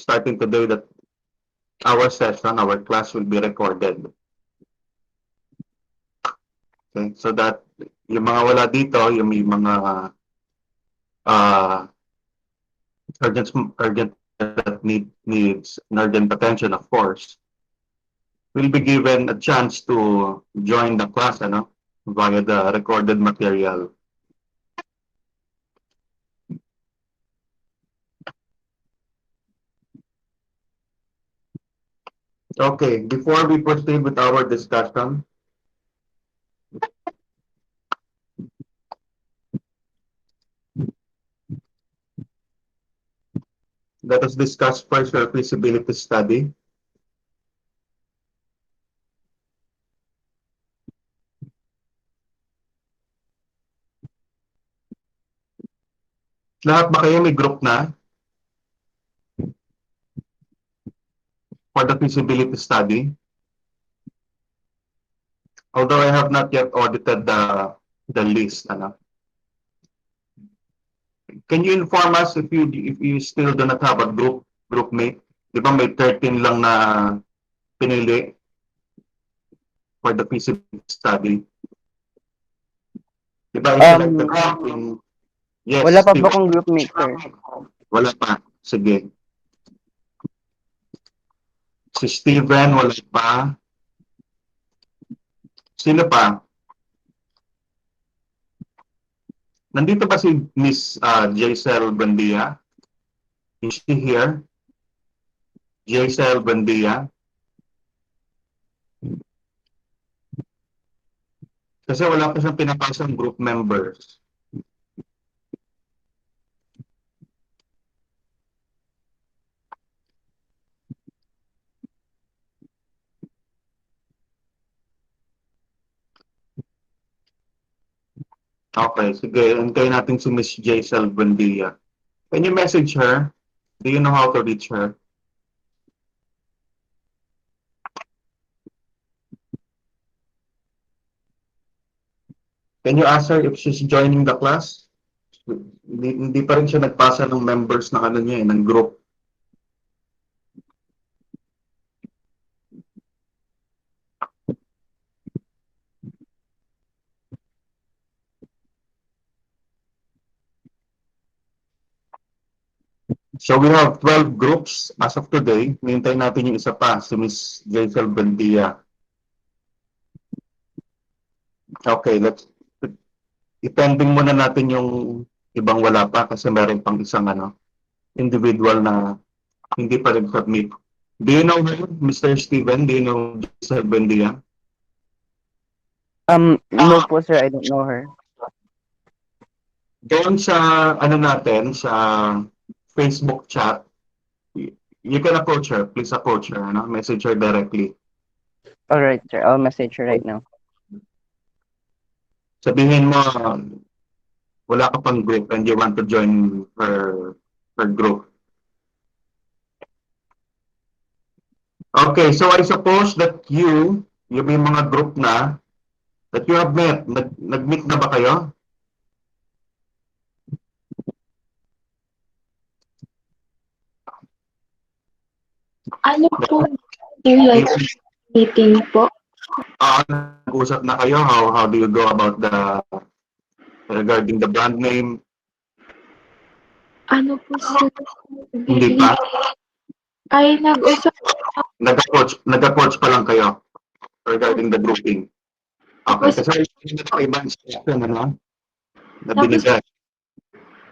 starting today that our session, our class will be recorded. Okay, so that yung mga wala dito, yung may mga urgent that needs an urgent attention, of course, will be given a chance to join the class via the recorded material. Okay, before we proceed with our discussion, let us discuss first your feasibility study. Lahat ba kayo may group na for the feasibility study? Although I have not yet audited the list, Can you inform us if you still do not have a group mate? Di ba may 13 lang na pinili for the feasibility study? Di ba yes, wala pa ba akong group mate, sir? Wala pa. Sige. Si Steven, wala pa. Sino pa? Nandito ba si Miss Jaisel Bandia? Is she here? Jaisel Bandia? Kasi wala pa siyang pinapasang group members. Okay, sige. Antayin natin si Miss Jaisel Bandia. Can you message her? Do you know how to reach her? Can you ask her if she's joining the class? Hindi pa rin siya nagpasa ng members ng niya, ng group. So we have 12 groups as of today. Nintay natin yung isa pa, si Miss Jaisel Bandia. Okay, i-pending muna natin yung ibang wala pa kasi meron pang isang individual na hindi pa rin submit. Do you know her, Mr. Steven? Do you know Jaisel Bandia? No po, sir. I don't know her. Doon sa natin sa Facebook chat, you can approach her. Please approach her. Message her directly. All right, sir. I'll message her right now. Sabihin mo, wala ka pang group and you want to join her group. Okay, so I suppose that you may mga group na that you have met. Nag-meet na ba kayo? Ano po, like meeting po? Nag-usap na kayo? How do you go about regarding the brand name? Ano po, sir? Hindi pa? Ay, nag-usap. Nag-approach pa lang kayo regarding the grouping. Okay, kasi ibang instruction, na binigay.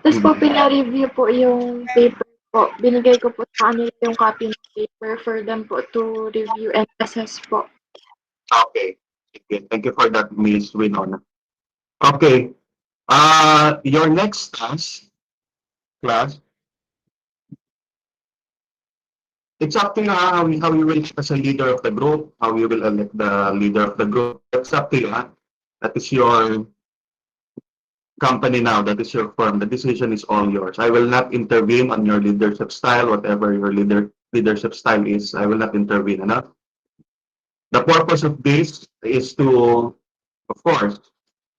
Tapos po, pina-review po yung paper po. Binigay ko po sa kanila yung copy ng paper for them po to review and assess po. Okay. Thank you for that, Ms. Winona. Okay. Your next task, class, it's up to you how you will as a leader of the group, how you will elect the leader of the group. It's up to you. That is your company now. That is your firm. The decision is all yours. I will not intervene on your leadership style, whatever your leadership style is. I will not intervene. The purpose of this is to, of course,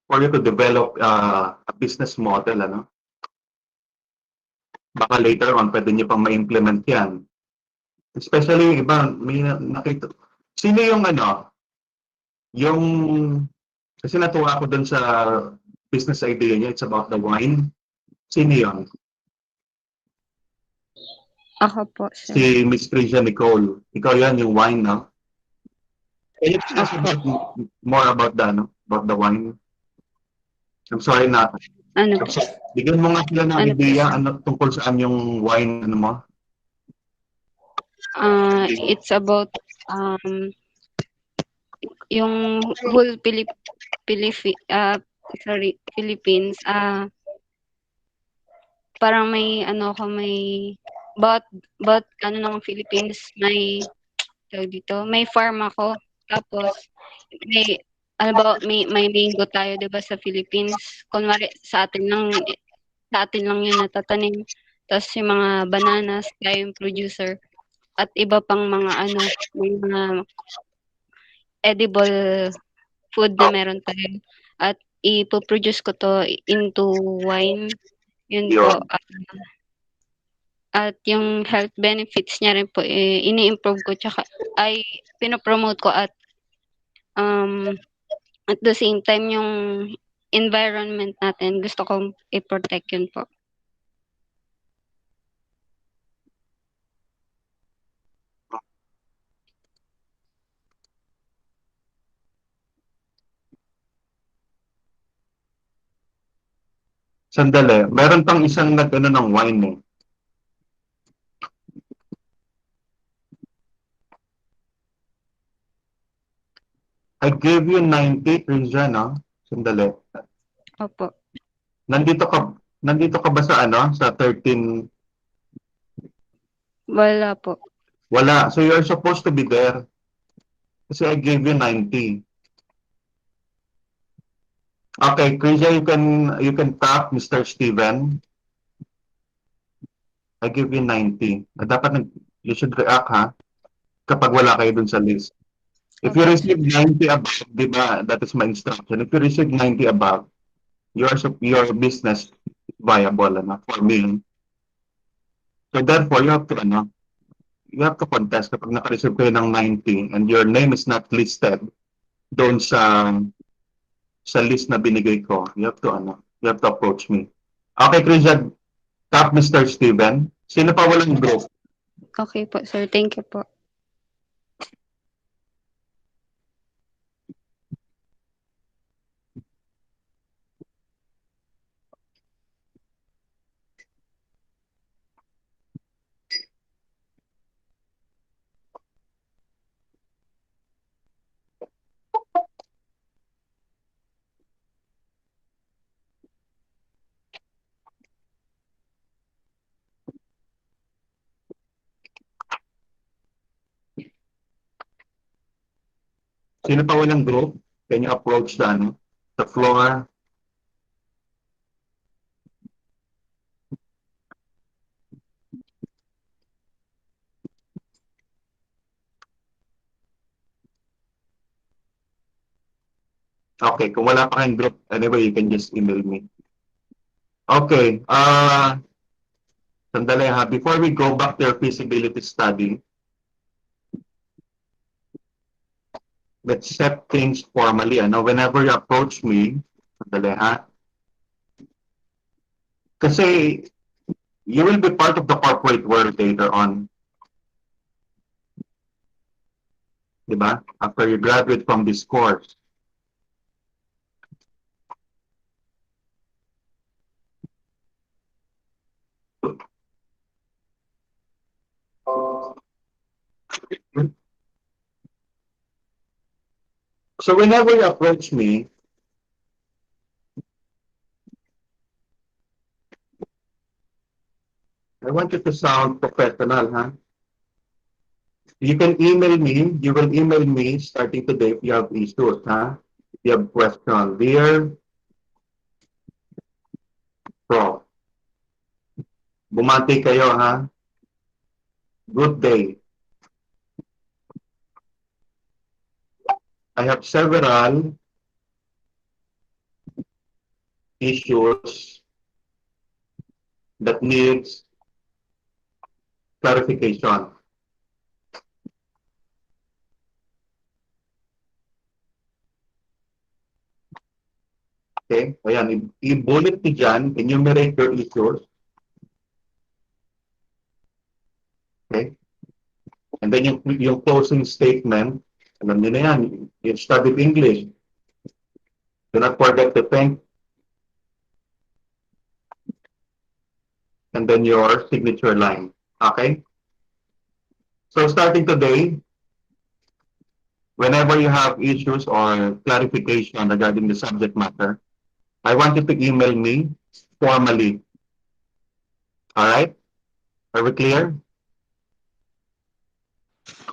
for you to develop a business model. Baka later on, pwede nyo pang ma-implement yan. Especially yung iba, may nakita. Sino yung yung, kasi natuwa ako dun sa business idea niya, it's about the wine. Sino yun? Ako po, sir. Si Miss Tricia Nicole. Ikaw yan, yung wine, no? Can you tell us more about about the wine? I'm sorry na. Ano po? Bigyan mo nga sila ng Ano po, idea, sir? tungkol saan yung wine, mo? It's about yung whole Philippines. Parang may but ng Philippines, may tawag dito, may farm ako. Tapos may may mango tayo 'di ba sa Philippines. Kunwari sa atin lang 'yun natatanim. Tapos yung mga bananas tayo yung producer at iba pang mga mga edible food na meron tayo. At ipo-produce ko to into wine. Yun po. Yun. At yung health benefits niya rin po, ini-improve ko tsaka ay pinopromote ko at the same time yung environment natin gusto kong i-protect yun po. Sandali, meron pang isang ng wine eh. I gave you 90, Tricia, no? Sandali. Opo. Nandito ka ba sa sa 13? Wala po. Wala. So you're supposed to be there. Kasi I gave you 90. Okay, Tricia, you can tap Mr. Steven. I give you 90. Dapat you should react, ha? Kapag wala kayo dun sa list. If you Okay. receive 90 above, di ba, that is my instruction. If you receive 90 above, your business is viable for me. So therefore, you have to contest kapag naka-receive kayo ng 90 and your name is not listed doon sa list na binigay ko. You have to approach me. Okay, Christian, tap Mr. Steven. Sino pa walang group? Okay po, sir. Thank you po. Sino pa walang group? Can you approach the floor? Okay, kung wala pa kayong group, anyway, you can just email me. Okay, sandali ha. Before we go back to your feasibility study, let's set things formally. Whenever you approach me, sandali ha. Kasi you will be part of the corporate world later on. Diba? After you graduate from this course. So whenever you approach me, I want you to sound professional, huh? You can email me. You will email me starting today if you have issues, huh? If you have questions. Dear Prof, bumati kayo, ha? Good day. I have several issues that needs clarification. Okay? Ayan, i-bullet nyo dyan, enumerate your issues. Okay? And then yung closing statement, alam nyo na yan, you studied English. Do not forget to thank. And then your signature line. Okay? So starting today, whenever you have issues or clarification regarding the subject matter, I want you to email me formally. All right? Are we clear?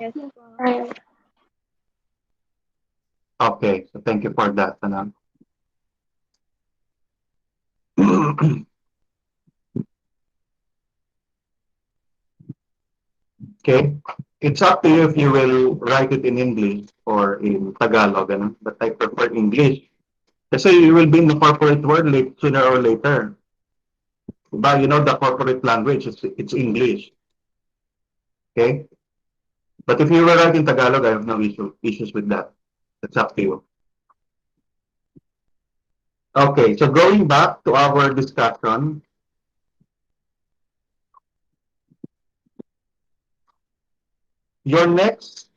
Yes po. Right. Okay. So thank you for that. Okay? It's up to you if you will write it in English or in Tagalog, but I prefer English. Kasi you will be in the corporate world sooner or later. But you know the corporate language, it's English. Okay? But if you will write in Tagalog, I have no issues with that. It's up to you. Okay, so going back to our discussion, your next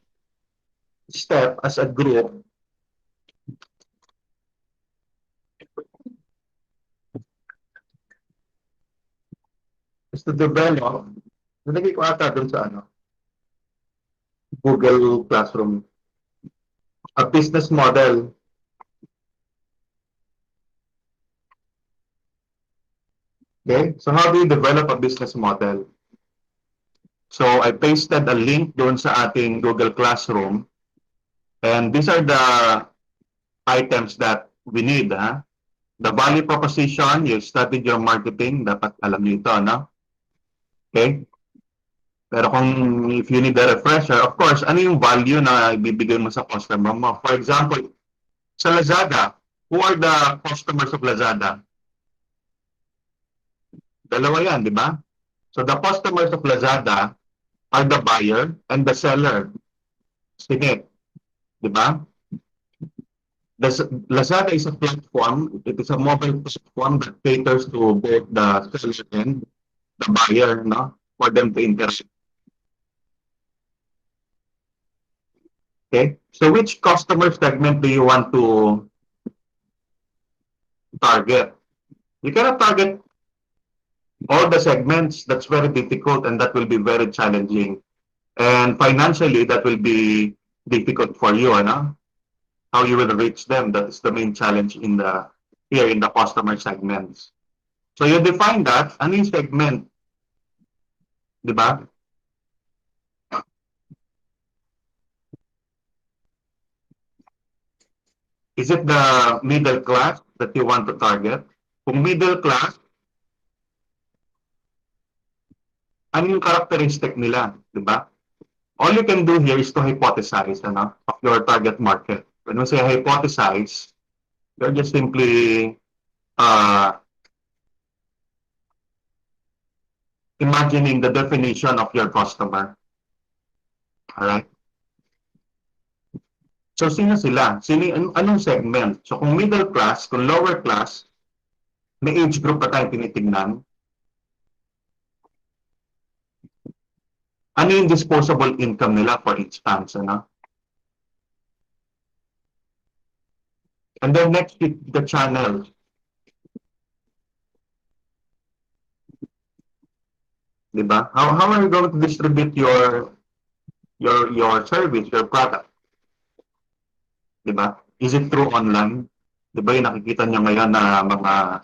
step as a group is to develop, nalagay ko ata dun sa Google Classroom, a business model. Okay, so how do you develop a business model? So I pasted a link doon sa ating Google Classroom, and these are the items that we need. The value proposition, you studied your marketing, dapat alam niyo ito, no? Okay? Pero kung if you need a refresher, of course, ano yung value na ibibigay mo sa customer mo? For example, sa Lazada, who are the customers of Lazada? Dalawa yan, di ba? So the customers of Lazada are the buyer and the seller. Sige, di ba? Lazada is a platform, it is a mobile platform that caters to both the seller and the buyer, no? For them to interact. Okay, so which customer segment do you want to target? You cannot target all the segments. That's very difficult and that will be very challenging. And financially, that will be difficult for you, how you will reach them. That is the main challenge here in the customer segments. So you define that, ano yung segment? Di ba? Is it the middle class that you want to target? Kung middle class, ano yung characteristic nila? Di ba? All you can do here is to hypothesize of your target market. When we say hypothesize, you're just simply imagining the definition of your customer. Alright? So, sino sila? Anong segment? So, kung middle class, kung lower class, may age group pa tayong tinitingnan. Ano yung disposable income nila for each month, And then next, the channel. Diba? How are you going to distribute your service, your product? Diba? Is it through online? Diba yung nakikita nyo ngayon na mga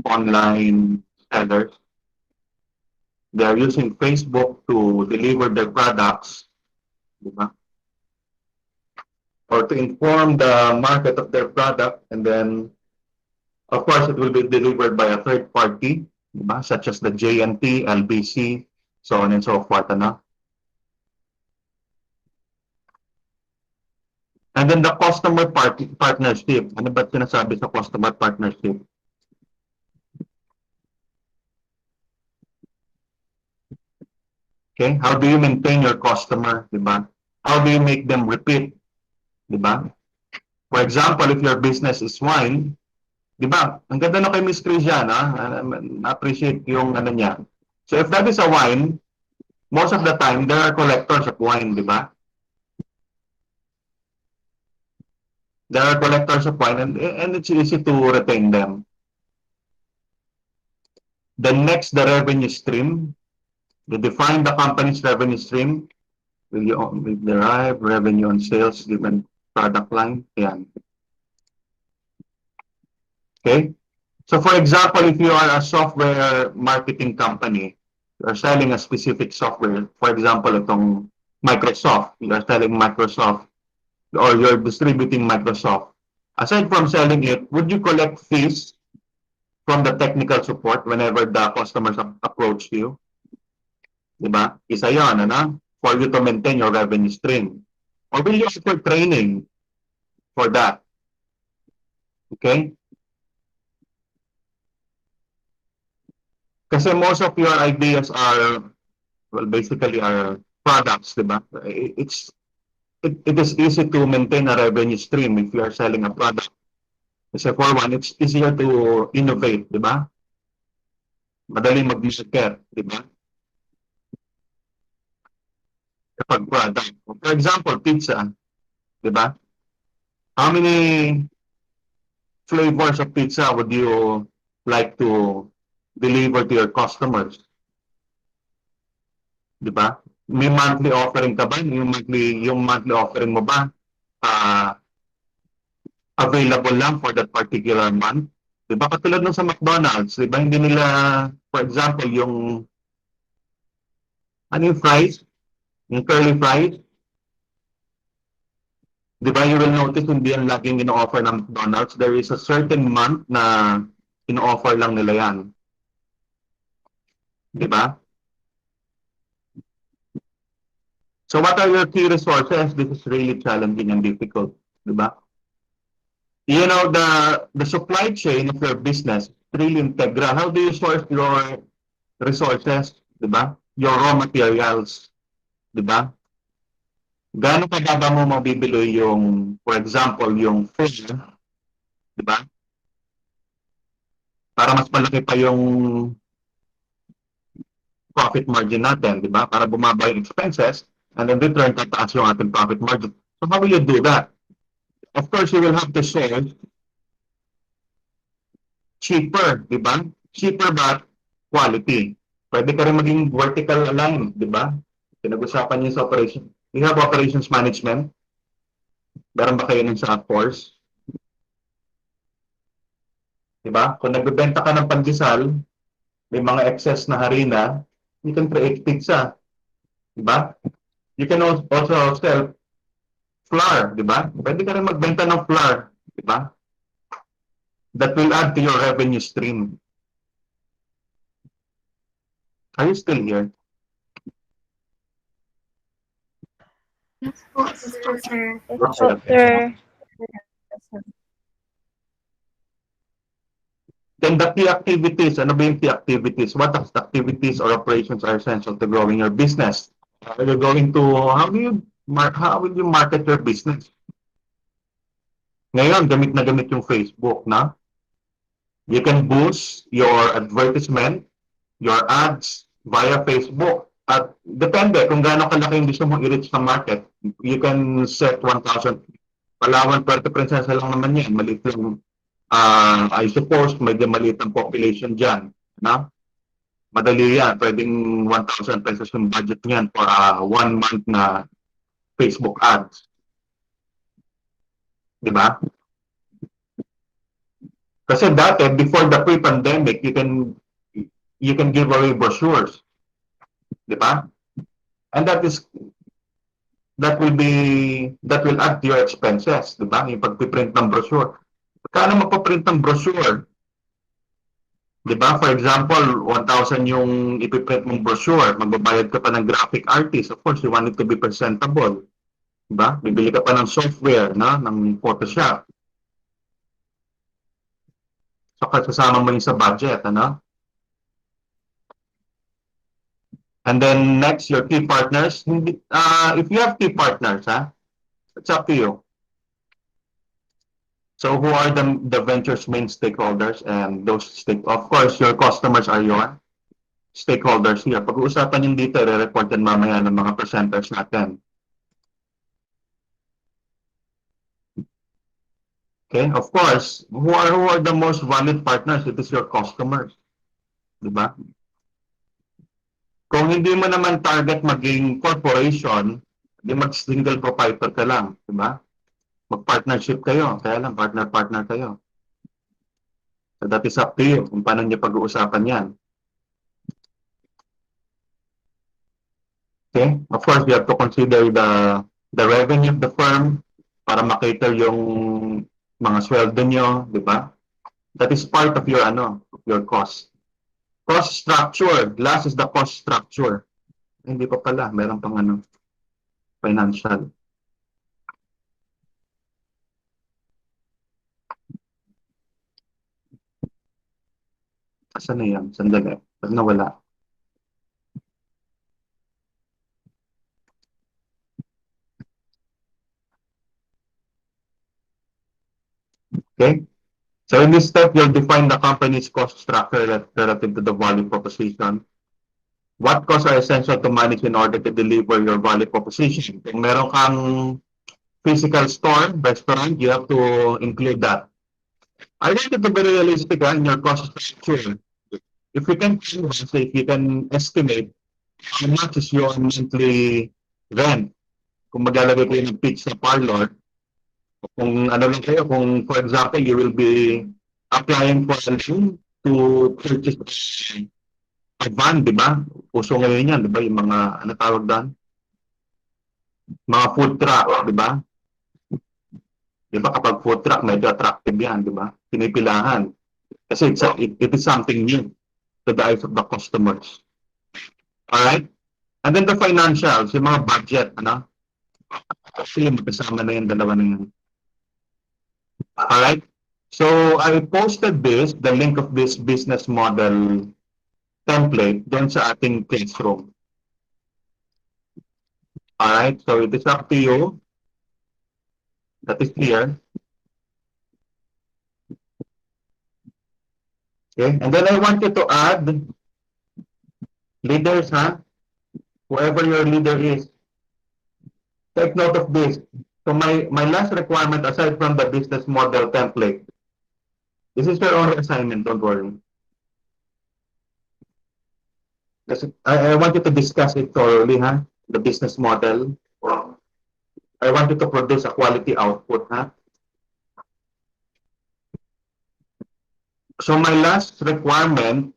online sellers? They are using Facebook to deliver their products, diba? Or to inform the market of their product, and then, of course, it will be delivered by a third party, diba? Such as the JNT, LBC, so on and so forth, And then the customer partnership. Ano ba sinasabi sa customer partnership? Okay, how do you maintain your customer, diba? How do you make them repeat, diba? For example, if your business is wine, Di ba? Ang ganda na kay Miss Christian, ha? Na-appreciate yung ano niya. So if that is a wine, most of the time, there are collectors of wine, di ba? There are collectors of wine and it's easy to retain them. The next, the revenue stream. You define the company's revenue stream. Will derive revenue on sales given product line? Yan. Okay? So for example, if you are a software marketing company, you are selling a specific software. For example, itong Microsoft. You are selling Microsoft or you're distributing Microsoft. Aside from selling it, would you collect fees from the technical support whenever the customers approach you? Diba? Isa yan, ano? For you to maintain your revenue stream. Or will you offer training for that? Okay? Kasi most of your ideas are, well, basically are products, diba? It is easy to maintain a revenue stream if you are selling a product. Kasi for one, it's easier to innovate, diba? Madali mag-market, diba? Kapag product. For example, pizza, diba? How many flavors of pizza would you like to deliver to your customers? Di ba? May monthly offering ka ba? Yung monthly offering mo ba available lang for that particular month? Di ba? Katulad nung sa McDonald's, di ba? Hindi nila, for example, yung ano yung fries? Yung curly fries? Di ba? You will notice hindi yan laging ino-offer ng McDonald's. There is a certain month na ino-offer lang nila yan. Di ba? So what are your key resources? This is really challenging and difficult. Di ba? You know, the supply chain of your business is really integral. How do you source your resources? Di ba? Your raw materials. Di ba? Gaano kababa mo mabibili yung, for example, yung food, di ba? Para mas malaki pa yung profit margin natin, di ba? Para bumaba yung expenses, and in return, tataas yung ating profit margin. So how will you do that? Of course, you will have to source cheaper, di ba? Cheaper but quality. Pwede ka rin maging vertical aligned, di ba? Pinag-usapan niyo sa operation. You have operations management. Meron ba kayo nun sa course? Di ba? Kung nagbebenta ka ng pandesal, may mga excess na harina, you can create pizza. Di ba? You can also sell flour, di ba? Pwede ka rin magbenta ng flour, di ba? That will add to your revenue stream. Are you still here? Yes po, sir. Okay. Then the key activities, ano ba yung key activities? What activities or operations are essential to growing your business? Are you going to, how will you market your business? Ngayon, gamit na gamit yung Facebook, na? You can boost your advertisement, your ads via Facebook. At depende kung gaano kalaki yung gusto mong i-reach sa market. You can set 1,000. Palawan, Puerto Princesa lang naman yan. Maliit lang. I suppose, medyo maliit ang population dyan. Na? Madali yan. Pwedeng 1,000 pesos yung budget niyan for 1 month na Facebook ads. Di ba? Kasi dati, before the pre-pandemic, you can give away brochures. Di ba? And that will add to your expenses, di ba? Yung pagpiprint ng brochure. Kano magpaprint ng brochure? Di ba? For example, 1,000 yung ipiprint mong brochure, magbabayad ka pa ng graphic artist. Of course, you want it to be presentable. Di ba? Bibili ka pa ng software, na, ng Photoshop. So, kasama mo yung sa budget, ano? And then next, your key partners. If you have key partners, it's up to you. So who are the venture's main stakeholders? And of course, your customers are your stakeholders here. Pag-uusapan yung dito, re-report yan mamaya ng mga presenters natin. Okay, of course, who are the most valued partners? It is your customers. Diba? Kung hindi mo naman target maging corporation, di mag-single proprietor ka lang. Diba? Mag-partnership kayo. Kaya lang, partner-partner kayo. So that is up to you kung paano niyo pag-uusapan yan. Okay? Of course, you have to consider the revenue of the firm para makater yung mga sweldo nyo, di ba? That is part of your your cost. Cost structure. Last is the cost structure. Hindi pa pala, meron pang financial. Asan na yan? Sandali. Pag nawala. Okay? So in this step, you'll define the company's cost structure relative to the value proposition. What costs are essential to manage in order to deliver your value proposition? Kung meron kang physical store, restaurant, you have to include that. I want it to be realistic in your cost structure. If you can estimate how much is your monthly rent, kung maglalagay kayo ng pizza parlor, kung ano lang kayo, kung for example, you will be applying for a loan to purchase a van, di ba? Uso ngayon yan, di ba? Yung mga, ano tawag doon? Mga food truck, di ba? Di ba kapag food truck, medyo attractive yan, di ba? Pinipilahan. Kasi it is something new to the eyes of the customers. Alright? And then the financials, yung mga budget, ano? Actually, magkasama na yung dalawa na yun. Alright? So, I posted the link of this business model template doon sa ating classroom. Alright? So, it is up to you. That is clear. Okay? And then I want you to add leaders, huh? Whoever your leader is. Take note of this. So my last requirement, aside from the business model template, this is your own assignment, don't worry. I want you to discuss it thoroughly, huh? The business model. I want you to produce a quality output, huh? So my last requirement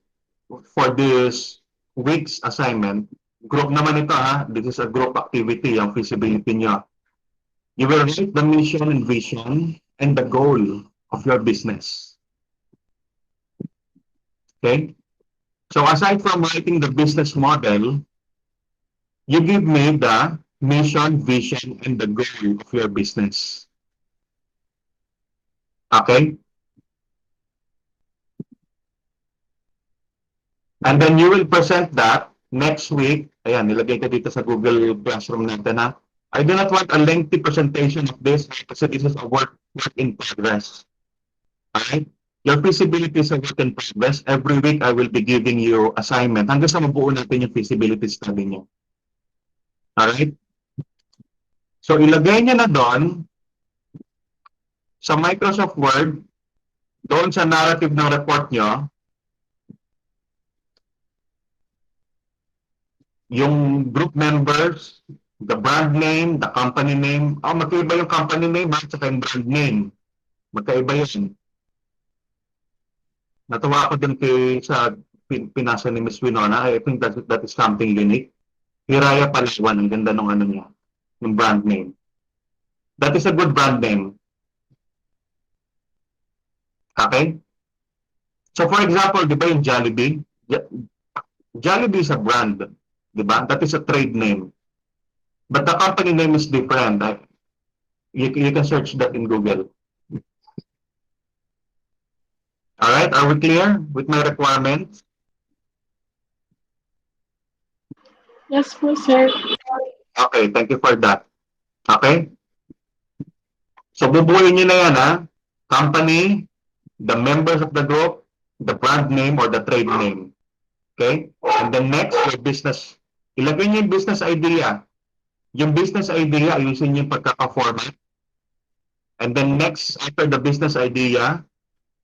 for this week's assignment, group naman ito, ha? This is a group activity, yung feasibility nyo. You will write the mission and vision and the goal of your business. Okay? So aside from writing the business model, you give me the mission, vision, and the goal of your business. Okay? And then you will present that next week. Ayan, nilagay ko dito sa Google Classroom natin, ha? I do not want a lengthy presentation of this kasi this is a work in progress. Alright? Your feasibility is a work in progress. Every week, I will be giving you assignment hanggang sa mabuo natin yung feasibility study nyo. Alright? So, ilagay nyo na doon sa Microsoft Word, doon sa narrative ng report nyo, yung group members, the brand name, the company name. Magkaiba yung company name at saka yung brand name. Magkaiba yun. Natuwa ako din sa pinasa ni Ms. Winona. I think that is something unique. Hiraya Palawan, ang ganda ng ano niya, yung brand name. That is a good brand name. Okay? So for example, di ba yung Jollibee? Jollibee is a brand. Di ba? That is a trade name. But the company name is different. You can search that in Google. Alright, are we clear with my requirements? Yes po, sir. Okay, thank you for that. Okay? So bubuuin nyo na yan, ha? company, the members of the group, the brand name or the trade name. Okay? And then next, your business. Ilagay niyo yung business idea. Yung business idea, ayusin niyo yung pagkaka-format. And then next, after the business idea,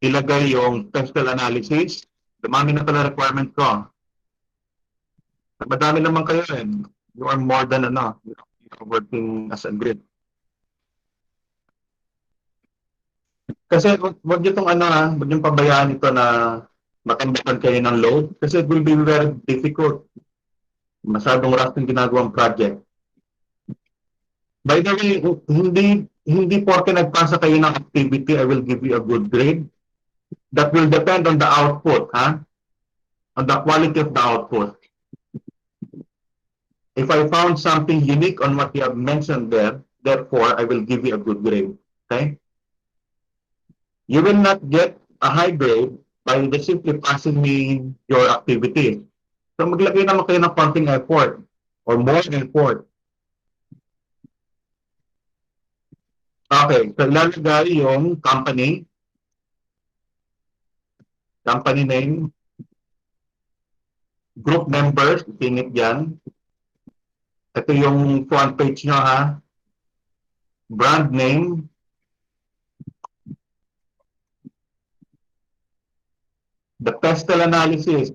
ilagay yung technical analysis. Dumami na pala requirement ko. Madami naman kayo eh. You are more than you are working as a group. Kasi wag niyo itong wag niyo pabayaan ito na makamdakan kayo ng load kasi it will be very difficult. Masyadong rush yung ginagawang project. By the way, hindi porke nagpasa kayo ng activity, I will give you a good grade. That will depend on the output, on the quality of the output. If I found something unique on what you have mentioned there, therefore, I will give you a good grade. Okay? You will not get a high grade by just simply passing me your activity. So maglagay naman kayo ng konting effort or more effort. Okay, so ilalagay yung company name, group members, tingit dyan. Ito yung front page nyo brand name, the pestle analysis.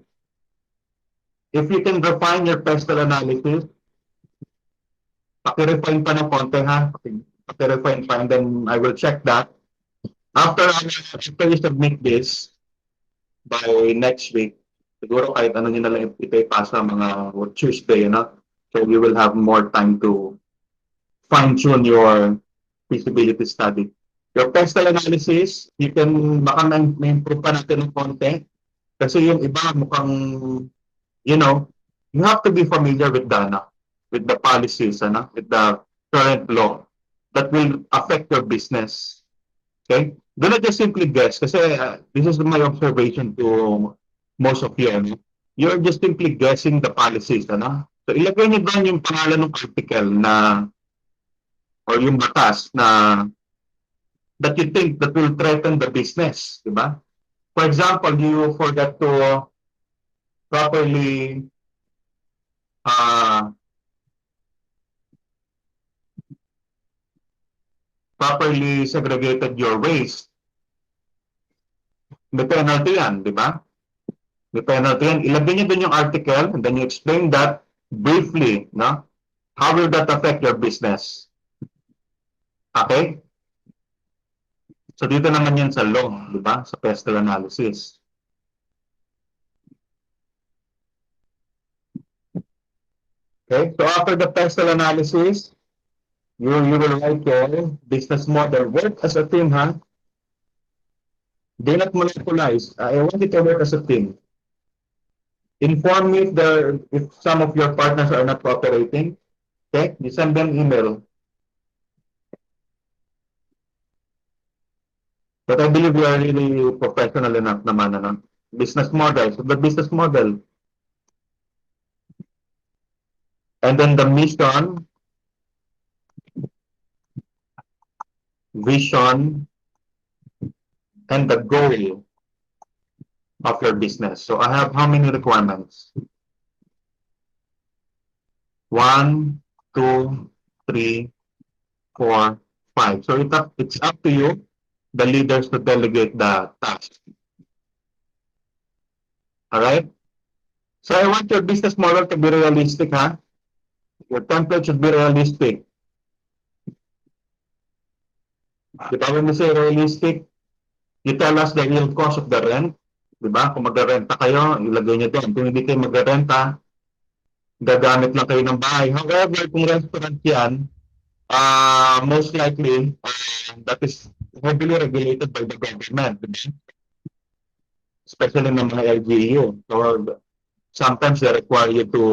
If you can refine your pestle analysis, paki-refine pa ng konti paki-refine pa and then I will check that. After you submit this by next week, siguro kahit ano nyo na lang ipasa mga Tuesday, so you will have more time to fine-tune your feasibility study. Your pestle analysis, you can, baka na-improve pa natin ng konti. Kasi yung iba mukhang, you have to be familiar with the policies, with the current law that will affect your business. Okay? Do not just simply guess kasi this is my observation to most of you. You're just simply guessing the policies, So ilagay niyo doon yung pangalan ng article or yung batas that you think that will threaten the business, di ba? For example, you forgot to properly segregated your waste. May penalty yan, di ba? May penalty yan. Ilagay niyo doon yung article and then you explain that briefly, How will that affect your business? Okay? So dito naman yan sa law, di ba? Sa pestle analysis. Okay? So after the pestle analysis, you will write your business model. Work as a team, Do not monopolize. I want you to work as a team. Inform me if some of your partners are not cooperating. Okay? You send them email. But I believe you are really professional enough naman, Business model. So the business model. And then the mission, vision, and the goal of your business. So I have how many requirements? 1, 2, 3, 4, 5. So it's up to you, the leaders, to delegate the task. All right? So I want your business model to be realistic, Your template should be realistic. When we say realistic, you tell us the real cost of the rent. Diba? Kung mag-renta kayo, ilagay nyo doon. Kung hindi kayo mag-renta, gagamit lang kayo ng bahay. However, kung restaurant yan, most likely, that is heavily regulated by the government. Diba? Especially ng mga LGU. So, sometimes they require you to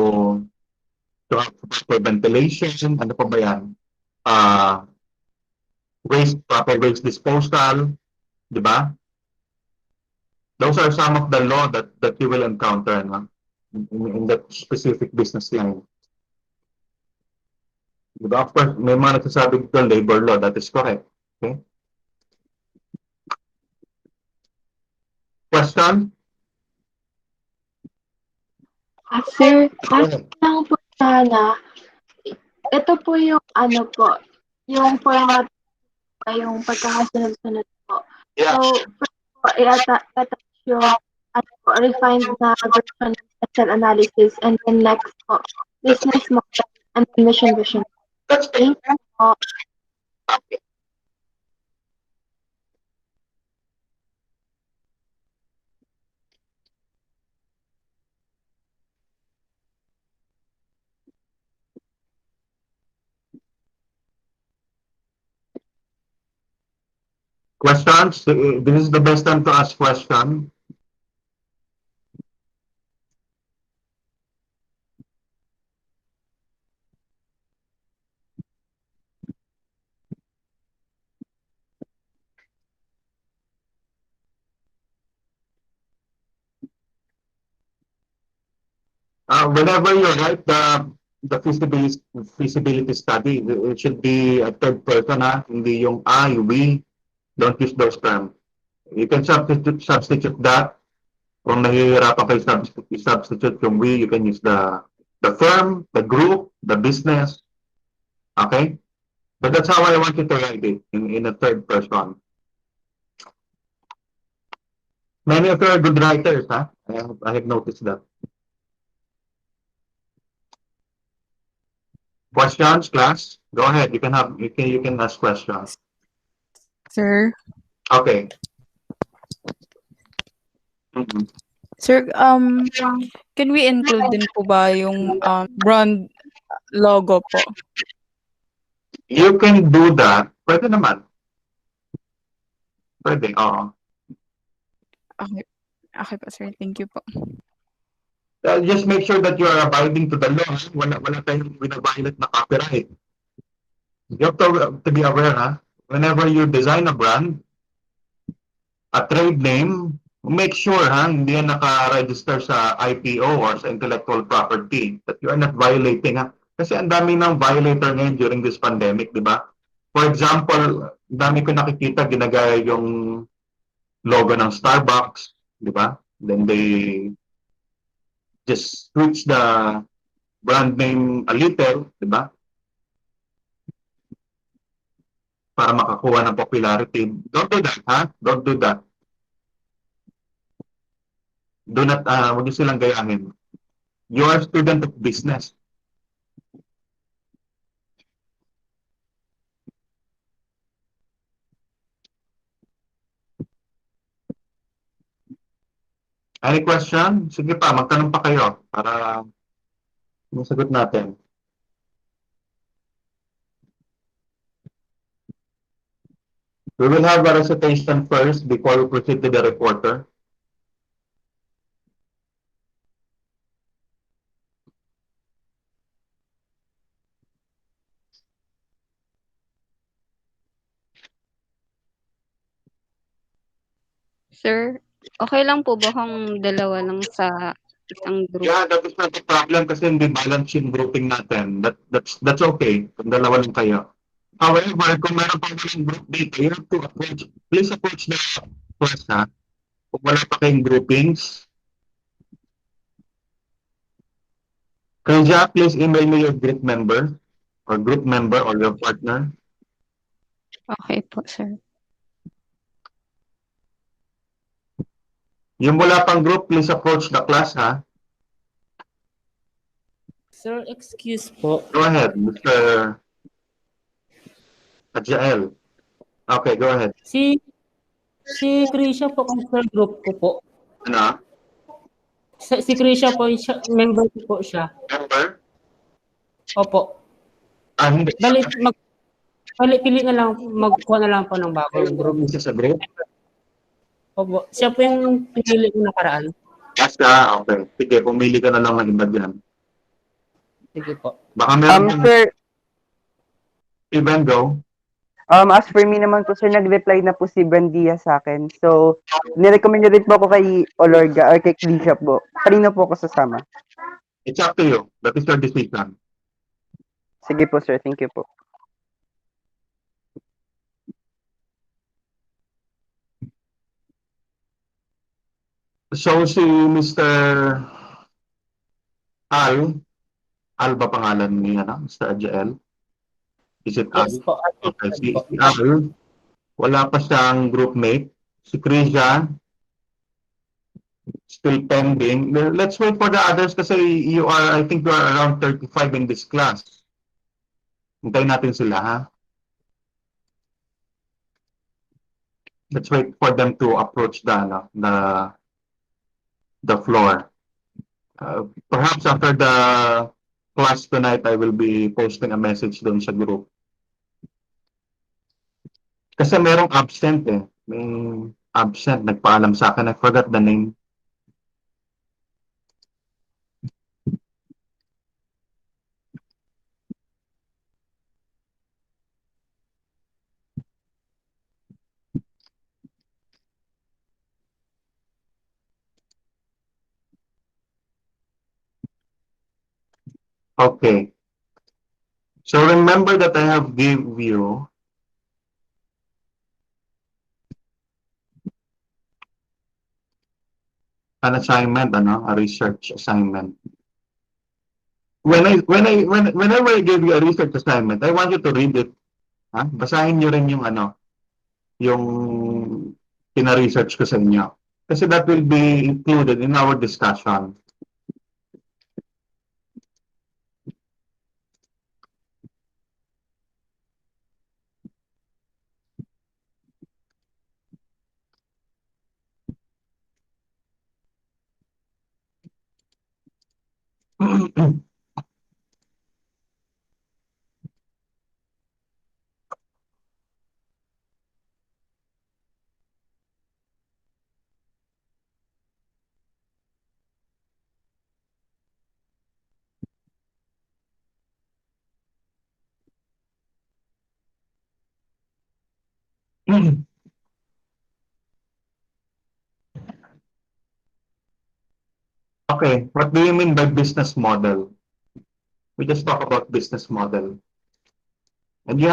have proper ventilation. Ano pa ba yan? Proper waste disposal. Diba? Those are some of the law that you will encounter in that specific business line. Diba? Of course, may mga nagsasabi dito labor law. That is correct. Okay? question? Sir, Go ask ahead. lang po sana, ito po yung ano po, yung format yung pagkakasunod-sunod po. Yeah. So, first po, i-attach yung ano po, refined na version ng Excel analysis and then next po, business model and then mission vision. That's Thank you po. questions. This is the best time to ask question. Whenever you write the feasibility study, it should be a third person, ha? Hindi yung I, we. Don't use those terms. You can substitute that. Kung nahihirapan kayo substitute yung we, you can use the firm, the group, the business. Okay? But that's how I want you to write it in a third person. Many of you are good writers, huh? I have noticed that. Questions, class? Go ahead. You can ask questions. Sir, Okay. Mhm. sir, can we include din po ba yung brand logo po? You can do that. Pwede naman. Pwede, oo. Okay. Okay po, sir. Thank you po. Just make sure that you are abiding to the law. Wala tayong binabiolate na copyright. You have to be aware, ha? Whenever you design a brand, a trade name, make sure, ha, hindi yan naka-register sa IPO or sa intellectual property, that you are not violating, ha? Kasi ang dami ng violator ngayon during this pandemic, di ba? For example, dami ko nakikita ginagaya yung logo ng Starbucks, di ba? Then they just switch the brand name a little, di ba? Para makakuha ng popularity. Don't do that, ha? Don't do that. Do not, huwag niyo silang gayahin. You are a student of business. Any question? Sige pa, magtanong pa kayo para masagot natin. We will have a recitation first before we proceed to the reporter. Sir, okay lang po ba kung dalawa lang sa isang group? Yeah, that is not a problem kasi hindi balance yung grouping natin. That's okay. Kung dalawa lang kayo. However, kung meron pang walang group dito, you have to please approach the class, ha? Kung wala pa kayong groupings, Kaya please email me your group member or your partner. Okay po, sir. Yung wala pang group, please approach the class, ha? Sir, excuse po. Go ahead, Mr. Adjael. Okay, go ahead. Si Krisha po kung sa group ko po. Ano? Si Krisha po, member ko po siya. Member? Opo. Hindi. Pili na lang, magkuha na lang po ng bagong group. Isa sa group? Opo. Siya po yung pinili ko nakaraan. Basta, okay. Sige, pumili ka na lang ng iba dyan. Sige po. Baka meron Sir, Even go. as for me naman po, sir, nag-reply na po si Brandia sa akin. So, nirecommend niyo rin po ako kay Olorga or kay Krisha po. Kanino po ako sasama? It's up to you. That is your decision. Sige po, sir. Thank you po. So, si Mr. Al, Al ba pangalan ni, Mr. Adjael? Is it Al? Yes po. Okay, si Al, wala pa siyang groupmate. Si Krisha, still pending. Let's wait for the others kasi I think you are around 35 in this class. Hintayin natin sila, ha? Let's wait for them to approach the floor. Perhaps after the class tonight, I will be posting a message doon sa group. Kasi merong absent eh. May absent, nagpaalam sa akin. I forgot the name. Okay. So remember that I have give you an assignment, a research assignment. Whenever I give you a research assignment, I want you to read it. Ha? Basahin nyo rin yung pina-research ko sa inyo. Kasi that will be included in our discussion. Okay, what do you mean by business model? We just talk about business model. And you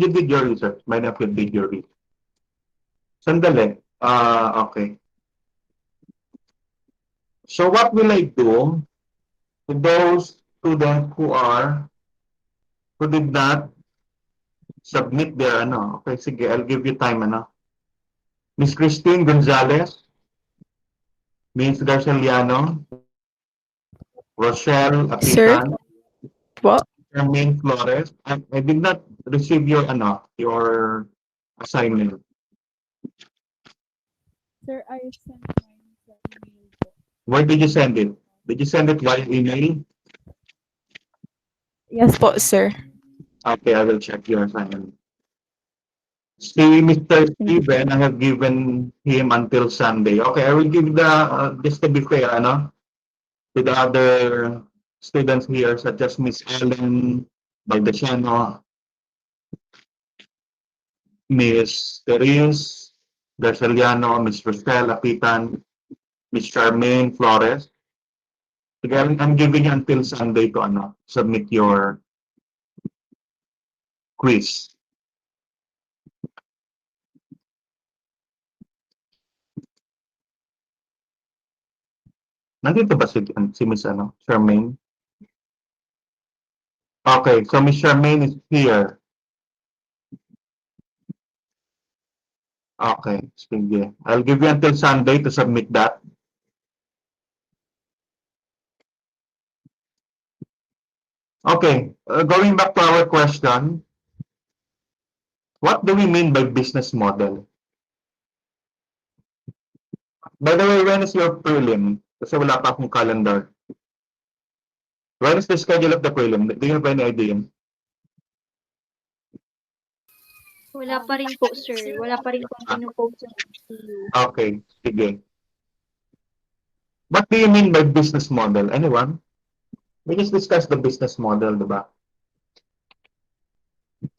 did your research. Many of you did your research. Sandali. Okay. So what will I do to those students who did not submit their Okay, sige, I'll give you time, Miss Christine Gonzalez, Miss Garceliano, Rochelle Sir? Apitan, Po? Carmen Flores. I did not receive your assignment. Sir, I sent mine sa email po. Where did you send it? Did you send it via email? Yes po, sir. Okay, I will check your assignment. Si Mr. Steven, I have given him until Sunday. Okay, I will give just to be fair, to the other students here, such as Miss Ellen Baldesiano, Miss Therese Garceliano, Miss Rochelle Apitan, Miss Charmaine Flores. Sige, I'm giving you until Sunday to submit your quiz. Nandito ba si Miss Charmaine? Okay, so Miss Charmaine is here. Okay, sige. I'll give you until Sunday to submit that. Okay, going back to our question, what do we mean by business model? By the way, when is your prelim? Kasi wala pa akong calendar. When is the schedule of the prelim? Do you have any idea? Wala pa rin po, sir. Wala pa rin pong pinupost sa MCU. Okay, sige. What do you mean by business model? Anyone? We just discussed the business model, diba?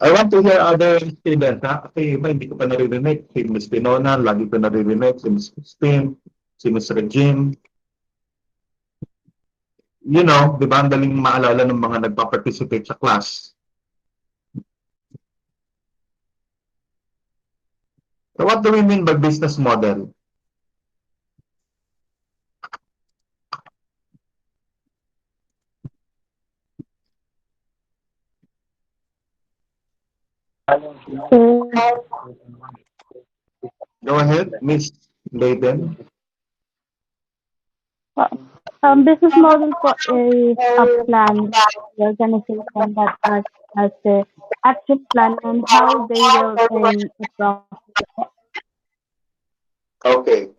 I want to hear other students, ha? Kasi iba, hindi ko pa naririnig. Si Miss Pinona, lagi ko naririnig. Si Miss Christine, si Miss Regine. You know, di ba, ang daling maalala ng mga nagpa-participate sa class. So what do we mean by business model? Go ahead, Miss Layden. Business model po is a plan that the organization that has the action plan on how they will earn a profit. Okay,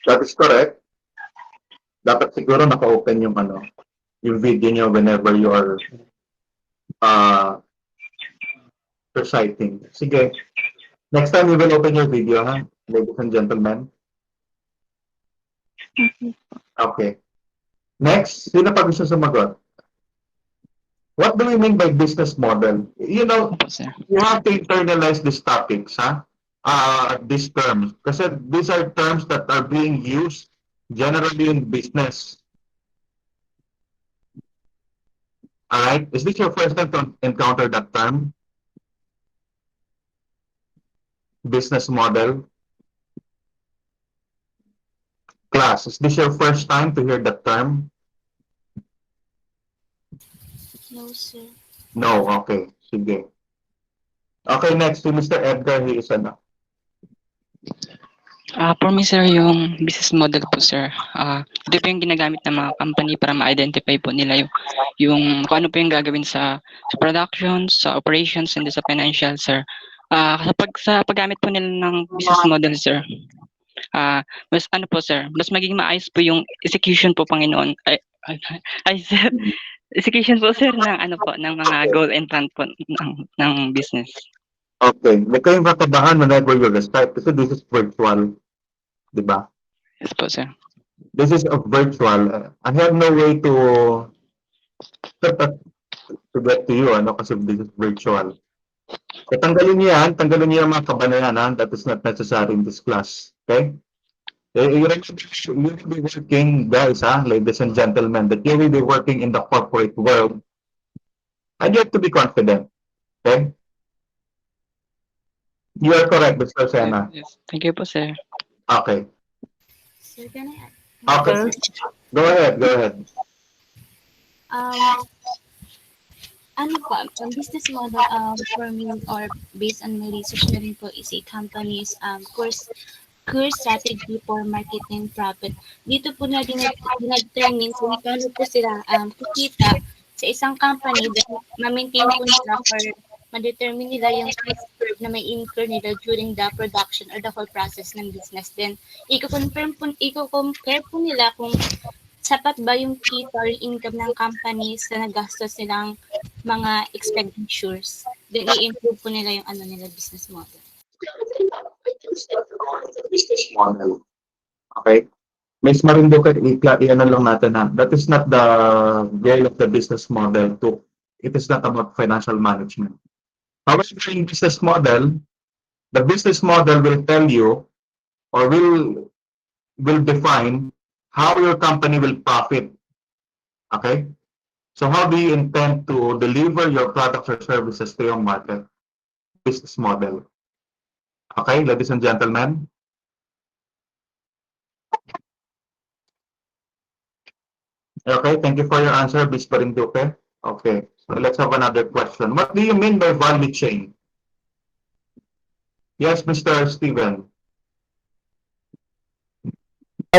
that is correct. Dapat siguro naka-open yung yung video nyo whenever you are uh, reciting. Sige. Next time we will open your video, ha? Ladies and gentlemen. Okay. Next, sino pa gusto sumagot? What do we mean by business model? You know, Opo, sir. you have to internalize these topics, ha? These terms. Kasi these are terms that are being used generally in business. Alright? Is this your first time to encounter that term? Business model? Class, is this your first time to hear that term? No, sir. No, okay. Sige. Okay, next to Mr. Edgar, he is For me, sir, yung business model po, sir, ito po yung ginagamit ng mga company para ma-identify po nila yung kung ano po yung gagawin sa production, sa operations, and sa financial, sir. Sa paggamit po nila ng business model, sir, mas ano po, sir, mas magiging maayos po yung execution po, Panginoon. Ay, sir, execution po, sir, ng ano po, ng mga goal and plan po ng business. Okay. May kayong katabahan whenever you recite kasi this is virtual. Diba? Yes po, sir. This is a virtual. I have no way to get to you, kasi this is virtual. So, tanggalin niyo yung mga kabanayanan that is not necessary in this class. Okay? You will be working, guys, ladies and gentlemen, that you will be working in the corporate world. And you have to be confident. Okay? You are correct, Mr. Sena. Yes. Thank you po, sir. Okay. Sir, can I add? Okay. Go ahead. Ano po, ang business model for me or based on my research na rin po is a company's core strategy for marketing profit. Dito po na dinag-determine kung paano po sila kikita sa isang company dahil ma-maintain po nila or ma-determine nila yung cost curve na may incur nila during the production or the whole process ng business. Then, i-compare po nila kung sapat ba yung kita or income ng company sa nagastos nilang mga expenditures. Then, i-improve po nila yung business model. Business model. Okay? Miss Marinduque, i-ano lang natin that is not the goal of the business model. It is not about financial management. However, in business model, the business model will tell you or will define how your company will profit. Okay? So how do you intend to deliver your products or services to your market? Business model. Okay, ladies and gentlemen? Okay, thank you for your answer, Ms. Parinduque. Okay, so let's have another question. What do you mean by value chain? Yes, Mr. Steven.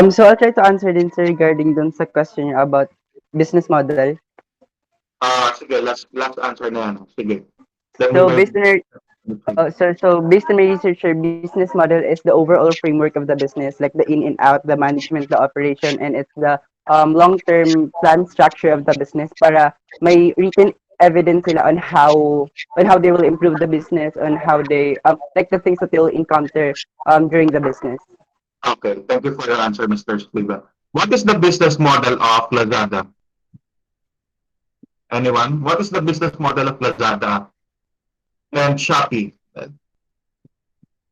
So I'll try to answer din sir regarding dun sa question niya about business model. Sige, last answer na yan. Sige. Let So me based on my research, sir, business model is the overall framework of the business, like the in and out, the management, the operation, and it's the long-term plan structure of the business para may written evidence sila on how they will improve the business, on how they like the things that they'll encounter during the business. Okay, thank you for your answer, Mr. Steven. What is the business model of Lazada? Anyone? What is the business model of Lazada and Shopee?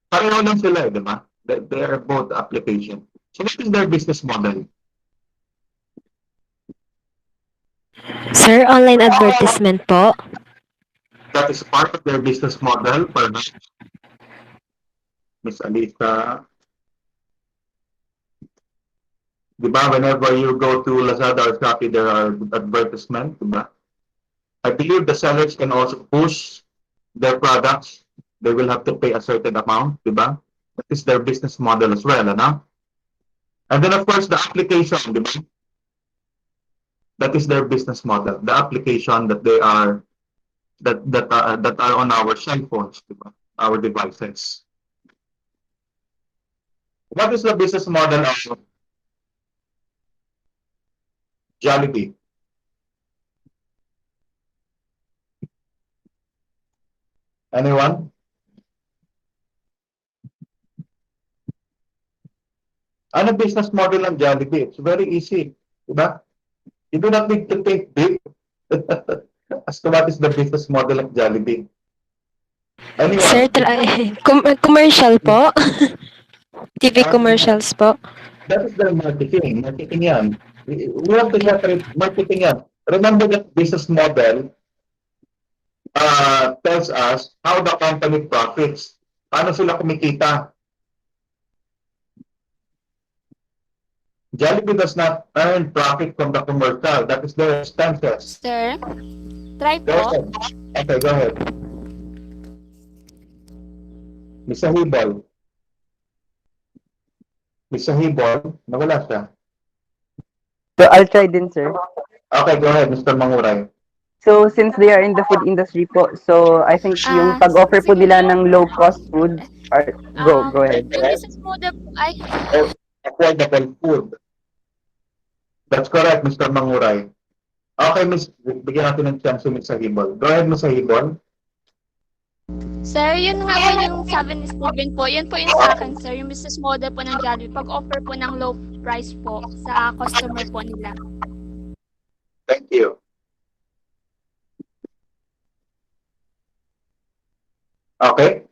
Pareho lang sila, di ba? They are both application. So what is their business model? Sir, online advertisement po. That is part of their business model. Perhaps Miss Alita. Di ba, whenever you go to Lazada or Shopee, there are advertisements, di ba? I believe the sellers can also push their products, they will have to pay a certain amount, di ba? That is their business model as well, ano? And then of course, the application, di ba? That is their business model. The application that they are that are on our cell phones, di ba? Our devices. What is the business model of Jollibee? Anyone? Ano business model ng Jollibee? It's very easy, di ba? You do not need to think big as to what is the business model of Jollibee. Sir, Anyone? commercial po? TV Uh, commercials po? that is their marketing. Marketing yan. We have to separate marketing yan. Remember that business model tells us how the company profits. Paano sila kumikita? Jollibee does not earn profit from the commercial. That is their expenses. Sir, try Go po. ahead. Okay, go ahead. Mr. Hibol. Mr. Hibol, nawala siya. So I'll try din, sir. Okay, go ahead, Mr. Manguray. So since they are in the food industry po, so I think yung pag-offer po nila ng low-cost food, go ahead. Yung business model po ay Affordable food. That's correct, Mr. Manguray. Okay, bigyan natin ng chance si Mr. Hibol. Go ahead, Mr. Hibol. Sir, yun nga po yung 7-7 po. Yun po yung sa akin, sir. Yung business model po ng Jollibee. Pag-offer po ng low price po sa customer po nila. Thank you. Okay.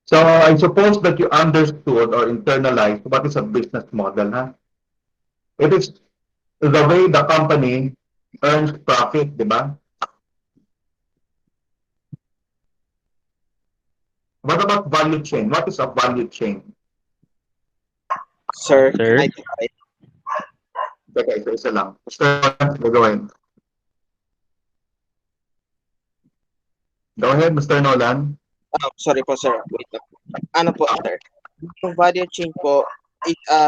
So I suppose that you understood or internalized what is a business model, huh? It is the way the company earns profit, di ba? What about value chain? What is a value chain? Sir, Sir? I think Okay, so isa lang. Mr. Go ahead. Go ahead, Mr. Nolan. sorry po, sir. Wait lang. Ano po, sir? Yung value chain po,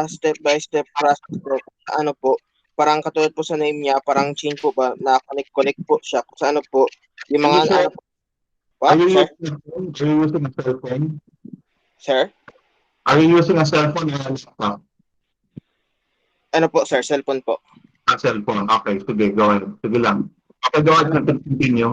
step-by-step process po. Ano po, parang katulad po sa name niya, parang chain po ba, na connect po siya. Kung sa ano po, yung mga, ano po. Are you What, sir? using a cell phone? Sir? Are you using a cell phone or a laptop? Ano po, sir? Cellphone po. A cell phone. Okay, sige, go ahead. Sige lang. Okay, go ahead and continue.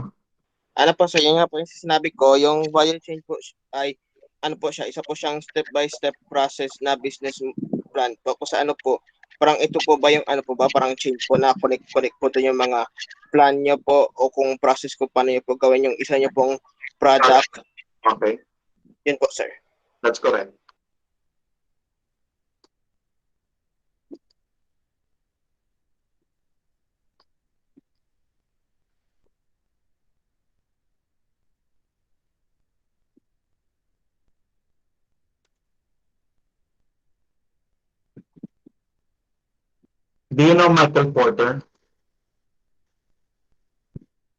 Ano po, sir? Yung nga po yung sinabi ko, yung value chain po ay, ano po siya, isa po siyang step-by-step process na business plan po. Kung sa ano po, parang ito po ba yung ano po ba, parang chain po na connect po doon yung mga plan nyo po o kung process ko paano nyo po gawin yung isa nyo pong product. Okay, Yun po, sir. that's correct. Do you know Michael Porter?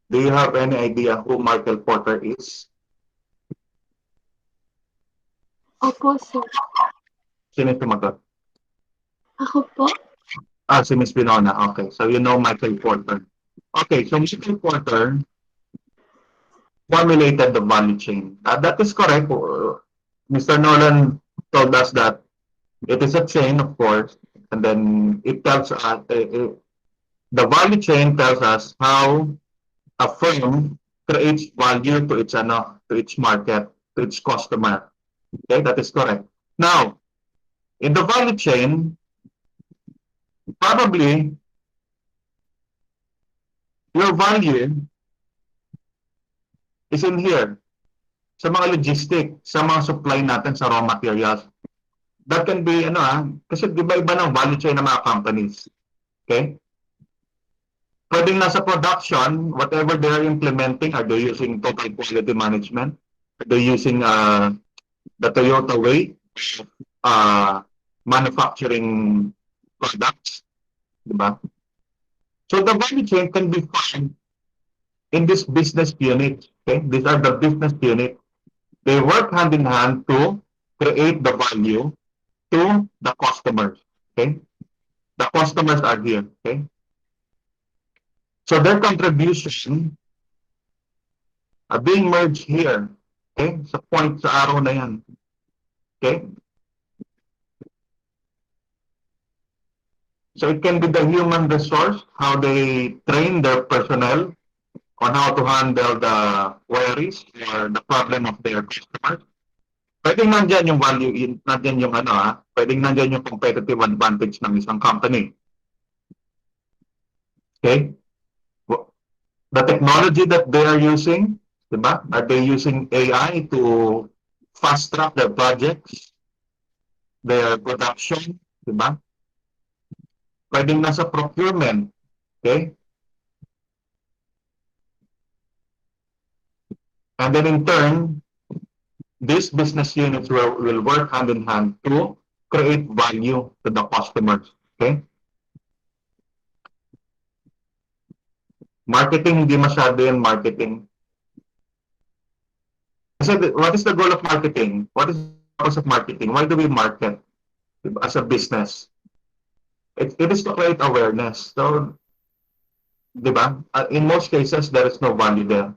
Do you have any idea who Michael Porter is? Opo, sir. Sino sumagot? Ako po. Si Miss Binona. Okay, so you know Michael Porter. Okay, so Michael Porter formulated the value chain. That is correct. Mr. Nolan told us that it is a chain, of course, and then it tells us, the value chain tells us how a firm creates value to its market, to its customer. Okay, that is correct. Now, in the value chain, probably your value is in here sa mga logistic, sa mga supply natin sa raw materials. That can be, kasi di ba iba ng value chain ng mga companies. Okay? Pwedeng nasa production, whatever they are implementing, are they using total quality management? Are they using the Toyota way manufacturing products? Diba? So the value chain can be found in this business unit. Okay, these are the business unit. They work hand in hand to create the value to the customers. Okay, the customers are here. Okay, so their contribution are being merged here. Okay, sa point sa arrow na yan. Okay, so it can be the human resource, how they train their personnel on how to handle the queries or the problem of their customers. Pwedeng nandyan yung value, nandyan yung pwedeng nandyan yung competitive advantage ng isang company. Okay? The technology that they are using, diba? Are they using AI to fast track their projects, their production, diba? Pwedeng nasa procurement, okay? And then in turn, these business units will work hand in hand to create value to the customers, okay? Marketing, hindi masyado yan marketing. Kasi what is the goal of marketing? What is the purpose of marketing? Why do we market as a business? It is to create awareness. So, di ba? In most cases, there is no value there.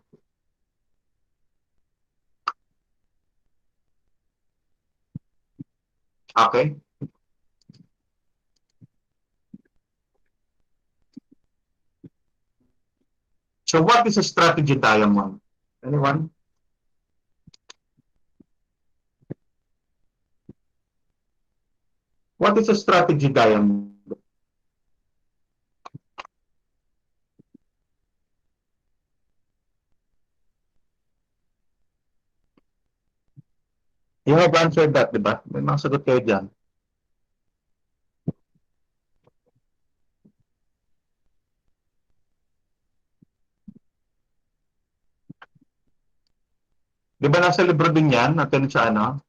Okay? So what is a strategy diamond? Anyone? What is a strategy diamond? You have answered that, di ba? May mga sagot kayo dyan. Di ba nasa libro din yan? Natin sa ano?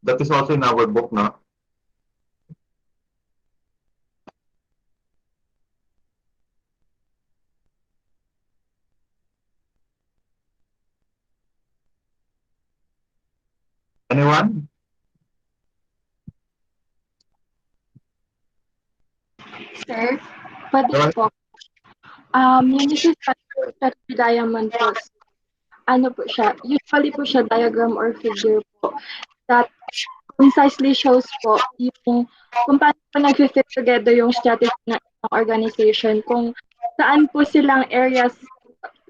That is also in our book, no? Anyone? Sir, pwede po. Yung business strategy diamond po, ano po siya, usually po siya diagram or figure po that concisely shows po yung kung paano po nag-fit together yung strategy ng isang organization, kung saan po silang areas,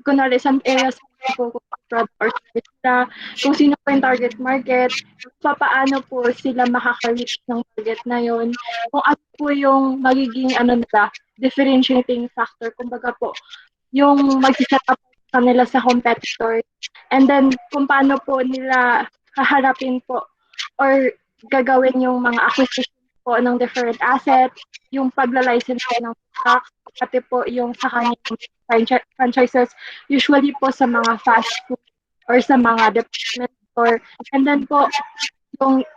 kunwari, saan areas po product or service nila, kung sino po yung target market, paano po sila makaka-reach ng target na yon, kung ano po yung magiging nila, differentiating factor, kumbaga po, yung mag-set up kanila sa competitors, and then kung paano po nila haharapin po or gagawin yung mga acquisition po ng different assets, yung pagla-license ng products, pati po yung sa kanyang franchises, usually po sa mga fast food or sa mga department store. And then po,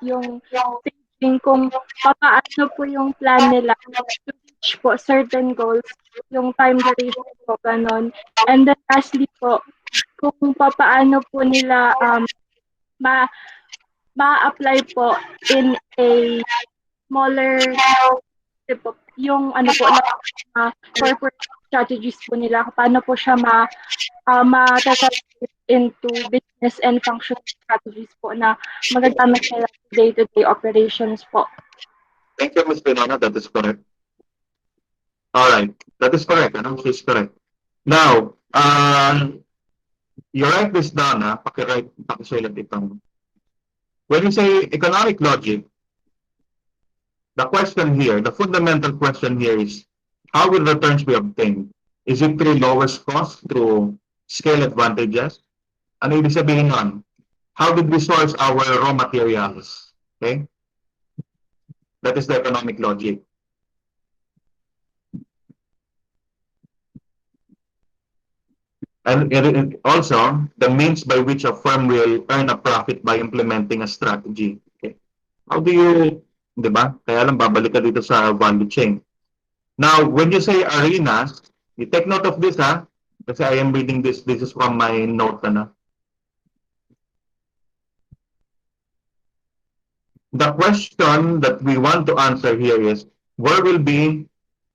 yung thinking kung paano po yung plan nila to reach po certain goals, yung time duration po, ganon. And then lastly po, kung paano po nila ma-apply po in a smaller po, yung po na corporate strategies po nila, paano po siya ma-translate into business and functional strategies po na magagamit nila sa day-to-day operations po. Thank you, Ms. Pinona. That is correct. All right. That is correct. She's correct. Now, you write this down, pakisulat itong. When you say economic logic, the question here, the fundamental question here is, how will returns be obtained? Is it through lowest cost, through scale advantages? Ano ibig sabihin nun? How did we source our raw materials? Okay? That is the economic logic. And also, the means by which a firm will earn a profit by implementing a strategy. Okay? How do you, di ba? Kaya lang babalik ka dito sa value chain. Now, when you say arenas, you take note of this, Kasi I am reading this. This is from my note. The question that we want to answer here is, where will be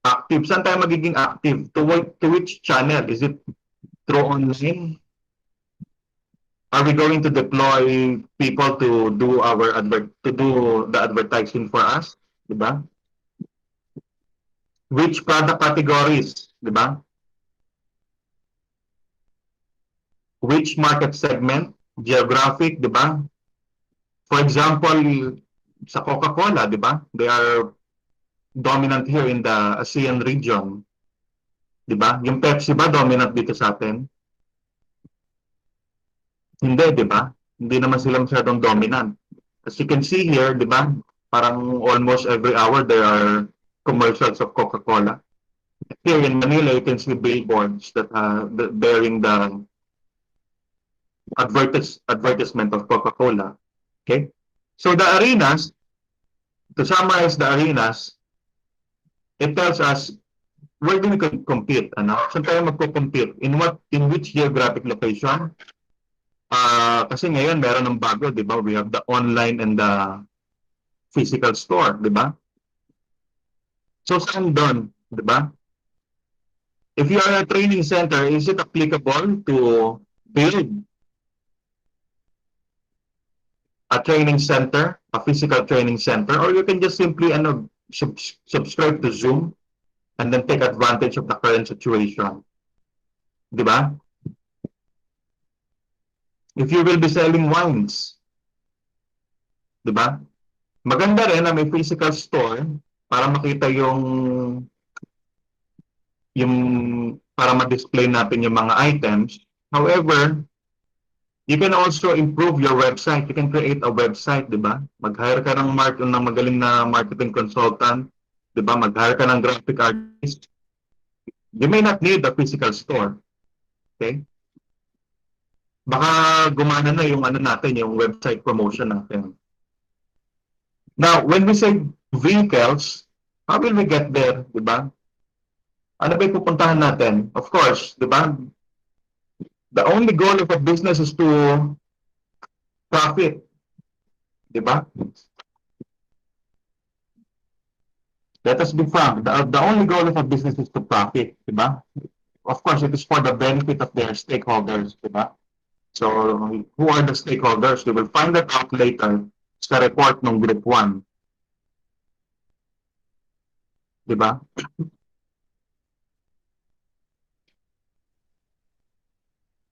active? Saan tayo magiging active? To which channel? Is it through online? Are we going to deploy people to do the advertising for us? Diba? Which product categories? Diba? Which market segment? Geographic, diba? For example, sa Coca-Cola, diba? They are dominant here in the ASEAN region. Diba? Yung Pepsi ba dominant dito sa atin? Hindi, diba? Hindi naman sila masyadong dominant. As you can see here, diba? Parang almost every hour there are commercials of Coca-Cola. Here in Manila, you can see billboards that bearing the advertisement of Coca-Cola. Okay? So the arenas, to summarize the arenas, it tells us where do we compete? Saan tayo magko-compete? In which geographic location? Kasi ngayon meron ng bago, di ba? We have the online and the physical store, di ba? So saan doon, di ba? If you are a training center, is it applicable to build a training center, a physical training center, or you can just simply subscribe to Zoom and then take advantage of the current situation. Di ba? If you will be selling wines, di ba? Maganda rin na may physical store para makita yung para ma-display natin yung mga items. However, you can also improve your website. You can create a website, di ba? Mag-hire ka ng magaling na marketing consultant, di ba? Mag-hire ka ng graphic artist. You may not need a physical store. Okay? Baka gumana na yung natin, yung website promotion natin. Now, when we say vehicles, how will we get there, di ba? Ano ba pupuntahan natin? Of course, di ba? The only goal of a business is to profit. Di ba? Let us be frank. The only goal of a business is to profit. Di ba? Of course, it is for the benefit of their stakeholders. Di ba? So, who are the stakeholders? We will find that out later sa report ng Group 1. Di ba?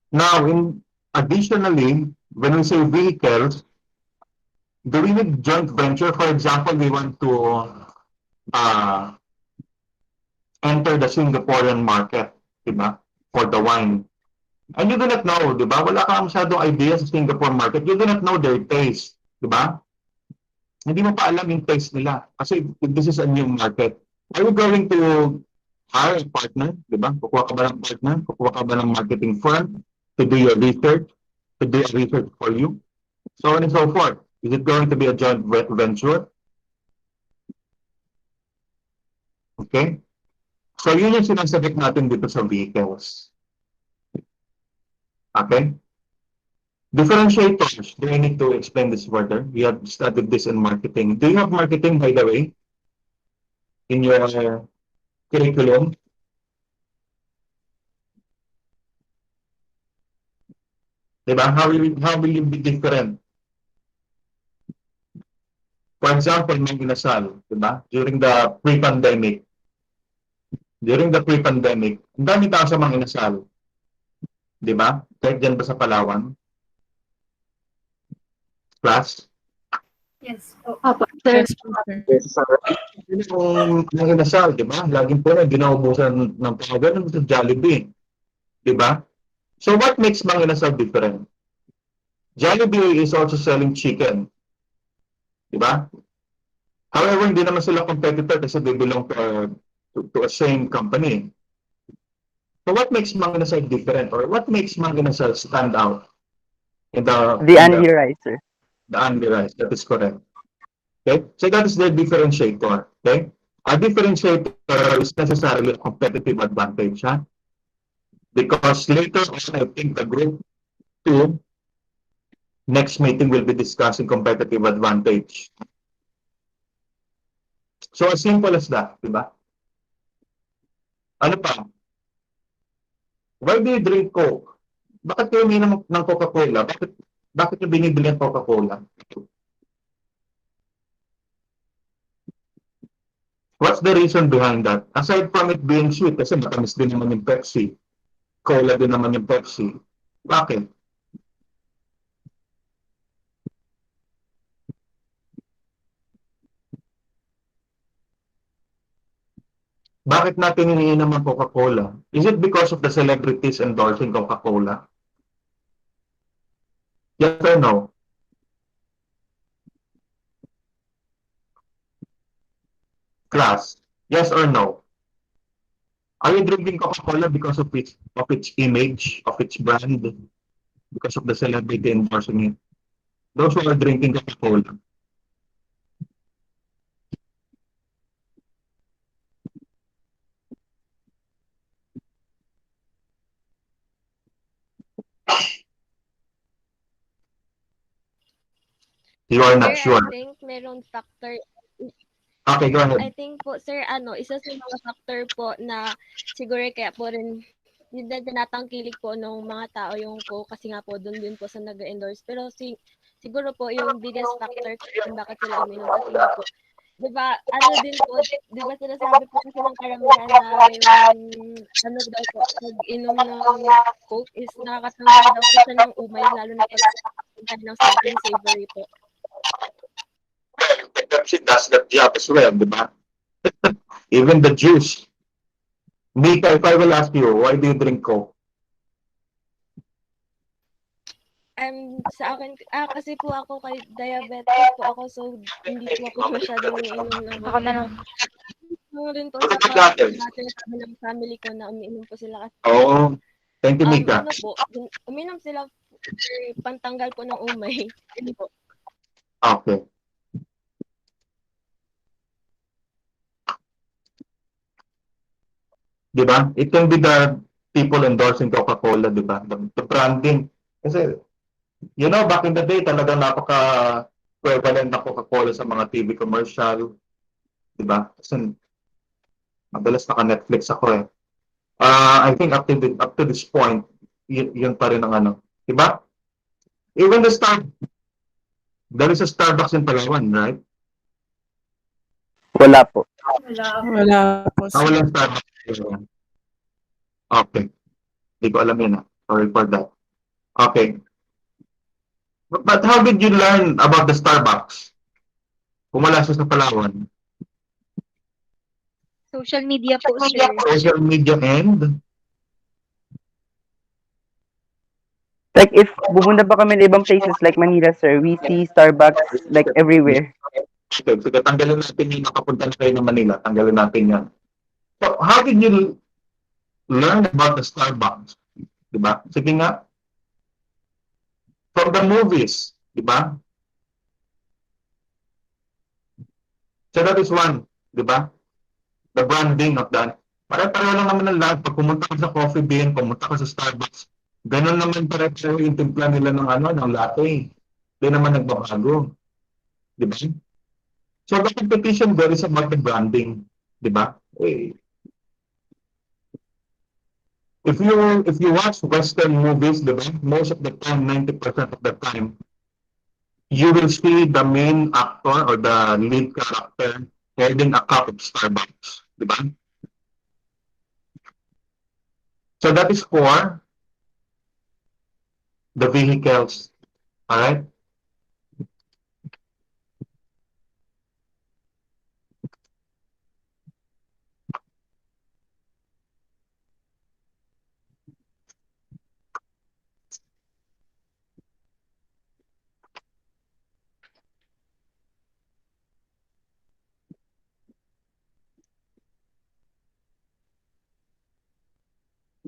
Now, additionally, when we say vehicles, do we need joint venture? For example, we want to enter the Singaporean market, diba? For the wine. And you do not know, diba? Wala ka masyadong idea sa Singapore market. You do not know their taste, diba? Hindi mo pa alam yung taste nila. Kasi this is a new market. Are you going to hire a partner, diba? Kukuha ka ba ng partner? Kukuha ka ba ng marketing firm to do your research? To do research for you? So on and so forth. Is it going to be a joint venture? Okay? So yun yung sinasagot natin dito sa vehicles. Okay? Differentiators. Do I need to explain this further? We have studied this in marketing. Do you have marketing, by the way, in your curriculum? Diba? How will you be different? For example, may inasal, diba? During the pre-pandemic, ang dami tao sa mga inasal. Diba? Kahit dyan ba sa Palawan? Class? Yes. Yes, po, sir. Yung inasal, diba? Laging po na ginaubusan ng tao. Ganun sa Jollibee. Diba? So what makes Mang Inasal different? Jollibee is also selling chicken. Diba? However, hindi naman sila competitor kasi they belong to a same company. So what makes Mang Inasal different, or what makes Mang Inasal stand out? The Andy Rice, sir. The Andy Rice, that is correct. Okay? So that is the differentiator. Okay? A differentiator is necessarily a competitive advantage. Ha? Because later on, I think the group 2, next meeting will be discussing competitive advantage. So as simple as that, di ba? Ano pa? Why do you drink Coke? Bakit kayo uminom ng Coca-Cola? Bakit nyo binibili ang Coca-Cola? What's the reason behind that? Aside from it being sweet, kasi matamis din naman yung Pepsi. Cola din naman yung Pepsi. Bakit? Bakit natin iniinom ang Coca-Cola? Is it because of the celebrities endorsing Coca-Cola? Yes or no? Class, yes or no? Are you drinking Coca-Cola because of its image, of its brand, because of the celebrity endorsing it? Those who are drinking Coca-Cola. You are not Sir, sure. I think meron factor. Okay, go I ahead. think po, sir, isa sa mga factor po na siguro kaya po rin yun din tinatangkilik po ng mga tao yung Coke kasi nga po doon din po sa nag-endorse. Pero siguro po yung biggest factor kung bakit sila uminom kasi nga po, 'di ba? Ano din po, 'di ba sinasabi po kasi ng karamihan na yung ano daw po, pag-inom ng Coke is nakakatanggal daw po siya ng umay lalo na pag ng something savory po. Pepsi does that job as well, di ba? Even the juice. Mika, if I will ask you, why do you drink Coke? Sa akin, kasi po ako kay diabetic po ako, so hindi po ako masyadong umiinom ng Ako na lang. Ano rin po Bakit sa natin? sabi ng family ko na umiinom po sila kasi Oo. Thank you, Mika. ano po, uminom sila for pantanggal po ng umay. Hindi po. Okay. Di ba? It can be the people endorsing Coca-Cola, di ba? The branding. Kasi, you know, back in the day, talagang napaka-prevalent na Coca-Cola sa mga TV commercial. Di ba? Kasi, madalas naka-Netflix ako eh. I think up to this point, yun pa rin ang ano. Di ba? Even there is a Starbucks in Palawan, right? Wala po. Wala po, sir. Walang Starbucks in Palawan. Okay. Hindi ko alam yun. Sorry for that. Okay. But how did you learn about the Starbucks? Kung wala siya sa Palawan. Social media po, sir. Social media and? Like if pupunta pa kami ng ibang places like Manila, sir, we see Starbucks like everywhere. Okay, so tanggalin natin yung nakapunta na kayo ng Manila. Tanggalin natin yan. So, how did you learn about the Starbucks? Diba? Sige nga. From the movies. Diba? So that is one. Diba? The branding of that. Pare-pareho lang naman ang lahat. Pag pumunta ka sa Coffee Bean, pumunta ka sa Starbucks, ganun naman pare-pareho yung timpla nila ng latte. Hindi naman nagbabago. Diba? So the competition there is about the branding. Diba? If you watch Western movies, diba, most of the time, 90% of the time, you will see the main actor or the lead character holding a cup of Starbucks. Diba? So that is for the vehicles. Alright?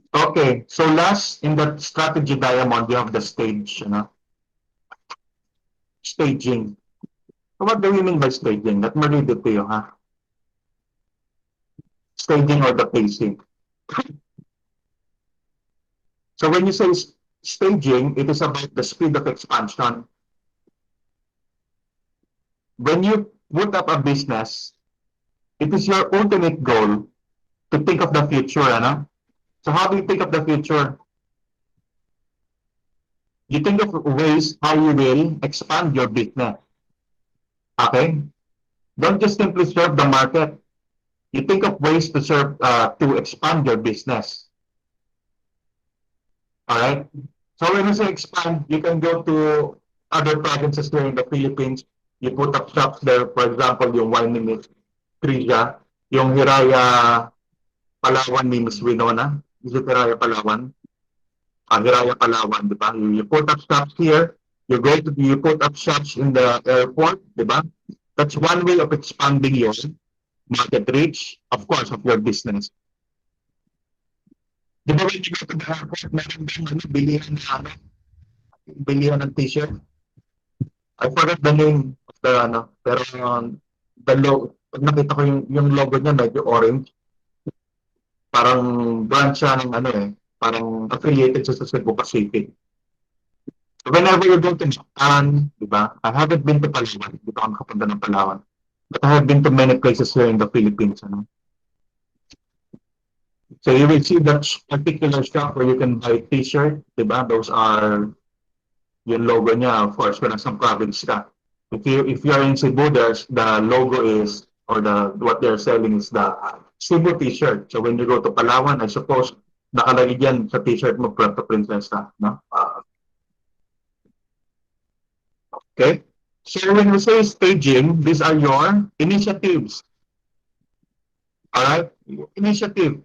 Okay, so last in the strategy diamond, you have the stage, staging. So what do you mean by staging? Let me read it to you, huh? Staging or the pacing. So when you say staging, it is about the speed of expansion. When you put up a business, it is your ultimate goal to think of the future, ano? So how do you think of the future? You think of ways how you will expand your business. Okay? Don't just simply serve the market. You think of ways to serve to expand your business. All right. So when you say expand, you can go to other provinces here in the Philippines. You put up shops there. For example, yung wine ni Miss Trisha, yung Hiraya Palawan ni Miss Winona. Is it Hiraya Palawan? Hiraya Palawan, di ba? You put up shops here. You put up shops in the airport, di ba? That's one way of expanding your market reach, of course, of your business. Di ba when you go to the airport, meron bang bilihan ng t-shirt? I forgot the name of the pero the logo, pag nakita ko yung logo niya medyo orange, parang branch siya ng parang affiliated sa Cebu Pacific. So whenever you go to Japan, di ba? I haven't been to Palawan, hindi pa ako nakapunta ng Palawan. But I have been to many places here in the Philippines, So you will see that particular shop where you can buy t-shirt, di ba? Those are yung logo niya, of course, when nasa province ka. If you're in Cebu, the logo is, or what they're selling is the Cebu t-shirt. So when you go to Palawan, I suppose, nakalagay dyan sa t-shirt mo, Puerto Princesa, no? Okay? So when we say staging, these are your initiatives. Alright? Initiative.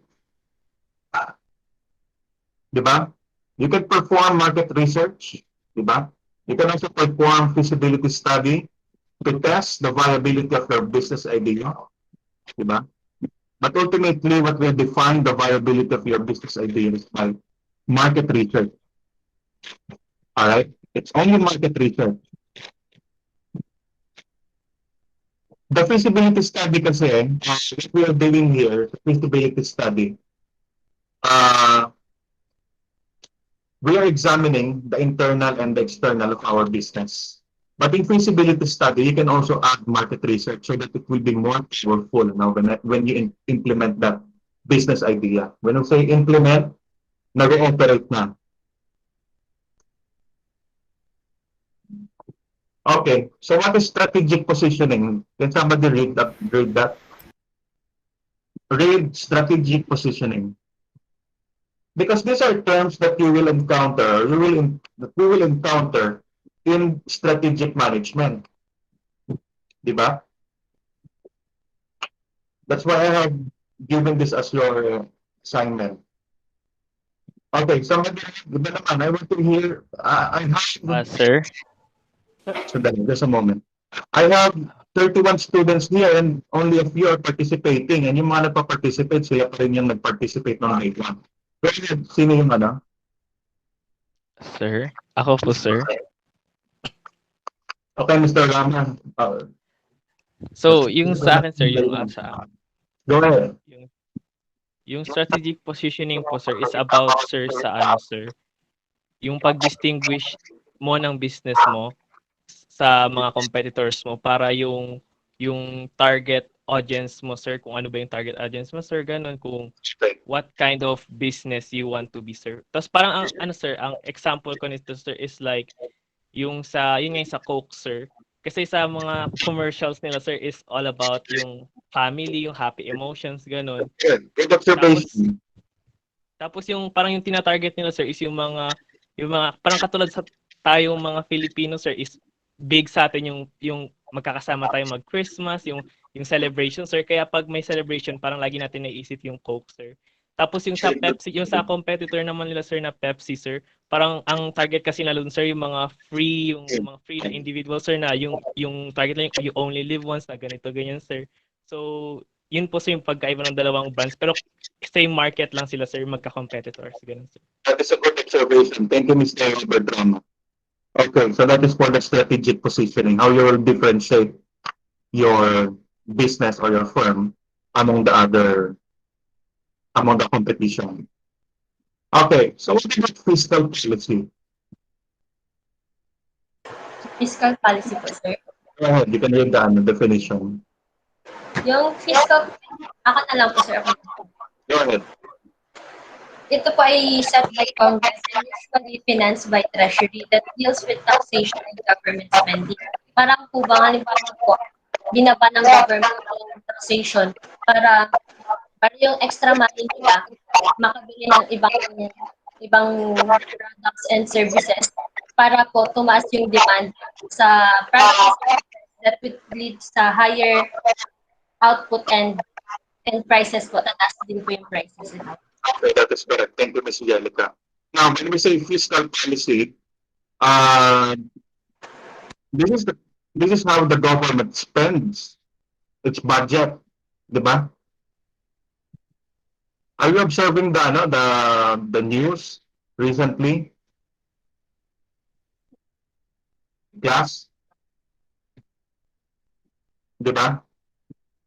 Diba? You can perform market research. Diba? You can also perform feasibility study to test the viability of your business idea. Diba? But ultimately, what will define the viability of your business idea is by market research. Alright? It's only market research. The feasibility study kasi, what we are doing here, feasibility study, we are examining the internal and the external of our business. But in feasibility study, you can also add market research so that it will be more powerful when you implement that business idea. When you say implement, nag-ooperate na. Okay, so what is strategic positioning? Can somebody read that? Read strategic positioning. Because these are terms that you will encounter, that we will encounter in strategic management. Diba? That's why I have given this as your assignment. Okay, somebody, I want to hear, I have... Sir? So just a moment. I have 31 students here and only a few are participating. And yung mga nagpa-participate, sila pa rin yung nag-participate ng exam. Sino yung Sir? Ako po, sir. Okay, Mr. Rama. So, yung sa akin, sir, yung Go ahead. Yung strategic positioning po, sir, is about, sir, sa sir, yung pag-distinguish mo ng business mo sa mga competitors mo para yung target audience mo, sir, kung ano ba yung target audience mo, sir, ganun, kung what kind of business you want to be, sir. Tapos parang sir, ang example ko nito, sir, is like yun nga sa Coke, sir. Kasi sa mga commercials nila, sir, is all about yung family, yung happy emotions, ganun. Tapos yung parang yung tina-target nila, sir, is yung mga parang katulad sa tayong mga Filipino, sir, is big sa atin yung magkakasama tayo mag-Christmas, yung celebration, sir. Kaya pag may celebration, parang lagi natin naisip yung Coke, sir. Tapos yung sa Pepsi, yung sa competitor naman nila, sir, na Pepsi, sir, parang ang target kasi nalun, sir, yung mga free na individual, sir, na yung target lang you only live once, na ganito, ganyan, sir. So, yun po, sir, yung pagkaiba ng dalawang brands. Pero same market lang sila, sir, magka-competitors. Ganun, sir. That is a good observation. Thank you, Mr. Bertramo. Okay, so that is for the strategic positioning, how you will differentiate your business or your firm among the competition. Okay, so what about fiscal policy? Fiscal policy po, sir. Go ahead, you can read the definition. Yung fiscal, ako na lang po, sir. Ako. Go ahead. Ito po ay set by Congress and usually financed by Treasury that deals with taxation and government spending. Parang po bang halimbawa po, binaba ng government yung taxation para yung extra money nila makabili ng ibang products and services para po tumaas yung demand sa products that would lead sa higher output and prices po, tataas din po yung prices nila. Okay, that is correct. Thank you, Ms. Angelica. Now, when we say fiscal policy, this is how the government spends its budget, di ba? Are you observing the news recently? Class? Di ba?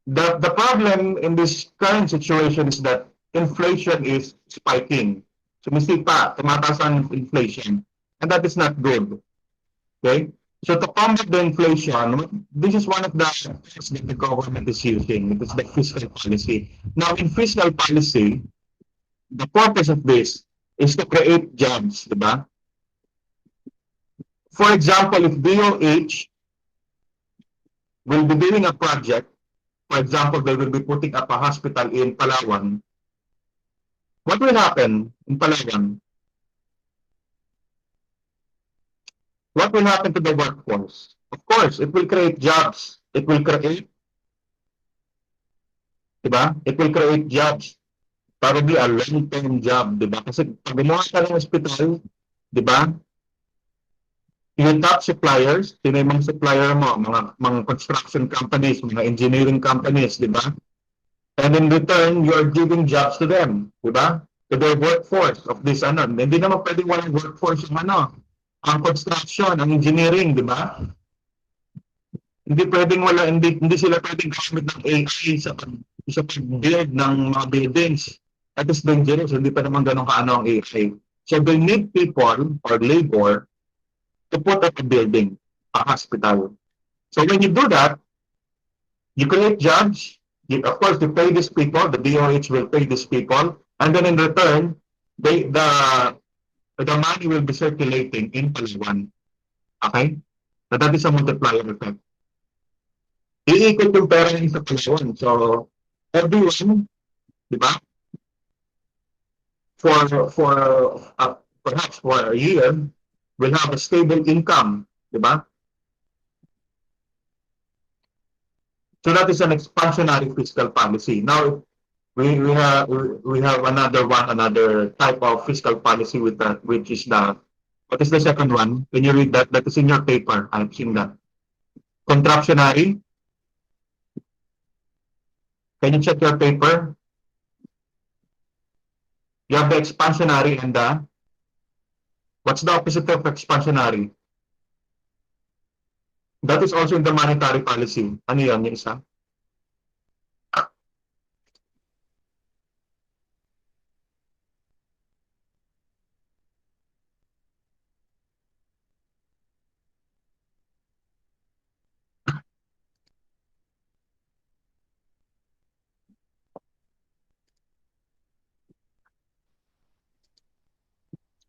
The problem in this current situation is that inflation is spiking. Sumisipa, tumataas ang inflation. And that is not good. Okay? So to combat the inflation, this is one of the things that the government is using. It is the fiscal policy. Now, in fiscal policy, the purpose of this is to create jobs, di ba? For example, if DOH will be doing a project, for example, they will be putting up a hospital in Palawan, what will happen in Palawan? What will happen to the workforce? Of course, it will create jobs. It will create, diba? It will create jobs. Probably a long-term job, diba? Kasi pag gumawa ka ng hospital, diba? Yung top suppliers, sino yung mga supplier mo? Mga construction companies, mga engineering companies, diba? And in return, you are giving jobs to them, diba? To their workforce of this, Hindi naman pwedeng walang workforce yung ang construction, ang engineering, di ba? Hindi pwedeng hindi sila pwedeng gamit ng AI sa pag-build ng mga buildings. That is dangerous, hindi pa naman ganun kaano ang AI. So they need people or labor to put up a building, a hospital. So when you do that, you create jobs, of course, you pay these people, the DOH will pay these people, and then in return, the money will be circulating in Palawan. Okay? So that is a multiplier effect. Iikot yung pera niya sa Palawan. So, everyone, di ba? Perhaps for a year, will have a stable income. Di ba? So that is an expansionary fiscal policy. Now, we have another type of fiscal policy with that, which is what is the second one? Can you read that? That is in your paper. I've seen that. Contractionary. Can you check your paper? You have the expansionary and what's the opposite of expansionary? That is also in the monetary policy. Ano yan, yung isa?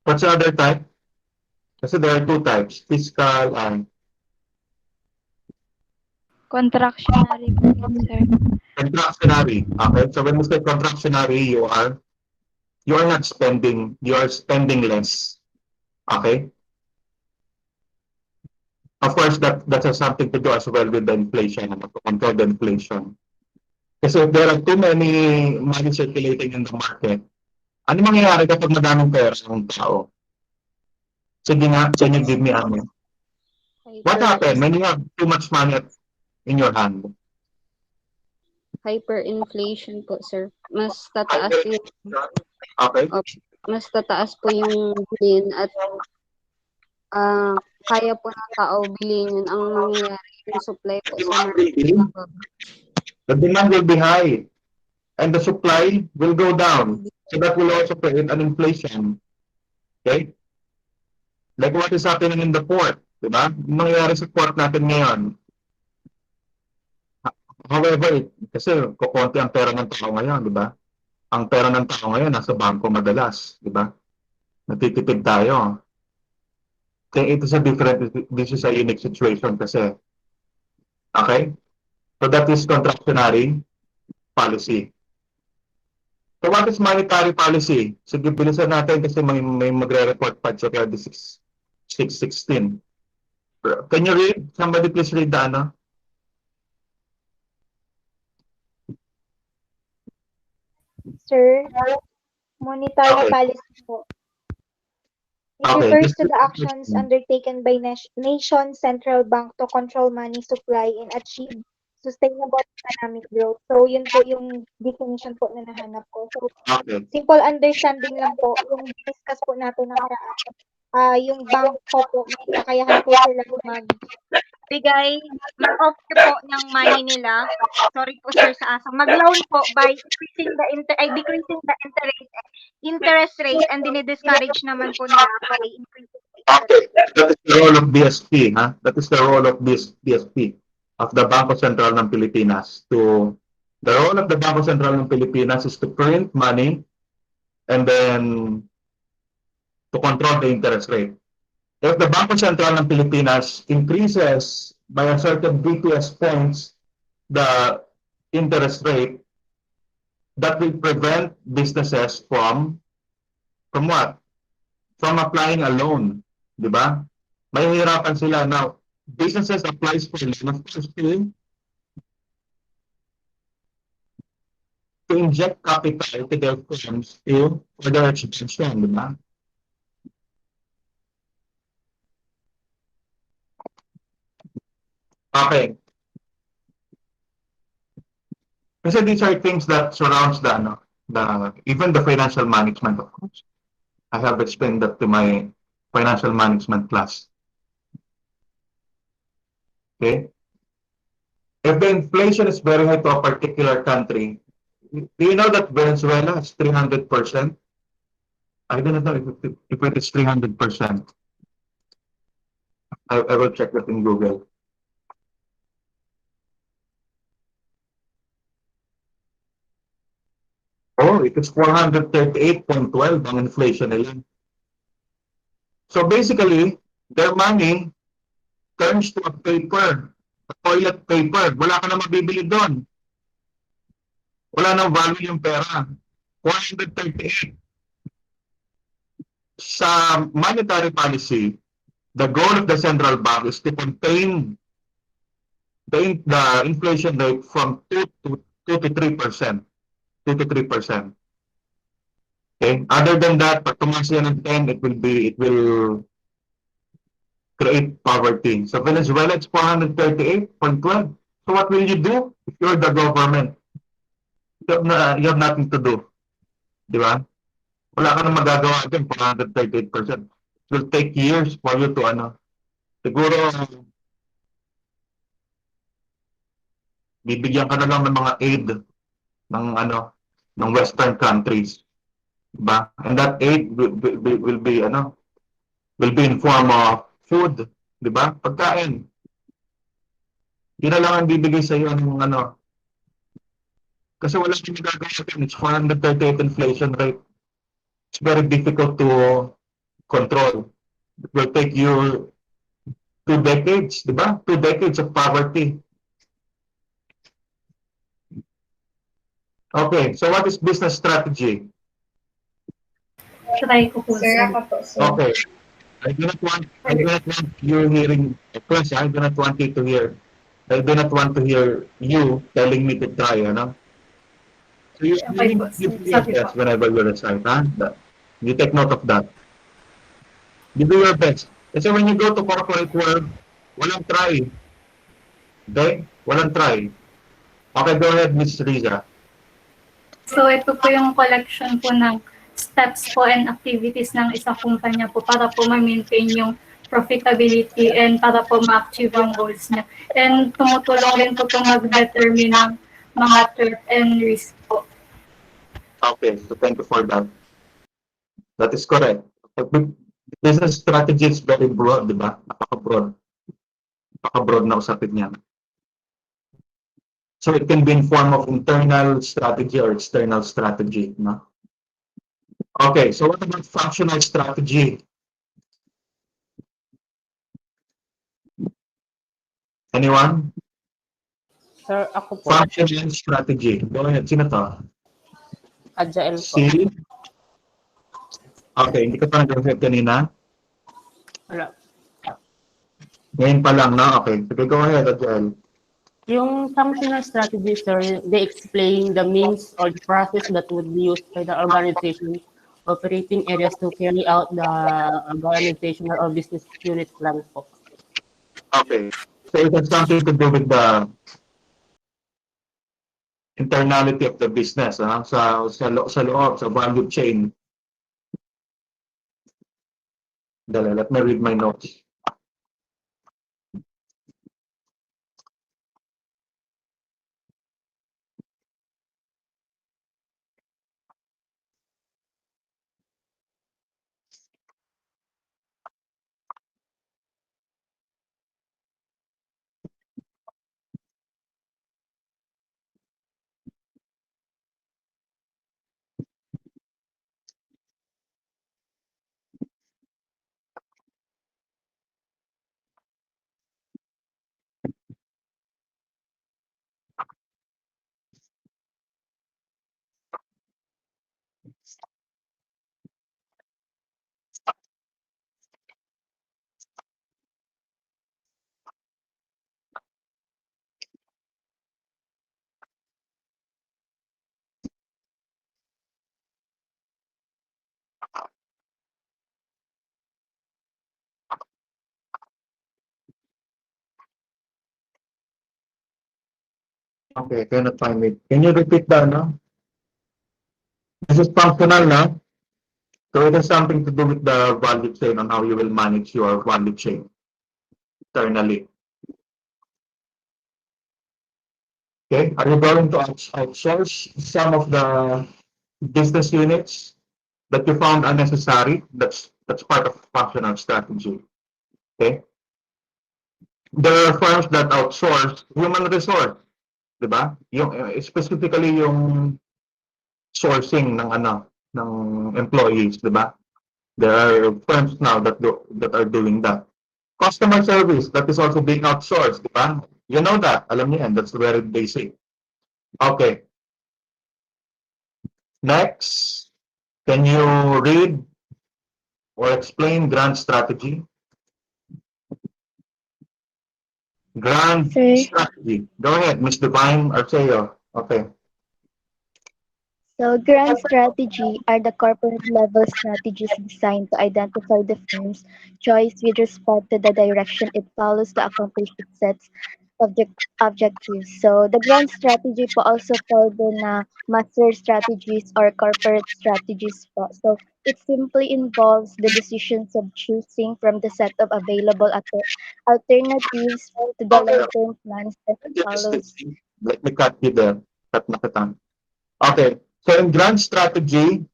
What's the other type? Kasi there are two types, fiscal and Contractionary po yun, sir. contractionary. Okay, so when we say contractionary, you are not spending, you are spending less. Okay? Of course, that has something to do as well with the inflation, to control the inflation. Kasi if there are too many money circulating in the market, ano mangyayari kapag madaming pera ng tao? Sige nga, can you give me what happened when you have too much money in your hand? Hyperinflation po, sir. Mas tataas yung Okay. mas tataas po yung bilhin at kaya po ng tao bilhin yun. Ang mangyayari yung supply po sa market. The demand will be high. and the supply will go down. So that will also create an inflation. Okay? Like what is happening in the port, di ba? Nangyayari sa port natin ngayon. However, kasi kukonti ang pera ng tao ngayon, di ba? Ang pera ng tao ngayon nasa bangko madalas, di ba? Natitipid tayo. Kaya this is a unique situation kasi. Okay? So that is contractionary policy. So what is monetary policy? Sige, bilisan natin kasi may magre-report pa sa 616. Can you read? Somebody please read the ano? Sir, monetary policy po. It Okay, refers just to the actions undertaken by nation's central bank to control money supply and achieve sustainable economic growth. So, yun po yung definition po na nahanap ko. So, okay. simple understanding lang po, yung discuss po natin nakaraan. Yung bangko po, may kakayahan po sila magbigay, mag-offer po ng money nila. Sorry po sir sa asang. Mag-loan po by decreasing the interest rate and dinidiscourage naman po nila by increasing the interest rate. That is the role of BSP, ha? That is the role of BSP, of the Bangko Sentral ng Pilipinas. The role of the Bangko Sentral ng Pilipinas is to print money and then to control the interest rate. If the Bangko Sentral ng Pilipinas increases by a certain BPS points the interest rate, that will prevent businesses from what? From applying a loan, di ba? Mahihirapan sila. Now, businesses applies for loan, of course, to inject capital to their firms for their expansion, di ba? Okay. Kasi these are things that surrounds even the financial management, of course. I have explained that to my financial management class. Okay? If the inflation is very high to a particular country, do you know that Venezuela is 300%? I don't know if it is 300%. I will check that in Google. Oh, it is 438.12 ang inflation nila. So basically, their money turns to a paper, a toilet paper. Wala ka na mabibili doon. Wala nang value yung pera. 438. Sa monetary policy, the goal of the central bank is to contain the inflation rate from 2 to 3%. 2 to 3%. Okay? Other than that, pag tumaas yan ng 10, it will create poverty. So Venezuela, it's 438.12. So what will you do if you're the government? You have nothing to do. Di ba? Wala ka na magagawa dyan, 438%. It will take years for you to siguro bibigyan ka na lang ng mga aid ng Western countries. Diba? And that aid will be in form of food, di ba? Pagkain. Yun na lang ang bibigay sa iyo ng kasi wala kang magagawa din. It's 438 inflation rate. It's very difficult to control. It will take you 2 decades, di ba? 2 decades of poverty. Okay, so what is business strategy? Try ko po, sir. Okay. I do not want you hearing a question. I do not want you to hear. I do not want to hear you telling me to try, So you do your best whenever you recite, You take note of that. You do your best. Kasi when you go to corporate world, walang try. Okay? Walang try. Okay, go ahead, Ms. Riza. So ito po yung collection po ng steps po and activities ng isang kumpanya po para po ma-maintain yung profitability and para po ma-achieve yung goals niya. And tumutulong rin po itong mag-determine ng mga threat and risk po. Okay, so thank you for that. That is correct. Business strategy is very broad, di ba? Napaka-broad. Napaka-broad na usapin niya. So it can be in form of internal strategy or external strategy, no? Okay, so what about functional strategy? Anyone? Sir, ako po, Functional strategy. Go ahead. Sino to? agile po. Si? Okay, hindi ka pa nag-reflect kanina? Wala. Ngayon pa lang, no? Okay. Sige, go ahead, Adel. Yung functional strategy, sir, they explain the means or the process that would be used by the organization operating areas to carry out the organizational or business unit plan po. Okay. So it has something to do with the internality of the business, sa loob, sa value chain. Dali, let me read my notes. Okay, cannot find it. Can you repeat that, no? This is functional, no? So it has something to do with the value chain on how you will manage your value chain internally. Okay, are you going to outsource some of the business units that you found unnecessary? That's part of functional strategy. Okay, there are firms that outsource human resource, di ba? Yung specifically yung sourcing ng employees, di ba? There are firms now that are doing that. Customer service, that is also being outsourced, di ba? You know that, alam niyo yan, that's very basic. Okay. Next, can you read or explain grand strategy? Grand strategy. Go ahead, Ms. Divine Arceo. Okay. So, grand strategy are the corporate level strategies designed to identify the firm's choice with respect to the direction it follows to accomplish its sets objectives. So, the grand strategy po also called the master strategies or corporate strategies po. So, it simply involves the decisions of choosing from the set of available alternatives to the long-term plans that it follows. Let me cut you there. Cut na kita. Okay. So in grand strategy,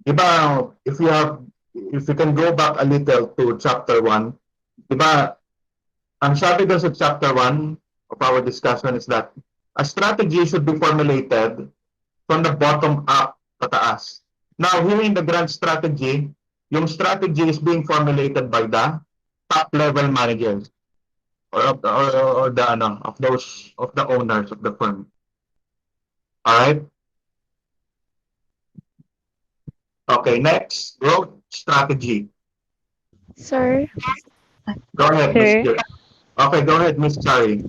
di ba, if you can go back a little to chapter 1, di ba, ang sabi doon sa chapter 1 of our discussion is that a strategy should be formulated from the bottom up pataas. Now, here in the grand strategy, yung strategy is being formulated by the top level managers or of the owners of the firm. All right? Okay, next, growth strategy. Sir? Go ahead, Sir? Ms. Okay, go ahead, Ms. Chari.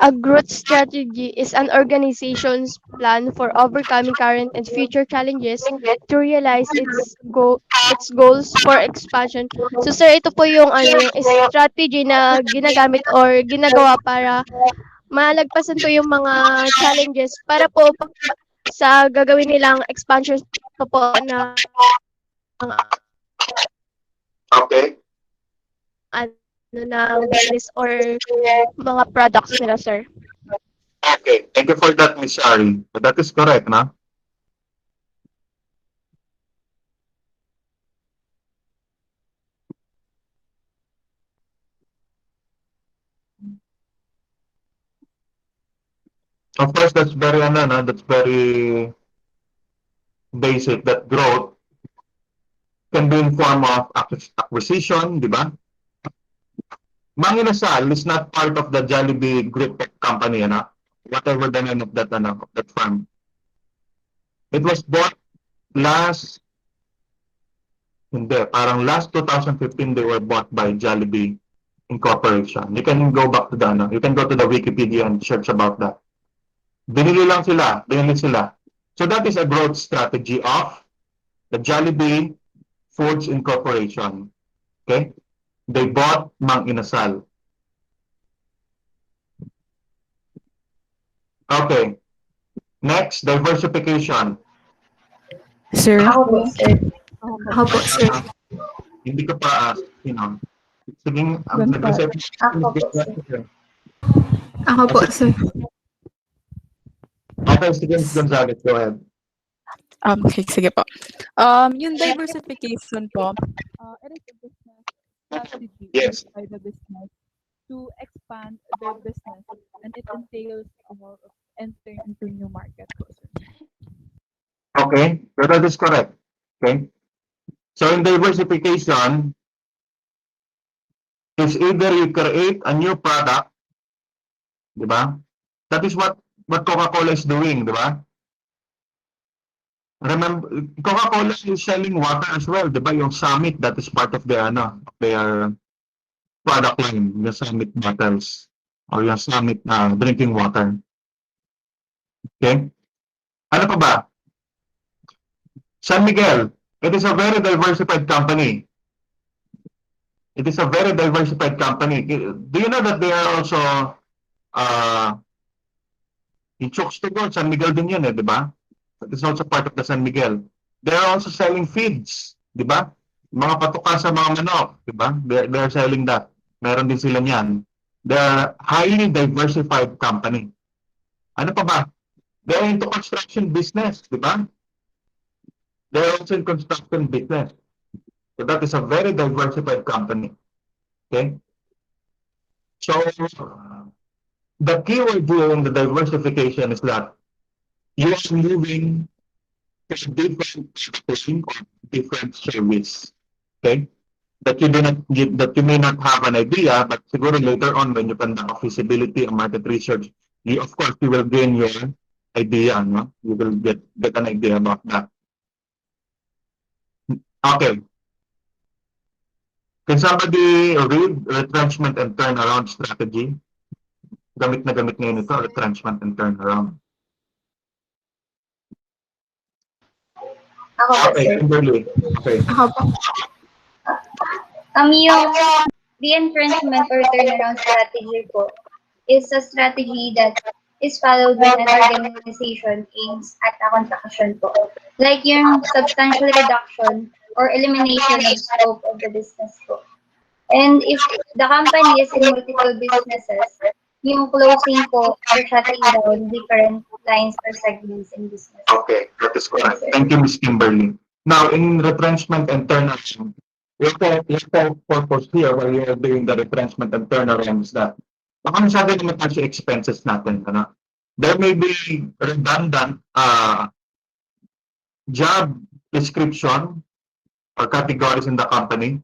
A growth strategy is an organization's plan for overcoming current and future challenges to realize its goals for expansion. So sir, ito po yung yung strategy na ginagamit or ginagawa para malagpasan po yung mga challenges para po sa gagawin nilang expansion po ng Okay. ng business or mga products nila, sir. Okay, thank you for that, Ms. Shari. That is correct, no? Of course, that's very, that's very basic, that growth can be in form of acquisition, di ba? Mang Inasal is not part of the Jollibee group of company, whatever the name of that firm. It was bought last, hindi, parang last 2015 they were bought by Jollibee Incorporation. You can go back to you can go to the Wikipedia and search about that. Binili sila. So that is a growth strategy of the Jollibee Foods Incorporation. Okay? They bought Mang Inasal. Okay. Next, diversification. Sir? Ako po, sir. Ako po, sir. Hindi ko pa, sige, Gonzalo. Ako po, sir. Ako po, sir. Okay, sige, Ms. Gonzalez, go ahead. Okay, sige po. Yung diversification po, it is a business strategy Yes. by the business to expand their business, and it entails entering into new market. Okay, so that is correct. Okay. So in diversification, it's either you create a new product, di ba? That is what Coca-Cola is doing, di ba? Remember, Coca-Cola is selling water as well, di ba? Yung Summit, that is part of their product line, the Summit bottles, or yung Summit drinking water. Okay? Ano pa ba? San Miguel, it is a very diversified company. It is a very diversified company. Do you know that they are also in Chokes to go, San Miguel din yun di ba? That is also part of the San Miguel. They are also selling feeds, di ba? Mga patuka sa mga manok, di ba? They are selling that. Meron din sila niyan. They are highly diversified company. Ano pa ba? They are into construction business, di ba? They are also in construction business. So that is a very diversified company. Okay? So, the keyword here in the diversification is that you are moving to different offering or different service. Okay? That you may not have an idea, but siguro later on when you conduct feasibility and market research, of course you will gain your idea, no? You will get an idea about that. Okay. Can somebody read retrenchment and turnaround strategy? Gamit na gamit ngayon ito, retrenchment and turnaround. Ako po, Okay, sir. Kimberly. Okay. Ako po. Yung retrenchment or turnaround strategy po is a strategy that is followed when an organization aims at a contraction po. Like yung substantial reduction or elimination of scope of the business po. And if the company is in multiple businesses, yung closing po or shutting down different lines or segments in business. Okay, that is correct. Thank you, Ms. Kimberly. Now, in retrenchment and turnaround, your purpose here while you're doing the retrenchment and turnaround is that baka masyado naman tayo sa expenses natin. There may be redundant job description or categories in the company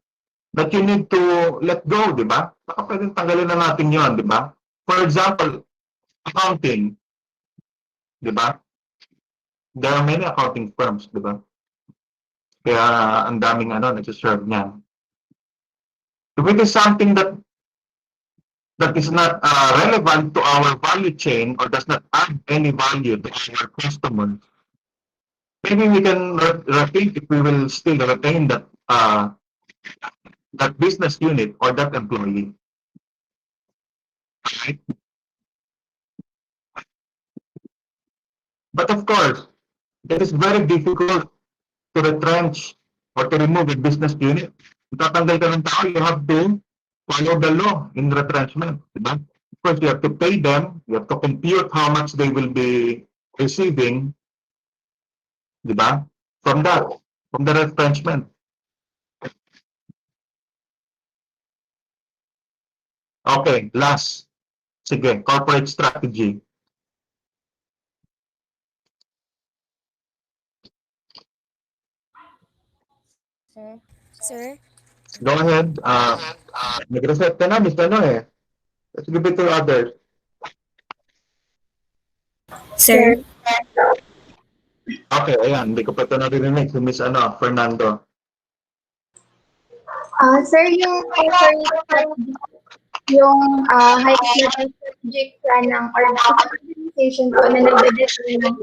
that you need to let go, di ba? Baka pwedeng tanggalin na natin yon, di ba? For example, accounting, di ba? There are many accounting firms, di ba? Kaya ang daming nagsiserve niyan. If it is something that is not relevant to our value chain or does not add any value to our customers, maybe we can rethink if we will still retain that that business unit or that employee. Right? But of course, it is very difficult to retrench or to remove a business unit. Tatanggal ka ng tao, you have to follow the law in retrenchment. Diba? Of course, you have to pay them, you have to compute how much they will be receiving, diba? From the retrenchment. Okay, last. Sige, corporate strategy. Sir? Sir? Go ahead. Nag-reset ka na, Miss ano eh. Let's give it to others. Sir? Okay, ayan. Hindi ko pa ito narinig. Si Miss Fernando. Sir, yung corporate strategy, yung high-level strategic plan ng organization po na nagde-define ng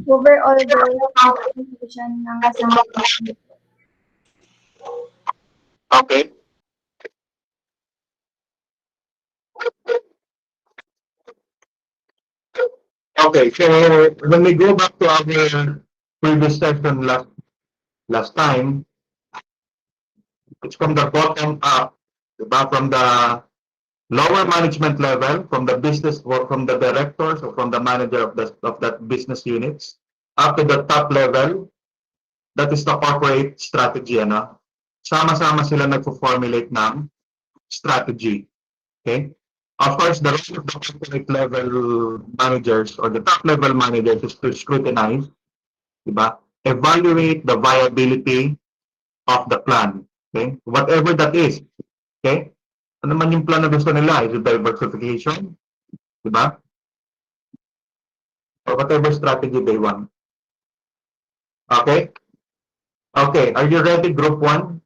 overall goals and organization ng isang company. Okay. Okay, so when we go back to our previous session last time, it's from the bottom up, diba? From the lower management level, from the business or from the directors or from the manager of that business units, up to the top level, that is the corporate strategy, ano? Sama-sama sila nagpo-formulate ng strategy. Okay? Of course, the role of the corporate level managers or the top level managers is to scrutinize, diba? Evaluate the viability of the plan. Okay? Whatever that is. Okay? Ano man yung plan na gusto nila? Is it diversification? Diba? Or whatever strategy they want. Okay? Okay, are you ready, group 1?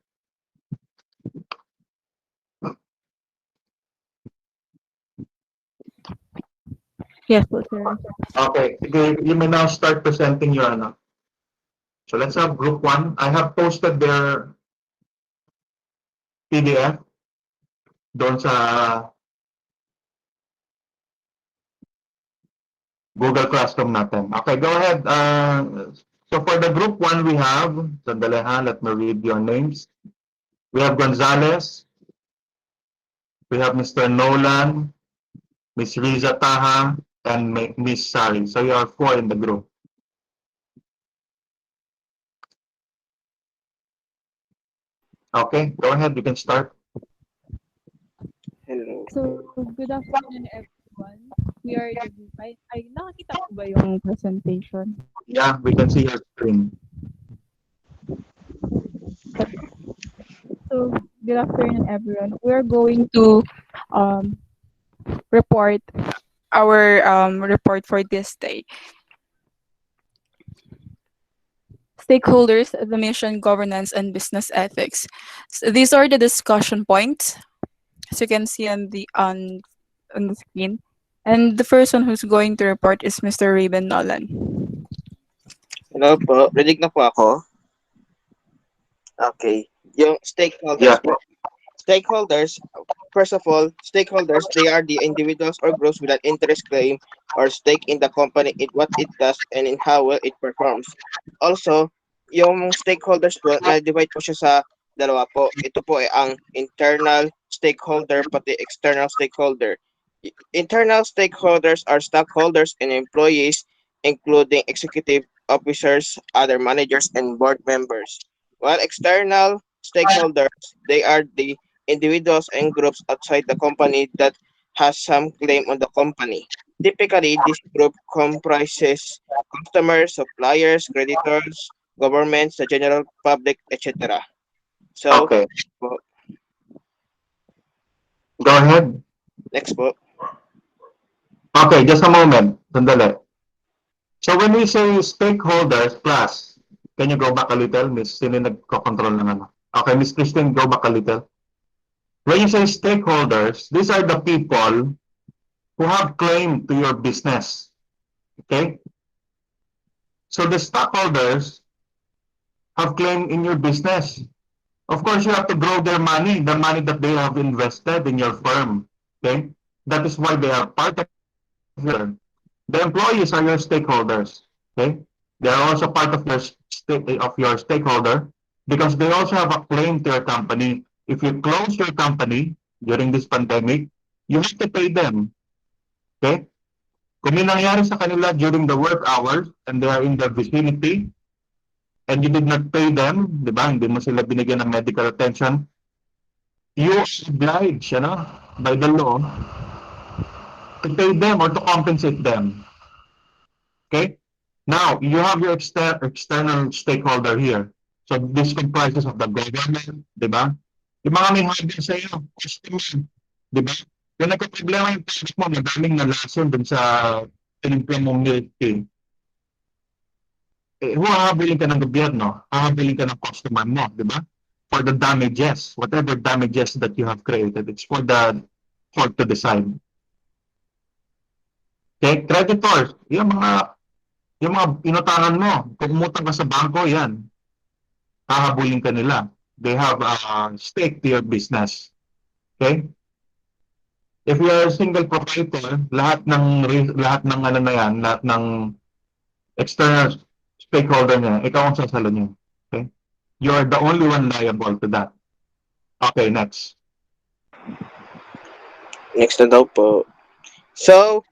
Yes po, sir. Okay, you may now start presenting your ano. So let's have group 1. I have posted their PDF doon sa Google Classroom natin. Okay, go ahead. So for the group 1 we have, sandali ha, let me read your names. We have Gonzalez, we have Mr. Nolan, Miss Riza Taha, and Miss Sari. So you are 4 in the group. Okay, go ahead, you can start. Hello. So, good afternoon, everyone. We are the group. Ay, nakakita po ba yung presentation? Yeah, we can see your screen. So, good afternoon, everyone. We are going to report our report for this day. Stakeholders, the mission, governance, and business ethics. So these are the discussion points, as you can see on the screen. And the first one who's going to report is Mr. Raven Nolan. Hello po. Ready na po ako? Okay. Yung stakeholders po. Stakeholders, first of all, stakeholders, they are the individuals or groups with an interest claim or stake in the company, in what it does, and in how well it performs. Also, yung stakeholders po, na-divide po siya sa dalawa po. Ito po ay ang internal stakeholder pati external stakeholder. Internal stakeholders are stockholders and employees, including executive officers, other managers, and board members. While external stakeholders, they are the individuals and groups outside the company that has some claim on the company. Typically, this group comprises customers, suppliers, creditors, governments, the general public, etc. So, okay. Go ahead. Next po. Okay, just a moment. Sandali. So when we say stakeholders, class, can you go back a little, Miss? Sino nagko-control ng ano? Okay, Miss Christine, go back a little. When you say stakeholders, these are the people who have claim to your business. Okay? So the stockholders have claim in your business. Of course, you have to grow their money, the money that they have invested in your firm. Okay? That is why they are part of your. The employees are your stakeholders. Okay? They are also part of your stakeholder because they also have a claim to your company. If you close your company during this pandemic, you have to pay them. Okay? Kung may nangyari sa kanila during the work hours and they are in the vicinity and you did not pay them, di ba? Hindi mo sila binigyan ng medical attention, you are obliged, by the law, to pay them or to compensate them. Okay? Now, you have your external stakeholder here. So this comprises of the government, di ba? Yung mga may hardware sa iyo, customer, di ba? Kung nagka-problema yung product mo, madaming nalason dun sa tinimpla mong milk tea. Hahabulin ka ng gobyerno, hahabulin ka ng customer mo, di ba? For the damages, whatever damages that you have created, it's for the court to decide. Okay, creditors, yung mga inutangan mo, kung umutang ka sa bangko, yan, hahabulin ka nila. They have a stake to your business. Okay? If you are a single proprietor, lahat ng ano na yan, lahat ng external stakeholder niya, ikaw ang sasalo niya. Okay? You are the only one liable to that. Okay, next. Next na daw po. So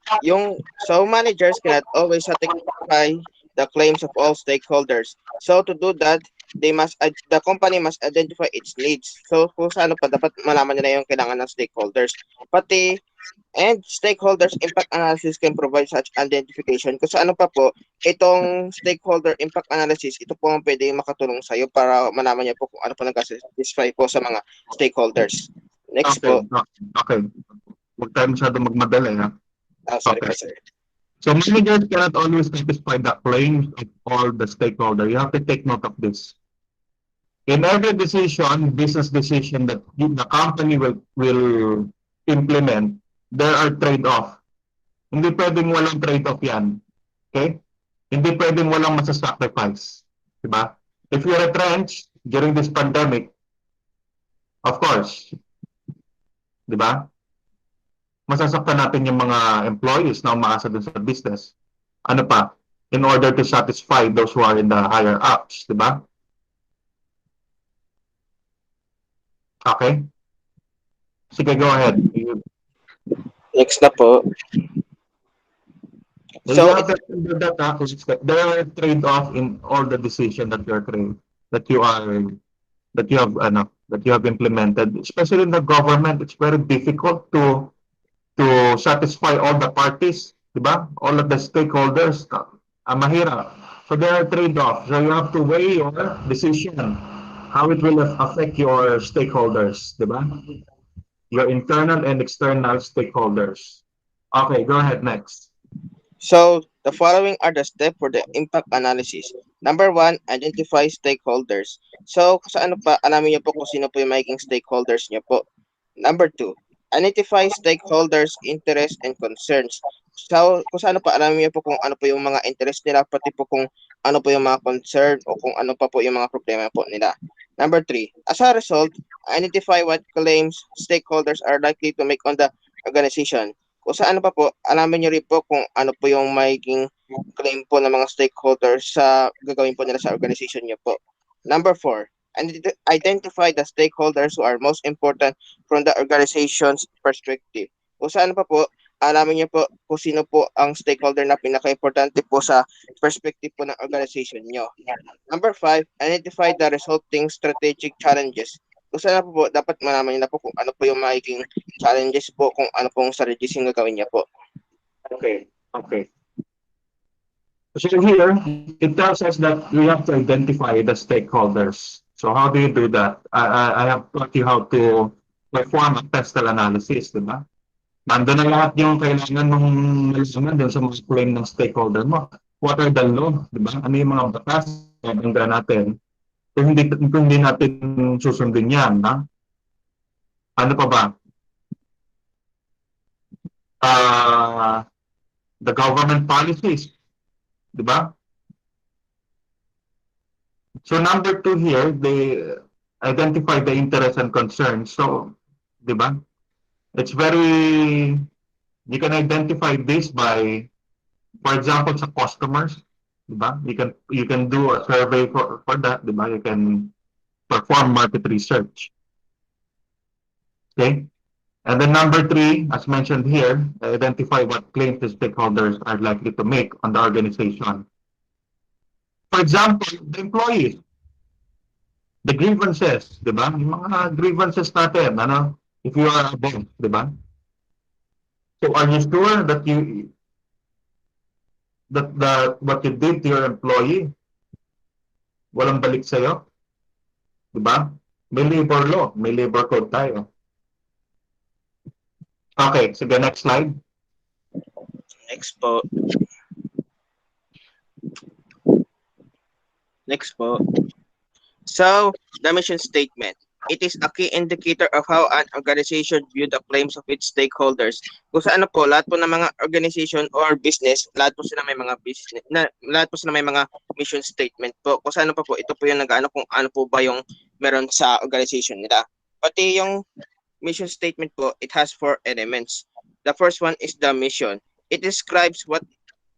managers cannot always satisfy the claims of all stakeholders. So to do that, the company must identify its needs. So kung saan pa dapat malaman nila yung kailangan ng stakeholders. And stakeholders impact analysis can provide such identification. Kung saan pa po, itong stakeholder impact analysis, ito po ang pwede makatulong sa iyo para malaman niyo po kung ano po nag-satisfy po sa mga stakeholders. Next okay, po. Okay. Huwag tayo masyado magmadali, ha? Sorry po, sir. So managers cannot always satisfy the claims of all the stakeholders. You have to take note of this. In every decision, business decision that the company will implement, there are trade-off. Hindi pwedeng walang trade-off yan. Okay? Hindi pwedeng walang masasacrifice. Diba? If you retrench during this pandemic, of course, diba? Masasaktan natin yung mga employees na umaasa dun sa business. Ano pa? In order to satisfy those who are in the higher ups, diba? Okay? Sige, go ahead. Next na po. So there are trade-off in all the decisions that you are that you have implemented. Especially in the government, it's very difficult to satisfy all the parties, diba? All of the stakeholders. Mahirap. So there are trade-offs. So you have to weigh your decision, how it will affect your stakeholders, diba? Your internal and external stakeholders. Okay, go ahead next. So, the following are the steps for the impact analysis. Number 1, identify stakeholders. So, sa ano pa, alamin niyo po kung sino po yung magiging stakeholders niyo po. Number 2, identify stakeholders' interests and concerns. So, kung saan pa, alamin niyo po kung ano po yung mga interest nila, pati po kung ano po yung mga concern o kung ano pa po yung mga problema po nila. Number 3, as a result, identify what claims stakeholders are likely to make on the organization. Kung saan pa po, alamin niyo rin po kung ano po yung magiging claim po ng mga stakeholders sa gagawin po nila sa organization niyo po. Number 4, identify the stakeholders who are most important from the organization's perspective. Kung saan pa po, alamin niyo po kung sino po ang stakeholder na pinaka-importante po sa perspective po ng organization niyo. Number 5, identify the resulting strategic challenges. Kung saan po, dapat malaman niyo na po kung ano po yung magiging challenges po, kung ano pong strategies yung gagawin niya po. Okay. So here, it tells us that we have to identify the stakeholders. So how do you do that? I have taught you how to perform a testal analysis, di ba? Nandun na lahat yung kailangan mong malaman dun sa mga claim ng stakeholder mo. What are the law, di ba? Ano yung mga batas na natin? Kung hindi natin susundin yan, ha? Ano pa ba? The government policies, di ba? So number 2 here, they identify the interests and concerns. So, di ba? It's very, you can identify this by, for example, sa customers, di ba? You can do a survey for that, di ba? You can perform market research. Okay? And then number 3, as mentioned here, identify what claims the stakeholders are likely to make on the organization. For example, the employees, the grievances, di ba? Yung mga grievances natin, ano? If you are a boss, di ba? So are you sure that what you did to your employee, walang balik sa'yo? Di ba? May labor law, may labor code tayo. Okay, sige, next slide. Next po. Next po. So, the mission statement. It is a key indicator of how an organization view the claims of its stakeholders. Kung sa ano po, lahat po ng mga organization or business, lahat po sila may mga business, lahat po sila may mga mission statement po. Kung sa ano pa po, ito po yung nag-ano kung ano po ba yung meron sa organization nila. Pati yung mission statement po, it has 4 elements. The first one is the mission. It describes what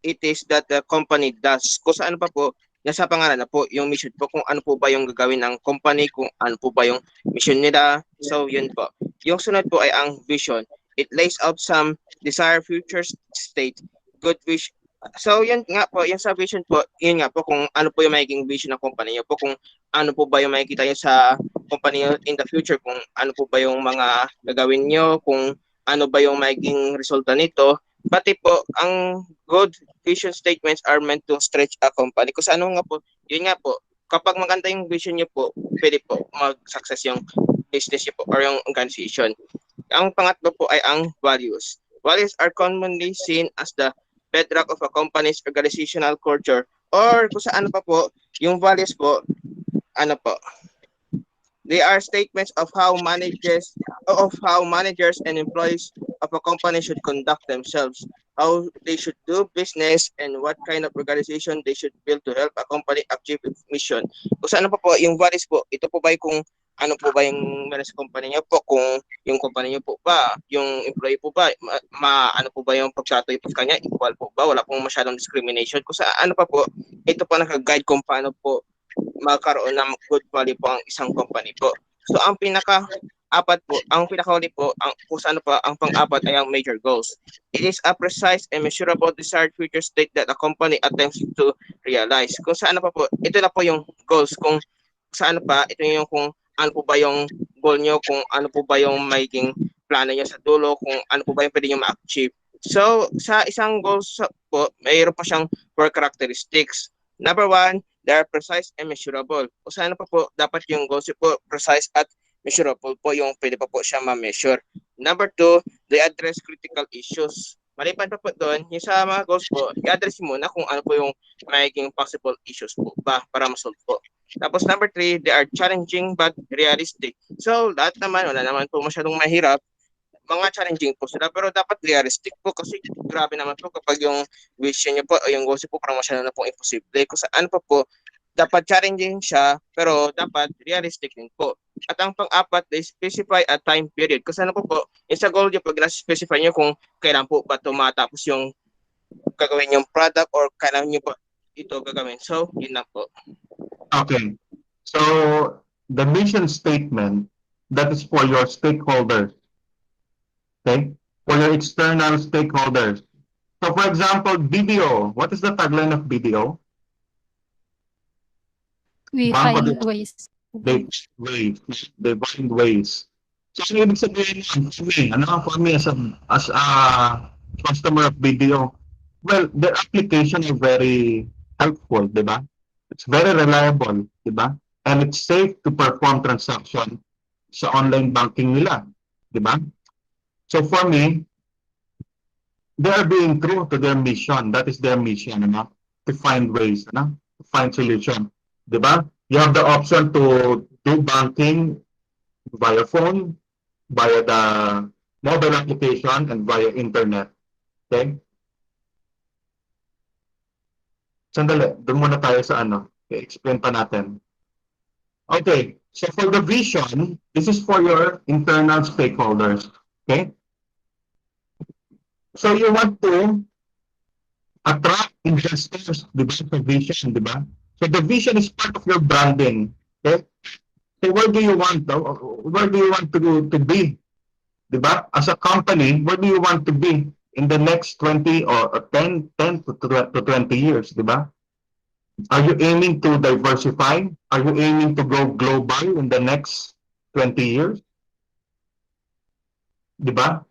it is that the company does. Kung saan pa po, nasa pangalan na po, yung mission po, kung ano po ba yung gagawin ng company, kung ano po ba yung mission nila. So, yun po. Yung sunod po ay ang vision. It lays out some desired future state, good wish. So, yun nga po, yung sa vision po, yun nga po, kung ano po yung magiging vision ng company nyo po, kung ano po ba yung makikita nyo sa company nyo in the future, kung ano po ba yung mga gagawin nyo, kung ano ba yung magiging resulta nito. Pati po, ang good vision statements are meant to stretch a company. Kung ano nga po, yun nga po, kapag maganda yung vision nyo po, pwede po mag-success yung business nyo po or yung organization. Ang pangatlo po ay ang values. Values are commonly seen as the bedrock of a company's organizational culture or kung saan pa po, yung values po, ano po, they are statements of how managers and employees of a company should conduct themselves, how they should do business, and what kind of organization they should build to help a company achieve its mission. Kung saan pa po, yung values po, ito po ba kung ano po ba yung meron sa company niyo po, kung yung company niyo po ba, yung employee po ba, ano po ba yung pagtrato po sa kanya, equal po ba, wala pong masyadong discrimination. Kung saan pa po, ito po naka-guide kung paano po magkaroon ng good value po ang isang company po. So ang pinaka-apat po, ang pinakahuli po, ang kung saan pa ang pang-apat ay ang major goals. It is a precise and measurable desired future state that a company attempts to realize. Kung saan pa po, ito na po yung goals. Kung saan pa, ito yung kung ano po ba yung goal nyo, kung ano po ba yung magiging plano nyo sa dulo, kung ano po ba yung pwede nyo ma-achieve. So, sa isang goals po, mayroon pa siyang 4 characteristics. Number 1, they are precise and measurable. Kung saan pa po, dapat yung goals po precise at measurable po yung pwede pa po siya ma-measure. Number 2, they address critical issues. Maliban pa po doon, yung sa mga goals po, i-address muna kung ano po yung magiging possible issues po ba para ma-solve po. Tapos number 3, they are challenging but realistic. So lahat naman, wala naman po masyadong mahirap. Mga challenging po sila pero dapat realistic po kasi grabe naman po kapag yung vision niyo po o yung goals niyo po parang masyado na po imposible. Kung saan pa po, dapat challenging siya pero dapat realistic din po. At ang pang-apat, they specify a time period. Kasi ano po, yung sa goal niyo, pag na-specify niyo kung kailan po ba ito matapos yung gagawin yung product or kailan niyo po ito gagawin. So, yun na po. Okay. So, the mission statement, that is for your stakeholders. Okay? For your external stakeholders. So, for example, BDO. What is the tagline of BDO? We Banco find de- ways. They find ways. So, ano ibig sabihin nun? For me as a customer of BDO, well, their application are very helpful, di ba? It's very reliable, di ba? And it's safe to perform transaction sa online banking nila, di ba? So for me, they are being true to their mission. That is their mission, to find ways, to find solution, di ba? You have the option to do banking via phone, via the mobile application, and via internet. Okay? Sandali, doon muna tayo sa i-explain pa natin. Okay, so for the vision, this is for your internal stakeholders. Okay? So you want to attract investors, di ba, sa vision, di ba? So the vision is part of your branding. Okay? So where do you want to be? Di ba? As a company, where do you want to be in the next 20 or 10 to 20 years, di ba? Are you aiming to diversify? Are you aiming to go global in the next 20 years? Di ba?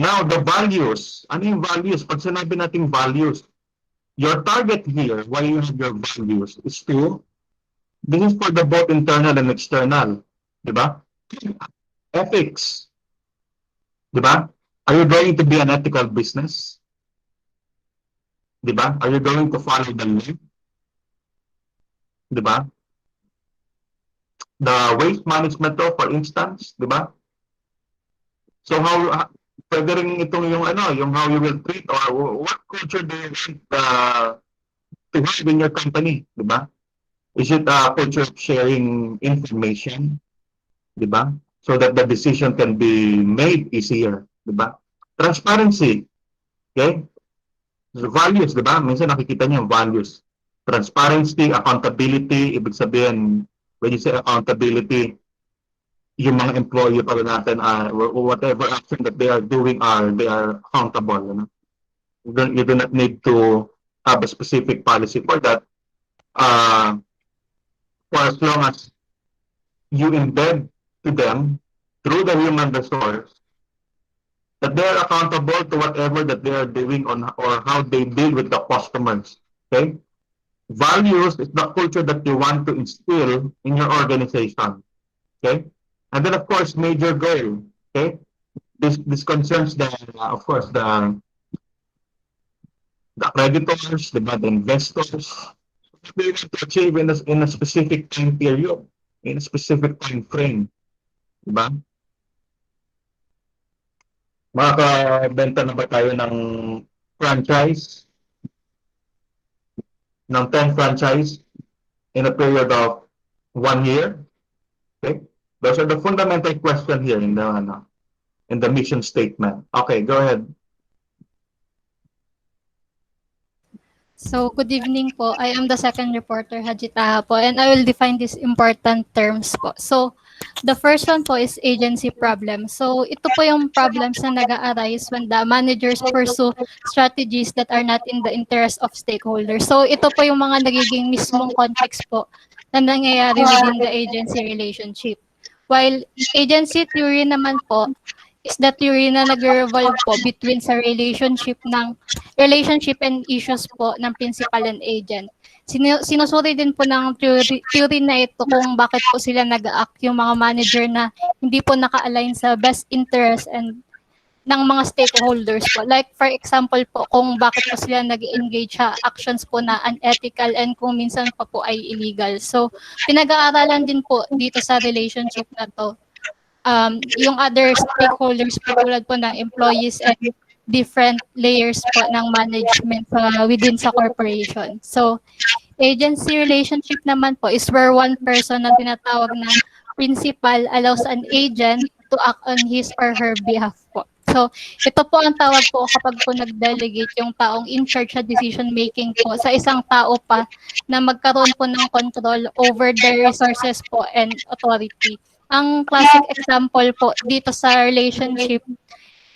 Now, the values. Ano yung values? Pag sinabi nating values, your target here, why you have your values, is to This is for the both internal and external. Di ba? Ethics. Di ba? Are you going to be an ethical business? Di ba? Are you going to follow the law? Di ba? The waste management to, for instance, di ba? So pwede rin itong yung yung how you will treat or what culture do you want to have in your company, di ba? Is it a culture of sharing information, di ba? So that the decision can be made easier, di ba? Transparency, okay? So values, di ba? Minsan nakikita niyo yung values. Transparency, accountability, ibig sabihin, when you say accountability, yung mga employee pala natin, whatever action that they are doing, they are accountable. You know? You do not need to have a specific policy for that. For as long as you embed to them through the human resource that they are accountable to whatever that they are doing on or how they deal with the customers. Okay? Values is the culture that you want to instill in your organization. Okay? And then of course, major goal. Okay? This concerns the of course the creditors, the investors. They want to achieve in a specific time period, in a specific time frame. Diba? Makakabenta na ba tayo ng franchise? Ng 10 franchise in a period of 1 year? Okay? Those are the fundamental question here in the mission statement. Okay, go ahead. So, good evening po. I am the second reporter, Hajitaha po, and I will define these important terms po. So, the first one po is agency problem. So, ito po yung problems na nag-arise when the managers pursue strategies that are not in the interest of stakeholders. So, ito po yung mga nagiging mismong context po na nangyayari within the agency relationship. While agency theory naman po is the theory na nag-revolve po between sa relationship and issues po ng principal and agent. Sinusuri din po ng theory na ito kung bakit po sila nag-act yung mga manager na hindi po naka-align sa best interest and ng mga stakeholders po. Like for example po, kung bakit po sila nag-engage sa actions po na unethical and kung minsan pa po ay illegal. So, pinag-aaralan din po dito sa relationship na to yung other stakeholders po tulad po ng employees and different layers po ng management within sa corporation. So, agency relationship naman po is where one person na tinatawag na principal allows an agent to act on his or her behalf po. So, ito po ang tawag po kapag po nag-delegate yung taong in charge sa decision making po sa isang tao pa na magkaroon po ng control over their resources po and authority. Ang classic example po dito sa relationship,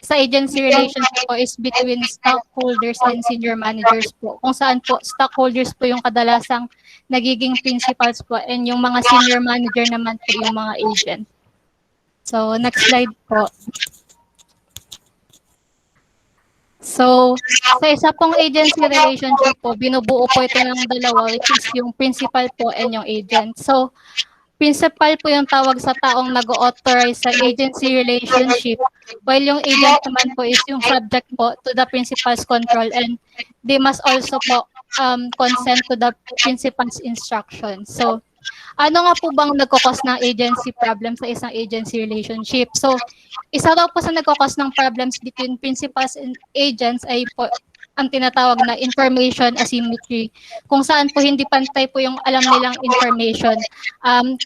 sa agency relationship po is between stockholders and senior managers po. Kung saan po stockholders po yung kadalasang nagiging principals po and yung mga senior manager naman po yung mga agent. So, next slide po. So, sa isa pong agency relationship po, binubuo po ito ng dalawa which is yung principal po and yung agent. So, principal po yung tawag sa taong nag-authorize sa agency relationship, while yung agent naman po is yung subject po to the principal's control and they must also po consent to the principal's instruction. So, ano nga po bang nagkakos ng agency problem sa isang agency relationship? So, isa daw po sa nagkakos ng problems between principals and agents ay po ang tinatawag na information asymmetry, kung saan po hindi pantay po yung alam nilang information.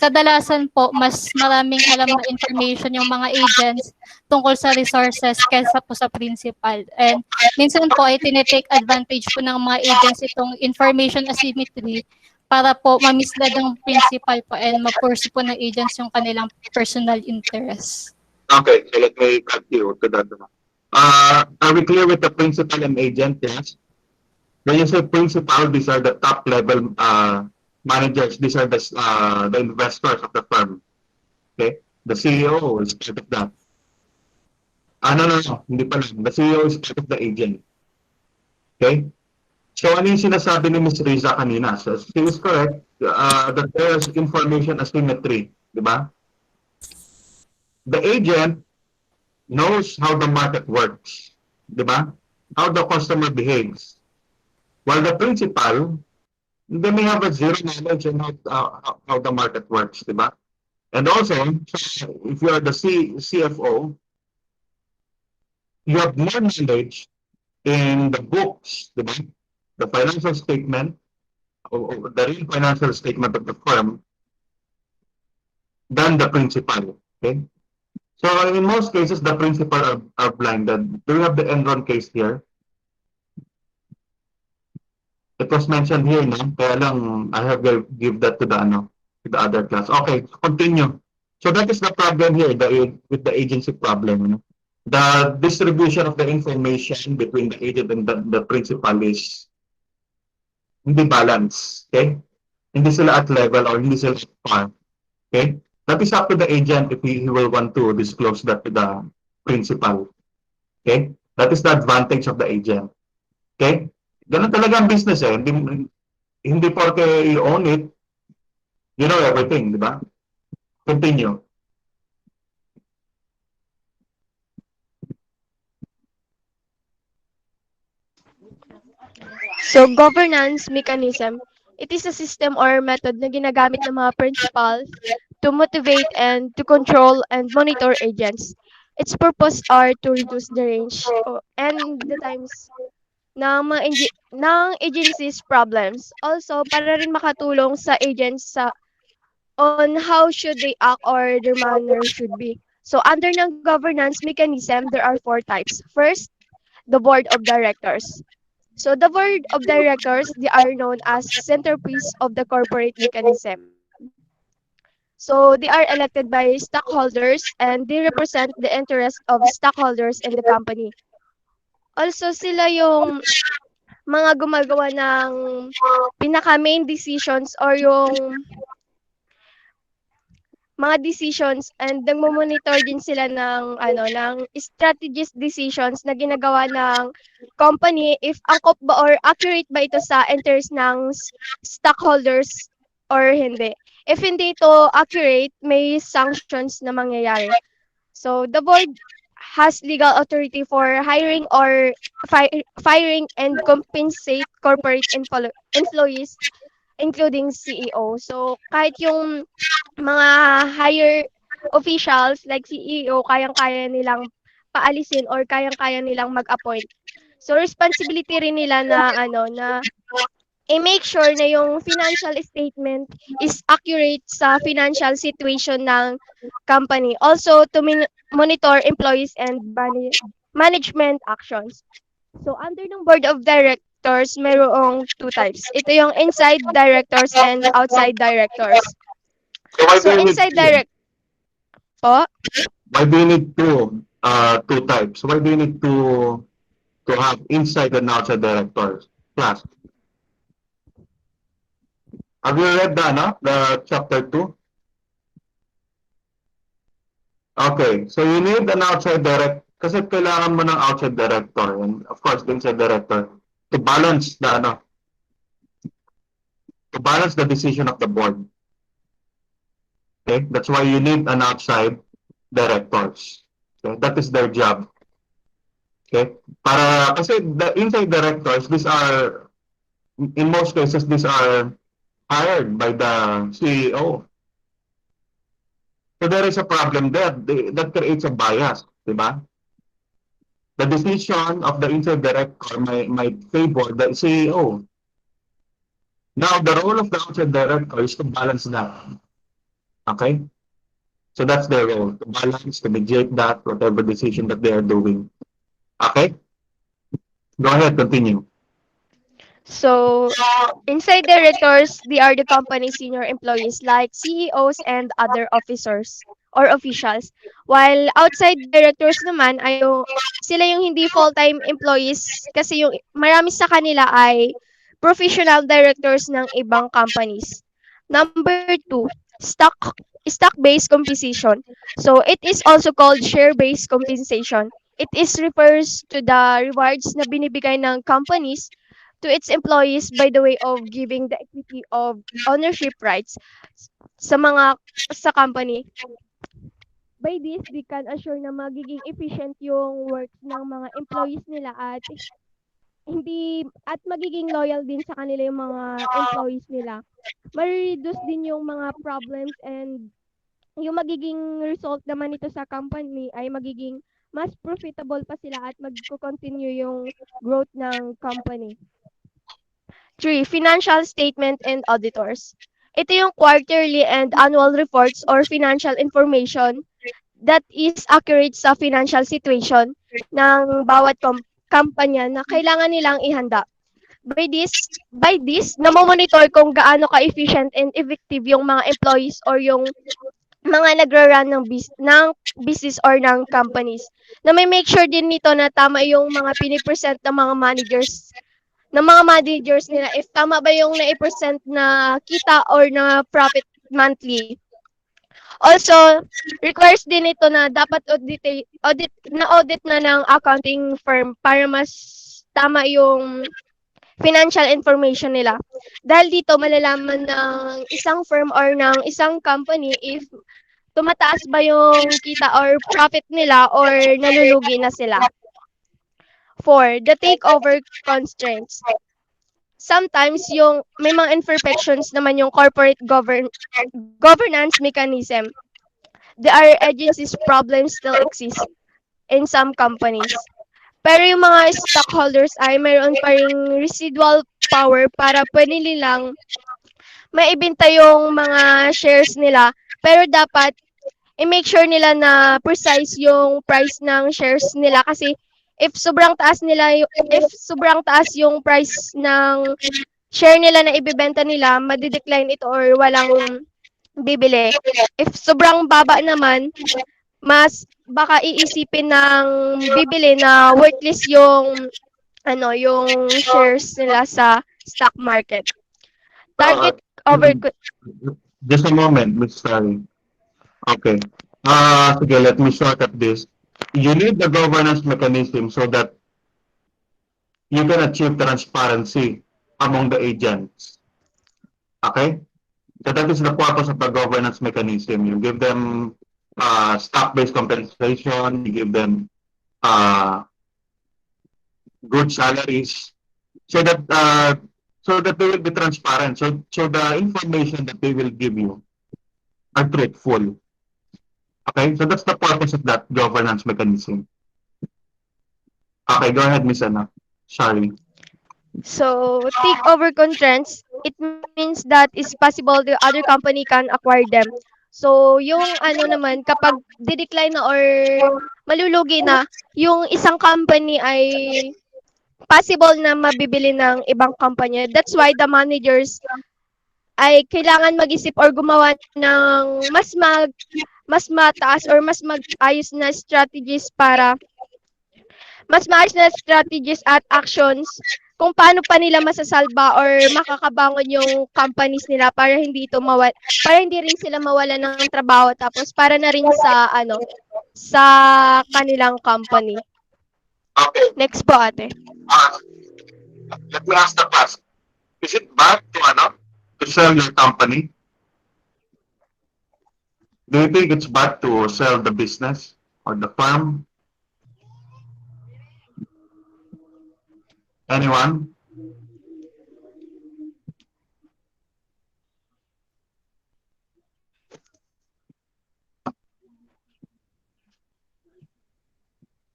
Kadalasan po, mas maraming alam na information yung mga agents tungkol sa resources kaysa po sa principal. And minsan po ay tinitake advantage po ng mga agents itong information asymmetry para po mamislead ang principal po and mapursu po ng agents yung kanilang personal interests. Okay, so let me cut you to that. Are we clear with the principal and agent? Yes. When you say principal, these are the top level managers. These are the investors of the firm. Okay. The CEO is part of that. No. Hindi pala. The CEO is part of the agent. Okay. So ano yung sinasabi ni Ms. Riza kanina? So she is correct that there's information asymmetry, di ba? The agent knows how the market works, di ba? How the customer behaves. While the principal, they may have a zero knowledge on how the market works, di ba? And also, if you are the CFO, you have more knowledge in the books, di ba? The financial statement, or the real financial statement of the firm than the principal. Okay? So in most cases, the principal are blinded. Do you have the Enron case here? It was mentioned here, no? Kaya lang, I have to give that to the, to the other class. Okay, continue. So that is the problem here, with the agency problem. The distribution of the information between the agent and the principal is hindi balance. Okay? Hindi sila at level or hindi sila at par. Okay? That is up to the agent if he will want to disclose that to the principal. Okay? That is the advantage of the agent. Okay? Ganun talaga ang business eh. Hindi porke you own it, you know everything, di ba? Continue. So, governance mechanism. It is a system or method na ginagamit ng mga principals to motivate and to control and monitor agents. Its purpose are to reduce the range and the times ng agency's problems. Also, para rin makatulong sa agents on how should they act or their manner should be. So, under ng governance mechanism, there are four types. First, the board of directors. So the board of directors, they are known as centerpiece of the corporate mechanism. So they are elected by stockholders and they represent the interest of stockholders in the company. Also sila yung mga gumagawa ng pinaka main decisions or yung mga decisions and nagmo-monitor din sila ng strategies decisions na ginagawa ng company if angkop ba or accurate ba ito sa interest ng stockholders or hindi. If hindi ito accurate, may sanctions na mangyayari. So the board has legal authority for hiring or firing and compensate corporate employees including CEO. So kahit yung mga higher officials like CEO, kayang-kaya nilang paalisin or kayang-kaya nilang mag-appoint. So responsibility rin nila na i-make sure na yung financial statement is accurate sa financial situation ng company. Also to monitor employees and management actions. So under ng board of directors, mayroong two types. Ito yung inside directors and outside directors. So why do So you need inside direct po. Why do you need two types? Why do you need to have inside and outside directors? Class. Have you read the chapter 2? Okay, so you need an outside kasi kailangan mo ng outside director and of course the inside director to balance the decision of the board. Okay, that's why you need an outside directors. Okay, that is their job. Okay, kasi the inside directors, in most cases these are hired by the CEO. So there is a problem there that creates a bias, di ba? The decision of the inside director might favor the CEO. Now, the role of the outside director is to balance that. Okay? So that's their role, to balance, to mediate that, whatever decision that they are doing. Okay? Go ahead, continue. So inside directors, they are the company's senior employees like CEOs and other officers or officials. While outside directors naman ay sila yung hindi full-time employees kasi yung marami sa kanila ay professional directors ng ibang companies. Number two, stock-based compensation. So it is also called share-based compensation. It is refers to the rewards na binibigay ng companies to its employees by the way of giving the equity of ownership rights sa mga sa company. By this, they can assure na magiging efficient yung works ng mga employees nila at hindi at magiging loyal din sa kanila yung mga employees nila. Ma-reduce din yung mga problems and yung magiging result naman nito sa company ay magiging mas profitable pa sila at magko-continue yung growth ng company. 3. Financial statement and auditors. Ito yung quarterly and annual reports or financial information that is accurate sa financial situation ng bawat kampanya na kailangan nilang ihanda. By this, namomonitor kung gaano ka-efficient and effective yung mga employees or yung mga nagra-run ng business or ng companies. Na may make sure din nito na tama yung mga pinipresent ng mga managers nila if tama ba yung na-present na kita or na profit monthly. Also, requires din ito na dapat audit na ng accounting firm para mas tama yung financial information nila. Dahil dito malalaman ng isang firm or ng isang company if tumataas ba yung kita or profit nila or nalulugi na sila. 4. The takeover constraints. Sometimes yung may mga imperfections naman yung corporate governance mechanism. There are agencies problems still exist in some companies. Pero yung mga stockholders ay mayroon pa ring residual power para pwede nilang maibenta yung mga shares nila. Pero dapat i-make sure nila na precise yung price ng shares nila kasi if sobrang taas yung price ng share nila na ibebenta nila, madi-decline ito or walang bibili. If sobrang baba naman, mas baka iisipin ng bibili na worthless yung shares nila sa stock market. Target over Just a moment, Miss Sally. Okay. Sige, let me shortcut this. You need the governance mechanism so that you can achieve transparency among the agents. Okay? So that is the purpose of the governance mechanism. You give them stock-based compensation, you give them good salaries, so that they will be transparent. So the information that they will give you are truthful. Okay, so that's the purpose of that governance mechanism. Okay, go ahead, Miss Anna. Sorry. So, takeover constraints, it means that it's possible the other company can acquire them. So, yung naman, kapag di-decline na or malulugi na, yung isang company ay possible na mabibili ng ibang kumpanya. That's why the managers ay kailangan mag-isip or gumawa ng mas mataas or mas mag-ayos na strategies at actions kung paano pa nila masasalba or makakabangon yung companies nila para para hindi rin sila mawala ng trabaho tapos para na rin sa kanilang company. Okay. Next po, ate. Let me ask the class. Is it bad to sell your company? Do you think it's bad to sell the business or the firm? Anyone?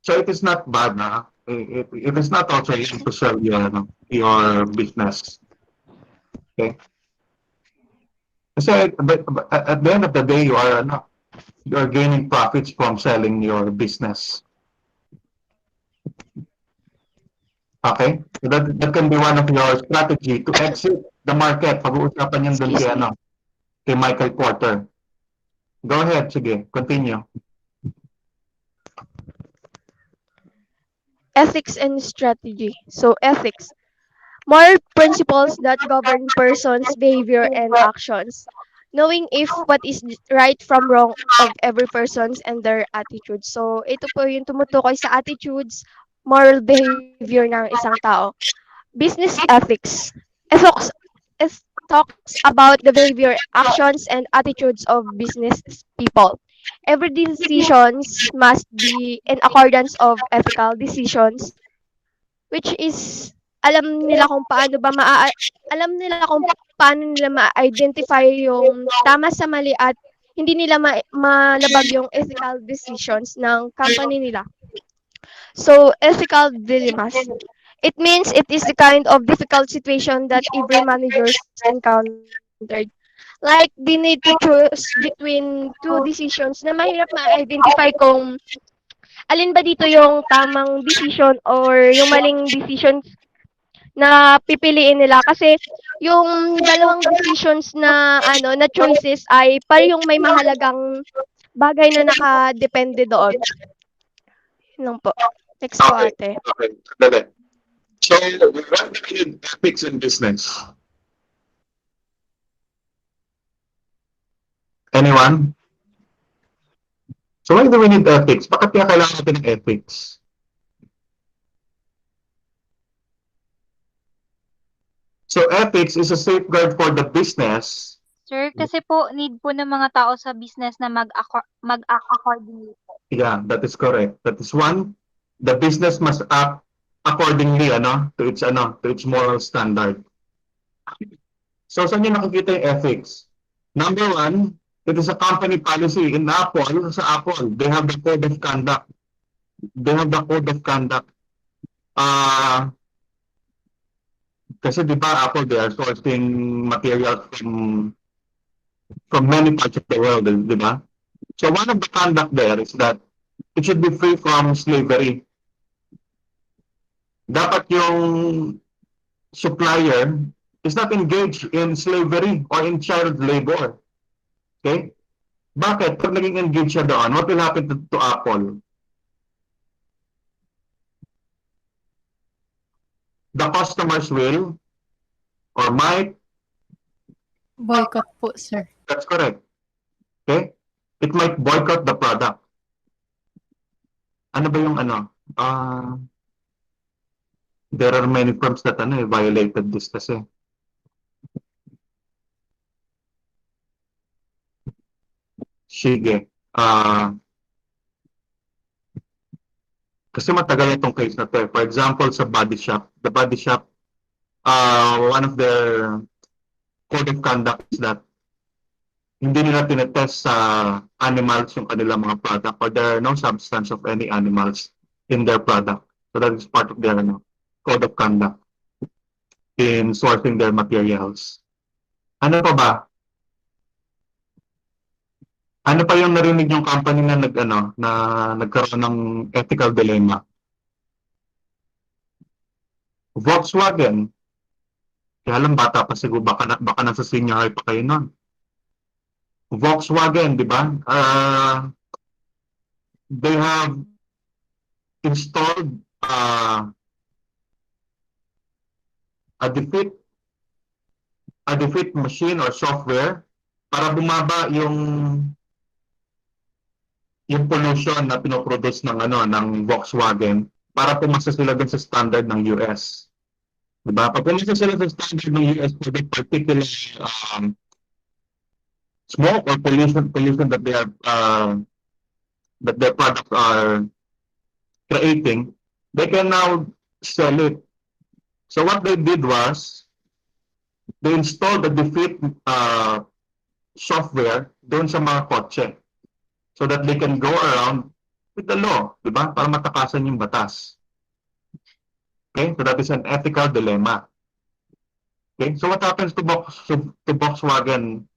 So it is not bad na. It is not also easy to sell your business. Okay? Kasi at the end of the day, you are gaining profits from selling your business. Okay? So that can be one of your strategy to exit the market. Pag-uusapan yan dun kay Michael Porter. Go ahead, sige, continue. Ethics and strategy. So, ethics. Moral principles that govern persons' behavior and actions. Knowing if what is right from wrong of every persons and their attitudes. So, ito po yung tumutukoy sa attitudes, moral behavior ng isang tao. Business ethics. It talks about the behavior, actions, and attitudes of business people. Every decisions must be in accordance of ethical decisions, which is alam nila kung paano ba alam nila kung paano nila ma-identify yung tama sa mali at hindi nila malabag yung ethical decisions ng company nila. So, ethical dilemmas. It means it is the kind of difficult situation that every managers encountered. Like, they need to choose between two decisions na mahirap ma-identify kung alin ba dito yung tamang decision or yung maling decisions na pipiliin nila kasi yung dalawang decisions na na choices ay parehong may mahalagang bagay na nakadepende doon. Yun lang po. Next po, Okay. ate. Okay. Dali. So, why do we need ethics in business? Anyone? So, why do we need ethics? Bakit kaya kailangan natin ng ethics? So, ethics is a safeguard for the business. Sir, kasi po need po ng mga tao sa business na mag-act accordingly po. Yeah, that is correct. That is one. The business must act accordingly, to its moral standard. So, saan niyo nakikita yung ethics? Number one, it is a company policy. In Apple, sa Apple, they have the code of conduct. They have the code of conduct. Kasi di ba Apple, they are sourcing materials from many parts of the world, di ba? So one of the conduct there is that it should be free from slavery. Dapat yung supplier is not engaged in slavery or in child labor. Okay? Bakit? Pag naging engaged siya doon, what will happen to Apple? The customers will or might. Boycott po, sir. That's correct. Okay? It might boycott the product. Ano ba yung there are many firms that violated this kasi. Sige. Kasi matagal itong case na to. For example, sa body shop. The body shop, one of their code of conduct is that hindi nila tinetest sa animals yung kanilang mga product or there are no substance of any animals in their product. So that is part of their code of conduct in sourcing their materials. Ano pa ba? Ano pa yung narinig yung company na nagkaroon ng ethical dilemma? Volkswagen. Kaya lang bata pa siguro, baka nasa senior high pa kayo nun. Volkswagen, di ba? They have installed a defeat machine or software para bumaba yung pollution na pinoproduce ng Volkswagen para pumasa sila dun sa standard ng US. Diba? Pag pumasa sila sa standard ng US for the particular smoke or pollution that they are that their products are creating, they can now sell it. So what they did was they installed the defeat software doon sa mga kotse so that they can go around with the law, di ba? Para matakasan yung batas. Okay? So that is an ethical dilemma. Okay? So what happens to Volkswagen?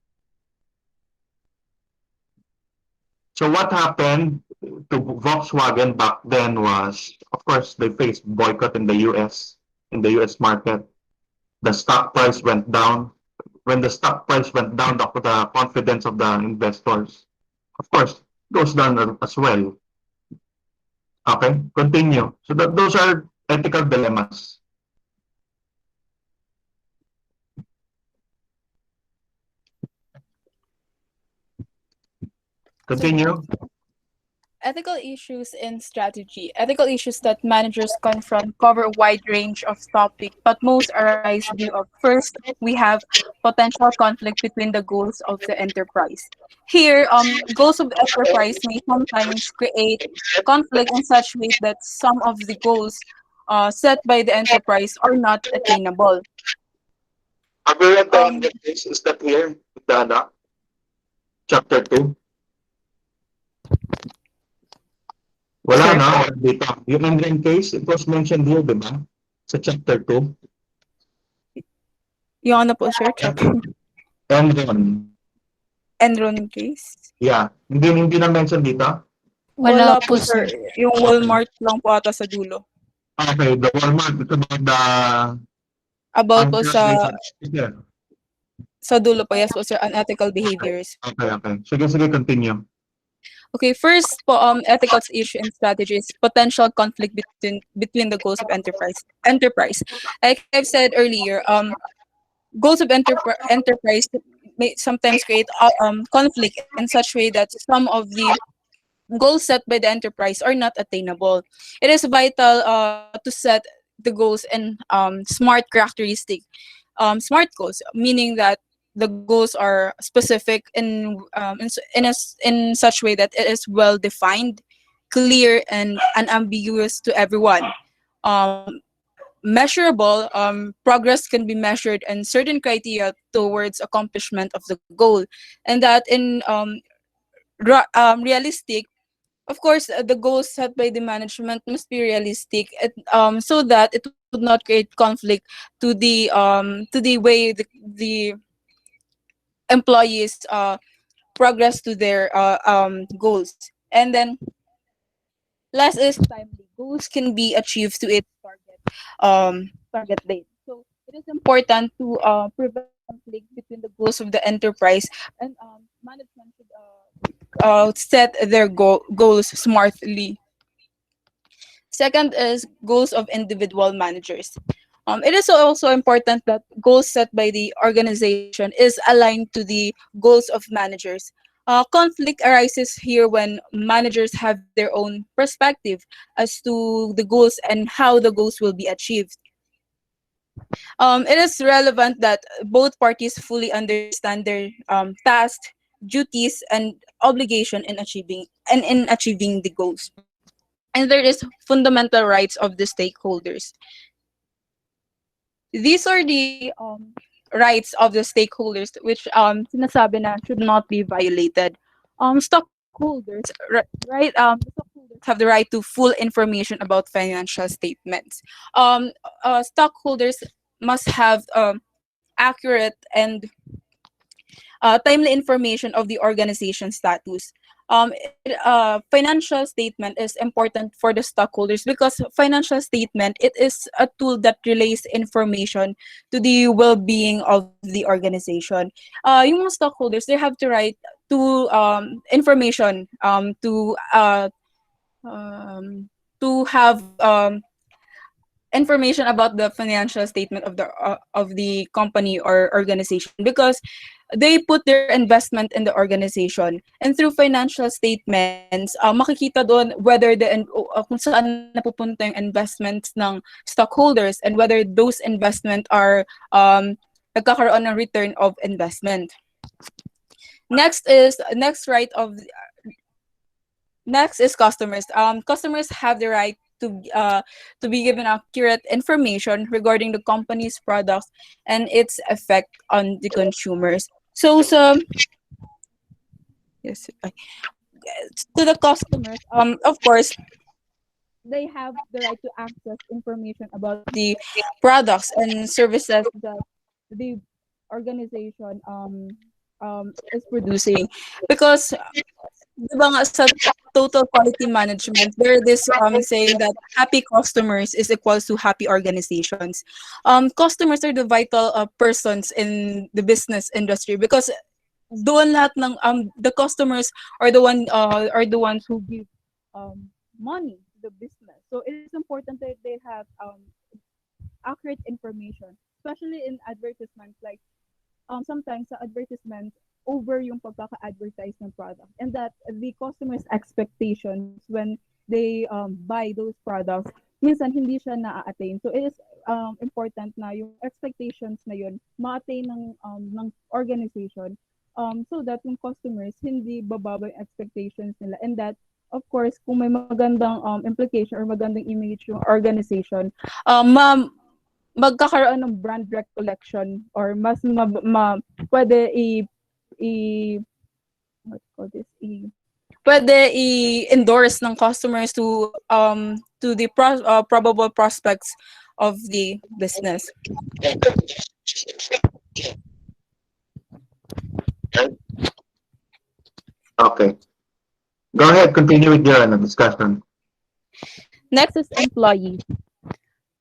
So what happened to Volkswagen back then was, of course, they faced boycott in the US market. The stock price went down. When the stock price went down, the confidence of the investors, of course, goes down as well. Okay, continue. So those are ethical dilemmas. Continue. Ethical issues in strategy. Ethical issues that managers confront cover a wide range of topics, but most arise due of first, we have potential conflict between the goals of the enterprise. Here, goals of the enterprise may sometimes create conflict in such way that some of the goals set by the enterprise are not attainable. Have you read the Um, Indian case? Is that here? The chapter 2? Wala sir, na, wala dito. Yung Indian case, it was mentioned here, di ba? Sa chapter 2. yung ano po, sir, chapter Enron. Enron case. Yeah. Hindi na mention dito? Wala Wala po, po, sir. sir. Yung Okay. Walmart lang po ata sa dulo. Okay, the Walmart. It's about the About po unfair. Yeah. sa dulo po, yes po, sir, unethical behaviors. Okay. Sige, continue. Okay, first po, ethical issue and strategy is potential conflict between the goals of enterprise. Like I've said earlier, goals of enterprise may sometimes create conflict in such way that some of the goals set by the enterprise are not attainable. It is vital to set the goals in smart characteristic, smart goals, meaning that the goals are specific in such way that it is well defined, clear, and unambiguous to everyone. Um, Measurable, progress can be measured and certain criteria towards accomplishment of the goal, and that in realistic, of course, the goals set by the management must be realistic, so that it would not create conflict to the way the employees progress to their goals. And then last is timely. Goals can be achieved to its target date. So it is important to prevent conflict between the goals of the enterprise, and management should set their goals smartly. Second is goals of individual managers. It is also important that goals set by the organization is aligned to the goals of managers. Conflict arises here when managers have their own perspective as to the goals and how the goals will be achieved. It is relevant that both parties fully understand their tasks, duties, and obligation in achieving the goals. And there is fundamental rights of the stakeholders. These are the rights of the stakeholders which sinasabi na should not be violated. Stockholders, right? The stockholders have the right to full information about financial statements. Stockholders must have accurate and timely information of the organization status. Financial statement is important for the stockholders because financial statement, it is a tool that relays information to the well-being of the organization. Yung mga stockholders, they have to write to information to have information about the financial statement of the company or organization, because they put their investment in the organization, and through financial statements makikita doon whether kung saan napupunta yung investments ng stockholders and whether those investment are nagkakaroon ng return of investment. Next is customers. Customers have the right to be given accurate information regarding the company's products and its effect on the consumers. So yes, to the customers, of course, they have the right to access information about the products and services that the organization is producing, because diba nga sa total quality management, there is saying that happy customers is equals to happy organizations. Customers are the vital persons in the business industry, because doon lahat ng the customers are the ones who give money to the business. So it is important that they have accurate information, especially in advertisements. Like sometimes sa advertisements, over yung pagkaka-advertise ng product, and that the customer's expectations when they buy those products, minsan hindi siya na-attain. So it is important na yung expectations na yun ma-attain ng organization, so that yung customers hindi bababa yung expectations nila, and that of course kung may magandang implication or magandang image yung organization, magkakaroon ng brand recollection, or mas pwede what do you call this, pwede i-endorse ng customers to the probable prospects of the business. Okay. Go ahead, continue with your discussion. Next is employee.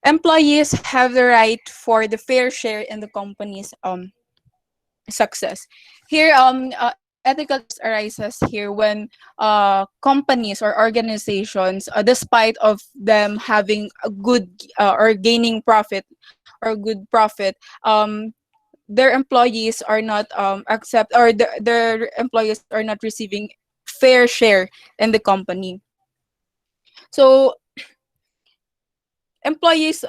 Employees have the right for the fair share in the company's success. Here, ethical arises here when companies or organizations, despite of them having a good or gaining profit or good profit, their employees are not accept, or their employees are not receiving fair share in the company. So employees,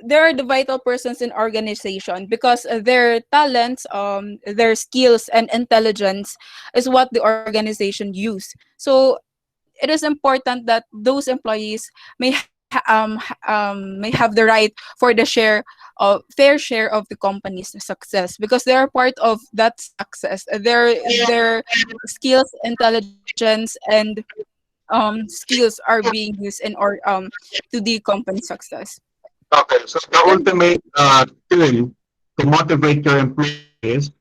they are the vital persons in organization because their talents, their skills and intelligence is what the organization use. So it is important that those employees may have the right for the fair share of the company's success, because they are part of that success. Their skills, intelligence, and skills are being used in or to the company success. Okay, so the ultimate tool to motivate your employees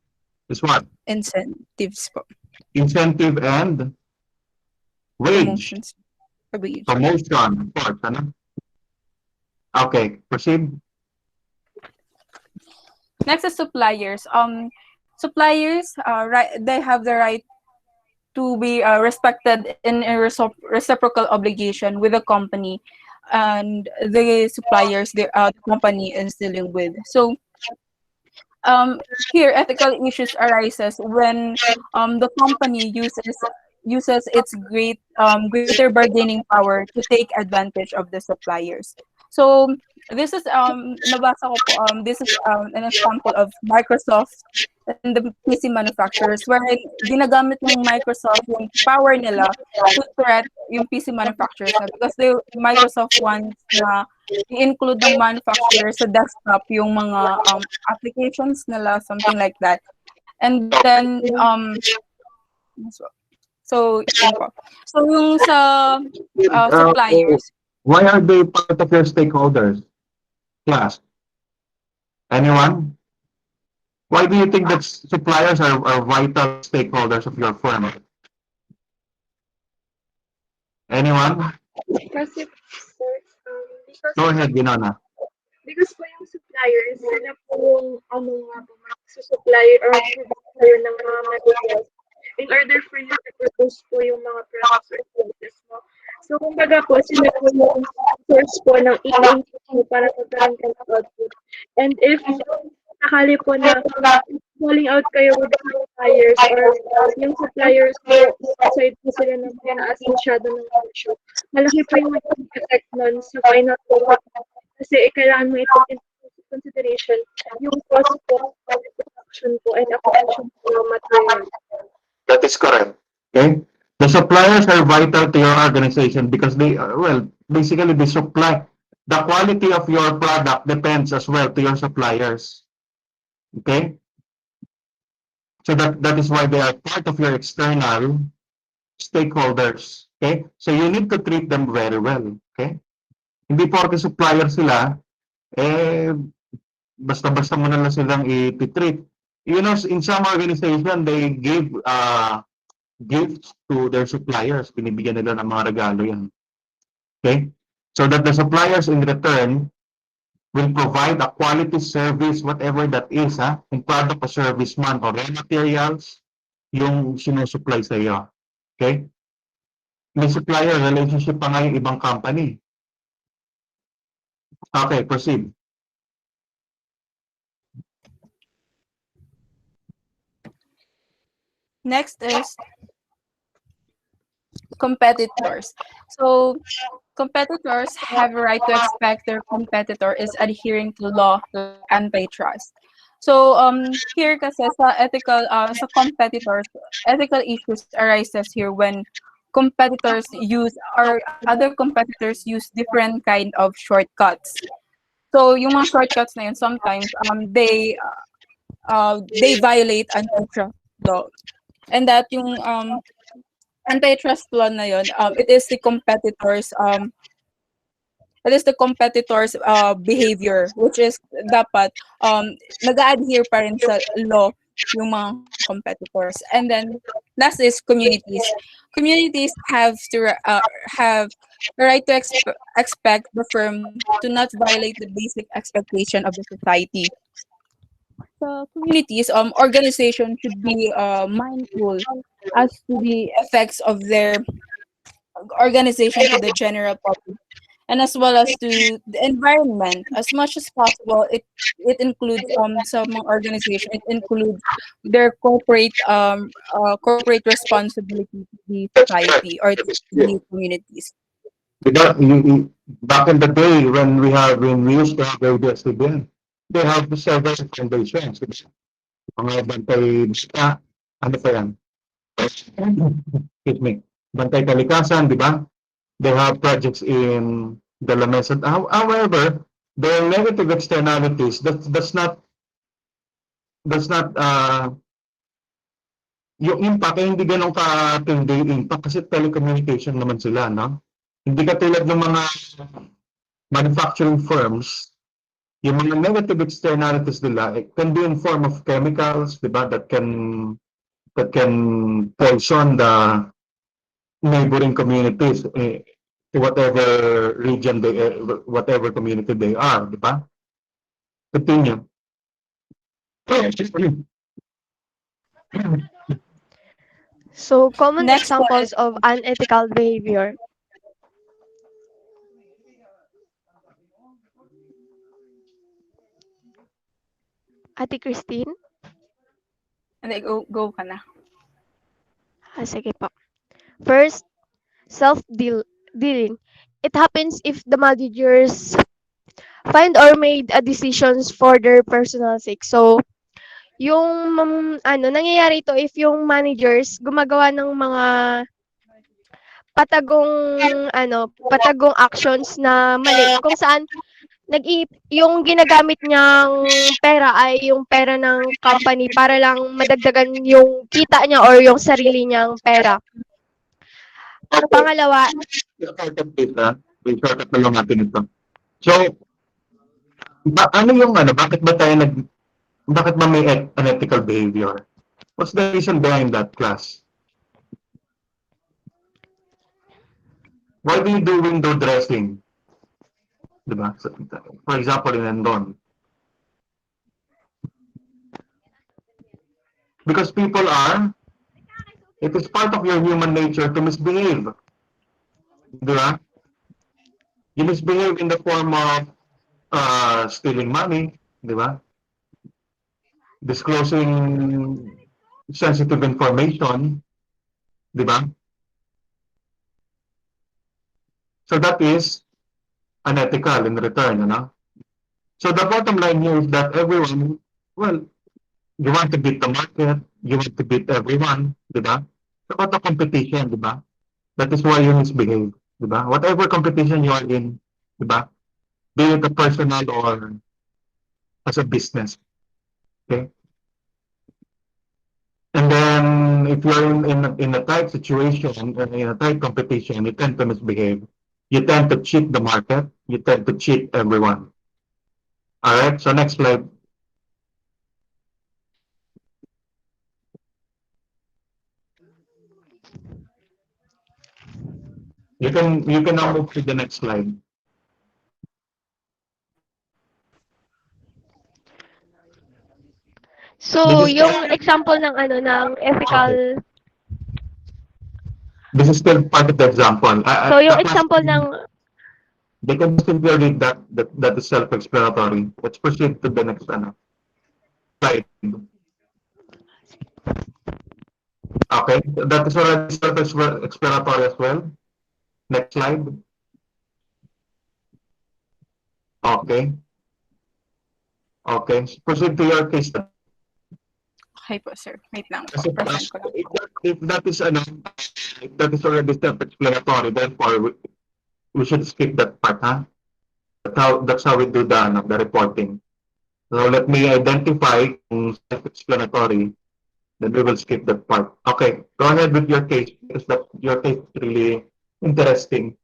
is what? Incentives po. Incentive and wage. Promotions. Wage. Promotion, of course. Ano? Okay, proceed. Next is suppliers. Suppliers, they have the right to be respected in a reciprocal obligation with the company and the suppliers the company is dealing with. So here ethical issues arises when the company uses its greater bargaining power to take advantage of the suppliers. So this is nabasa ko po, this is an example of Microsoft and the PC manufacturers, wherein ginagamit ng Microsoft yung power nila to threat yung PC manufacturers na, because Microsoft wants na i-include ng manufacturer sa desktop yung mga applications nila, something like that. And then so yun po. So yung sa suppliers, Why are they part of your stakeholders? Class. Anyone? Why do you think that suppliers are vital stakeholders of your firm? Anyone? Kasi, sir, because, Go ahead, Ginona. because po yung suppliers, sila po yung, nga po, magsusupply or magsusupply ng mga materials in order for you to produce po yung mga products or services mo. So, kumbaga po, sila po yung source po ng income mo para magkaroon ka ng output. And if sakali po na falling out kayo with the suppliers or yung suppliers po, aside po sila na mataas masyado ng presyo, malaki po yung effect nun sa final product. Kasi kailangan mo ito in consideration yung cost po, production po, and acquisition po ng material. That is correct. Okay? The suppliers are vital to your organization because they, basically they supply. The quality of your product depends as well to your suppliers. Okay? So that is why they are part of your external stakeholders. Okay? So you need to treat them very well. Okay? Hindi porke supplier sila, basta-basta mo na lang silang i-treat. You know, in some organization, they give gifts to their suppliers. Binibigyan nila ng mga regalo yan. Okay? So that the suppliers in return will provide a quality service, whatever that is, yung product o service man or raw materials, yung sinusupply sa iyo. Okay? May supplier relationship pa nga yung ibang company. Okay, proceed. Next is competitors. So competitors have a right to expect their competitor is adhering to law like antitrust. So here kasi sa ethical sa competitors, ethical issues arises here when competitors use or other competitors use different kind of shortcuts. So yung mga shortcuts na yun sometimes they violate antitrust law. And that yung antitrust law na yun, it is the competitors behavior which is dapat nag-a-adhere pa rin sa law yung mga competitors. And then last is communities. Communities have the right to expect the firm to not violate the basic expectation of the society. So communities, organization should be mindful as to the effects of their organization to the general public and as well as to the environment as much as possible. It includes some organization, it includes their corporate responsibility to the society or to the communities. Back in the day when we used to have ABS-CBN, they have several foundations. Mga bantay basta, ano pa yan? Excuse me. Bantay kalikasan, di ba? They have projects in the lamesa. However, the negative externalities, that's not yung impact ay hindi ganun katindi yung impact kasi telecommunication naman sila, no? Hindi katulad ng mga manufacturing firms, yung mga negative externalities nila, it can be in form of chemicals, di ba, that can poison the neighboring communities to whatever region whatever community they are, di ba? Continue. So, common Next examples of unethical behavior. Ate Christine? Hindi, go ka na. Sige po. First, self-dealing. It happens if the managers find or made a decisions for their personal sake. So, yung nangyayari to if yung managers gumagawa ng mga patagong actions na mali kung saan yung ginagamit niyang pera ay yung pera ng company para lang madagdagan yung kita niya or yung sarili niyang pera. Pangalawa, I-shortcut na lang natin ito. So, bakit ba may unethical behavior? What's the reason behind that, class? Why do you do window dressing? Diba? For example, in Andon. Because it is part of your human nature to misbehave. Diba? You misbehave in the form of stealing money, diba? Disclosing sensitive information, diba? So that is unethical in return, ano? So the bottom line here is that everyone, well, you want to beat the market, you want to beat everyone, diba? It's about the competition, diba? That is why you misbehave, diba? Whatever competition you are in, diba? Be it a personal or as a business, okay? And then if you're in a tight situation, in a tight competition, you tend to misbehave. You tend to cheat the market. You tend to cheat everyone. All right. So next slide. You can now move to the next slide. so yung example ng ng ethical. This is still part of the example. So yung example ng they can simply read that is self-explanatory. Let's proceed to the next slide. Okay, that is already self-explanatory as well. Next slide. Okay, okay. Proceed to your case study. Okay po, sir. Wait lang po. Kasi Present ko lang. if that is ano, if that is already self-explanatory, therefore we should skip that part, huh? That's how we do the reporting. So let me identify kung self-explanatory, then we will skip that part. Okay, go ahead with your case because your case is really interesting.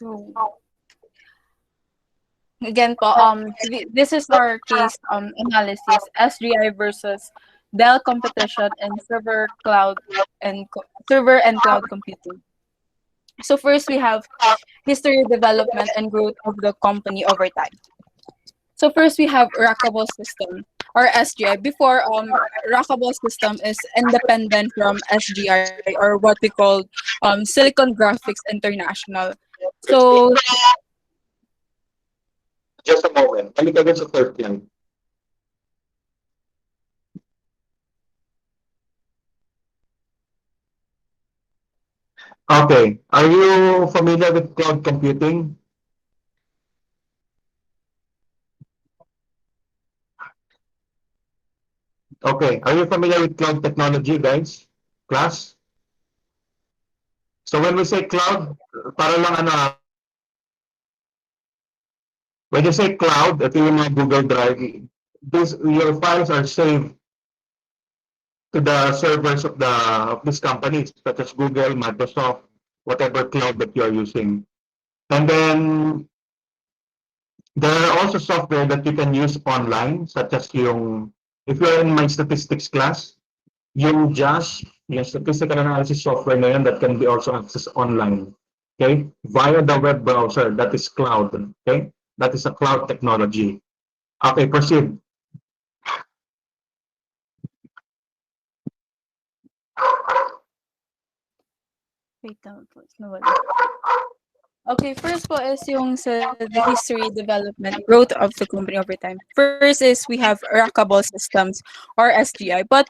So, again po, this is our case analysis, SGI versus Dell competition and server and cloud computing. So first we have history, development, and growth of the company over time. So first we have rackable system or SGI. Before rackable system is independent from SGI or what we call Silicon Graphics International. So Just a moment. Balik agad sa third line. Okay. Are you familiar with cloud computing? Okay. Are you familiar with cloud technology, guys? Class? So when we say cloud, para lang ano, when you say cloud, ito yung mga Google Drive, your files are saved to the servers of these companies, such as Google, Microsoft, whatever cloud that you are using. And then there are also software that you can use online, such as if you're in my statistics class, yung JAS, yung statistical analysis software na yun that can be also accessed online. Okay? Via the web browser, that is cloud. Okay? That is a cloud technology. Okay, proceed. wait lang po, nawala. Okay, first po is yung sa the history, development, growth of the company over time. First is we have rackable systems or SGI. But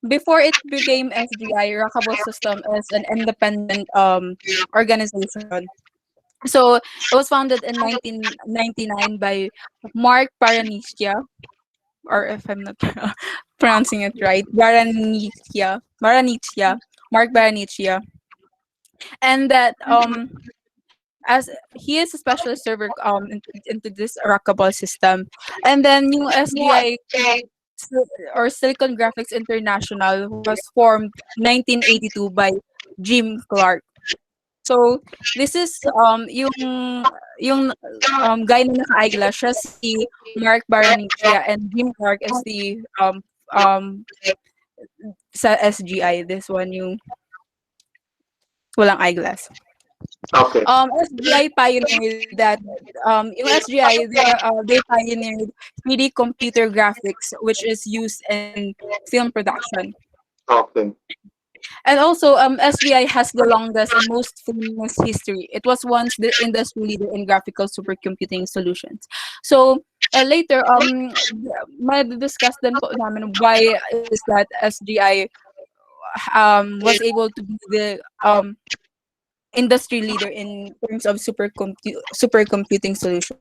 before it became SGI, rackable system is an independent organization. So it was founded in 1999 by Mark Paranisia, or if I'm not pronouncing it right, Mark Baranisia, and that as he is a specialist server into this Rackable system. And then yung SGI or Silicon Graphics International was formed 1982 by Jim Clark. So this is yung guy na naka-eyeglass, siya si Mark Baranichia, and Jim Clark is the sa SGI, this one yung walang eyeglass. Okay. SGI pioneered that yung SGI they pioneered 3D computer graphics, which is used in film production. Okay. And also SGI has the longest and most famous history. It was once the industry leader in graphical supercomputing solutions. So later ma-discuss din po namin why is that SGI was able to be the industry leader in terms of supercomputing solutions.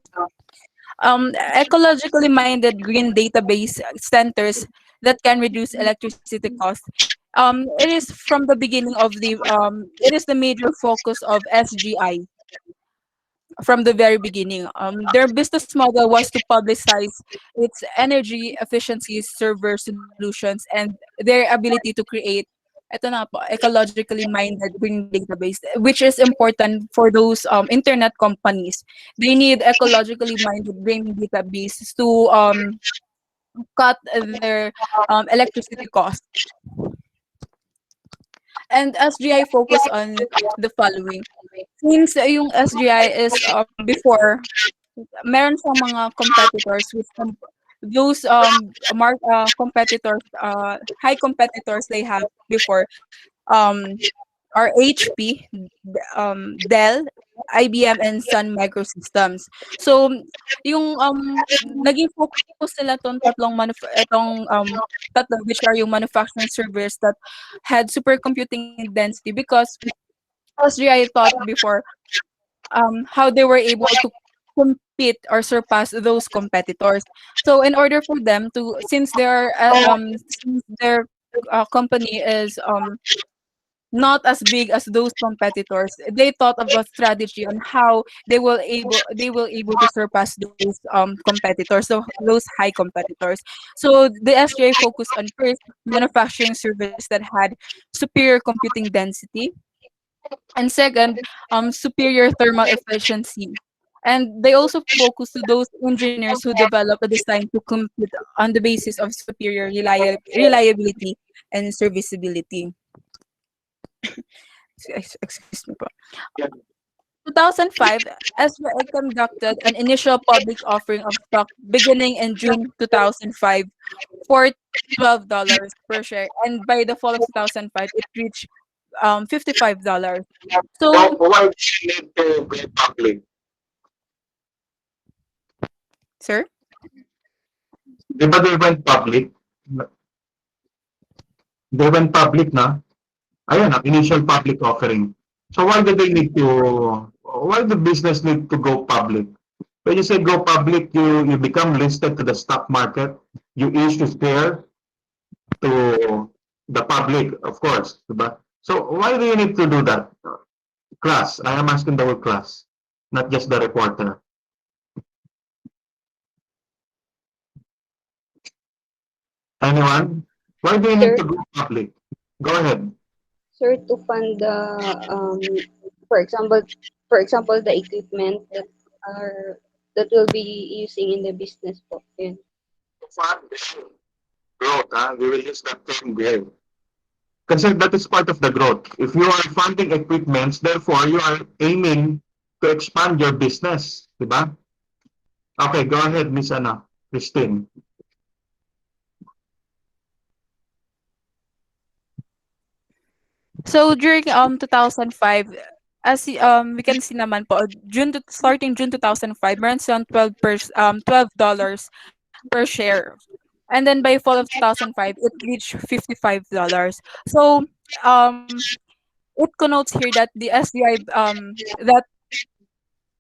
Ecologically minded green database centers that can reduce electricity costs. It is from the beginning of it is the major focus of SGI from the very beginning. Their business model was to publicize its energy efficiency server solutions and their ability to create ito na po, ecologically minded green database, which is important for those internet companies. They need ecologically minded green database to cut their electricity costs. And SGI focus on the following. Since yung SGI is before, meron siyang mga competitors with those competitors, high competitors they have before um, are HP, Dell, IBM, and Sun Microsystems. So, yung naging focus nila tong tatlo, which are yung manufacturing servers that had supercomputing density, because SGI thought before how they were able to compete or surpass those competitors. So in order for them to, since their company is not as big as those competitors, they thought of a strategy on how they will able to surpass those competitors, so those high competitors. So the SGI focused on first manufacturing services that had superior computing density, and second, superior thermal efficiency. And they also focus to those engineers who develop a design to compute on the basis of superior reliability and serviceability. Excuse me po. 2005, SRA conducted an initial public offering of stock beginning in June 2005 for $12 per share, and by the fall of 2005, it reached $55. So So, why do you need to go public? sir? Di ba they went public? They went public na? Ayan, initial public offering. So why do they need to, why the business need to go public? When you say go public, you become listed to the stock market, you issue share to the public, of course, diba? So why do you need to do that? Class, I am asking the whole class, not just the reporter. Anyone? Why do you need Sir, to go public? Go ahead. sir, to fund the for example, the equipment that are that will be using in the business po. Yun. Fund growth, we will use that term growth. Kasi that is part of the growth. If you are funding equipments, therefore you are aiming to expand your business, di ba? Okay, go ahead, Miss Christine. So during 2005, as we can see naman po, starting June 2005, meron siyang $12 per share. And then by fall of 2005, it reached $55. So it connotes here that the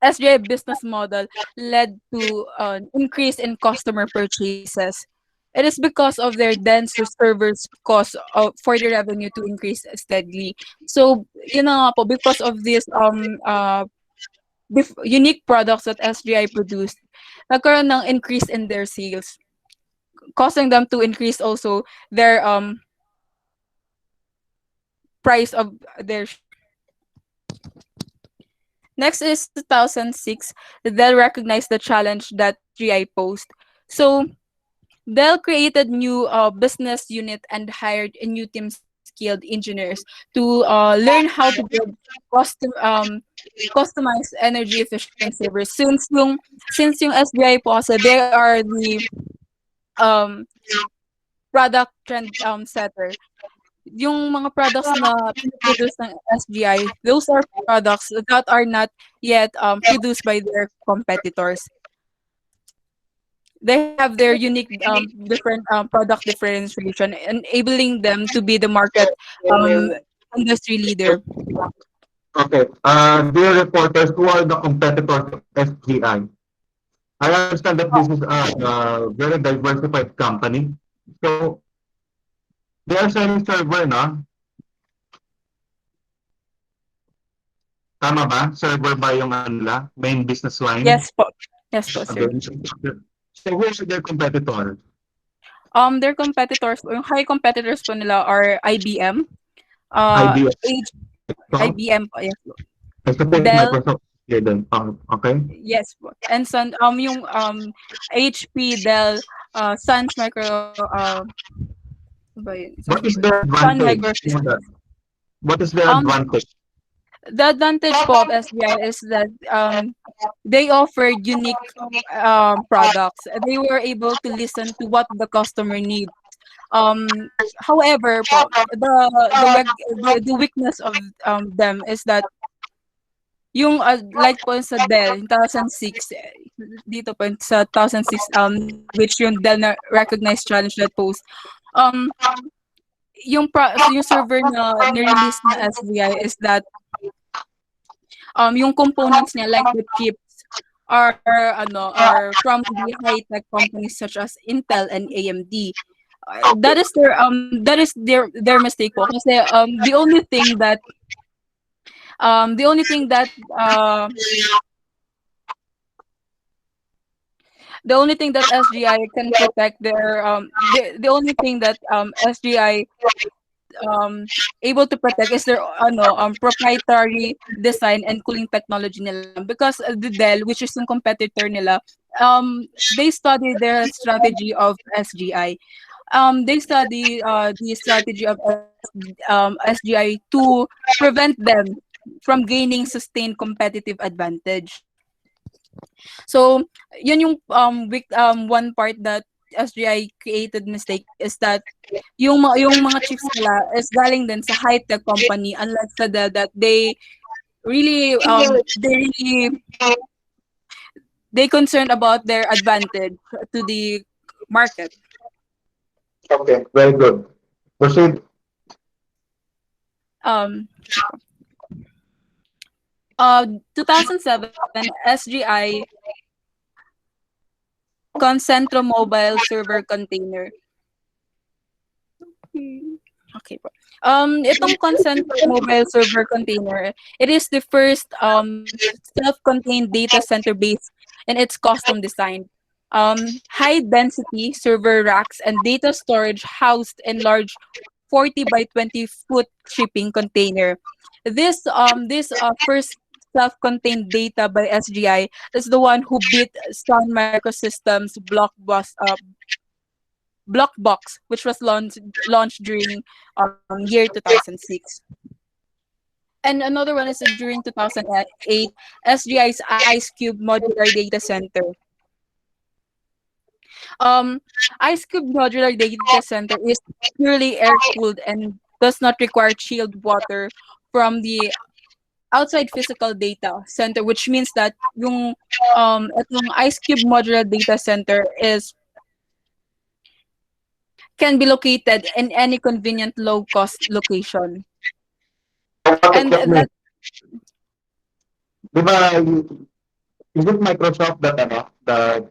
SGI business model led to an increase in customer purchases. It is because of their dense servers cost for the revenue to increase steadily. So, yun na nga po, because of this unique products that SGI produced, nagkaroon ng increase in their sales, causing them to increase also their price of their. Next is 2006. Dell recognized the challenge that SGI posed. So Dell created new business unit and hired a new team skilled engineers to learn how to build custom customized energy efficient servers. Since yung SBI po kasi they are the um product trend setter. Yung mga products na produce ng SGI, those are products that are not yet produced by their competitors. They have their unique different product differentiation, enabling them to be the market industry leader. Okay, dear reporters, who are the competitors of SGI? I understand that this is a very diversified company. So, they are selling server, no? Tama ba? Server ba yung nila? Main business line? Yes po. Yes po, sir. Okay. So, who are their competitors? Their competitors, yung high competitors po nila are IBM, IBM. H Microsoft? IBM po, yes po. I think Dell, Microsoft didn't. Okay. yes po. And Sun, yung HP, Dell, Sun's ba yun? What is Sun the advantage? Microsystems. What is the Um, advantage? the advantage po of SBI is that they offered unique products. They were able to listen to what the customer needs. However po, the weakness of them is that yung like po sa Dell in 2006 dito po sa 2006 which yung Dell na recognized challenge that post um yung server na ni-release na SBI is that yung components niya like the chips are from the high-tech companies such as Intel and AMD. That is their mistake po kasi the only thing that SGI can protect the only thing that SGI able to protect is their proprietary design and cooling technology nila because the Dell which is yung competitor nila they study their strategy of SGI. They study the strategy of SGI to prevent them from gaining sustained competitive advantage. So, yun yung one part that SGI created mistake is that yung mga chips nila is galing din sa high-tech company unlike sa Dell that really they concerned about their advantage to the market. Okay, very good. Proceed. Um, 2007, SGI Concentro Mobile Server Container. Okay po. Itong Concentro Mobile Server Container, it is the first self-contained data center base and it's custom designed. High-density server racks and data storage housed in large 40 by 20 foot shipping container. This first self-contained data by SGI is the one who beat Sun Microsystems Blockbox, which was launched during year 2006. And another one is during 2008, SGI's Ice Cube Modular Data Center. Ice Cube Modular Data Center is purely air-cooled and does not require chilled water from the outside physical data center, which means that yung itong Ice Cube Modular Data Center can be located in any convenient low-cost location. And that Di ba, is it Microsoft that that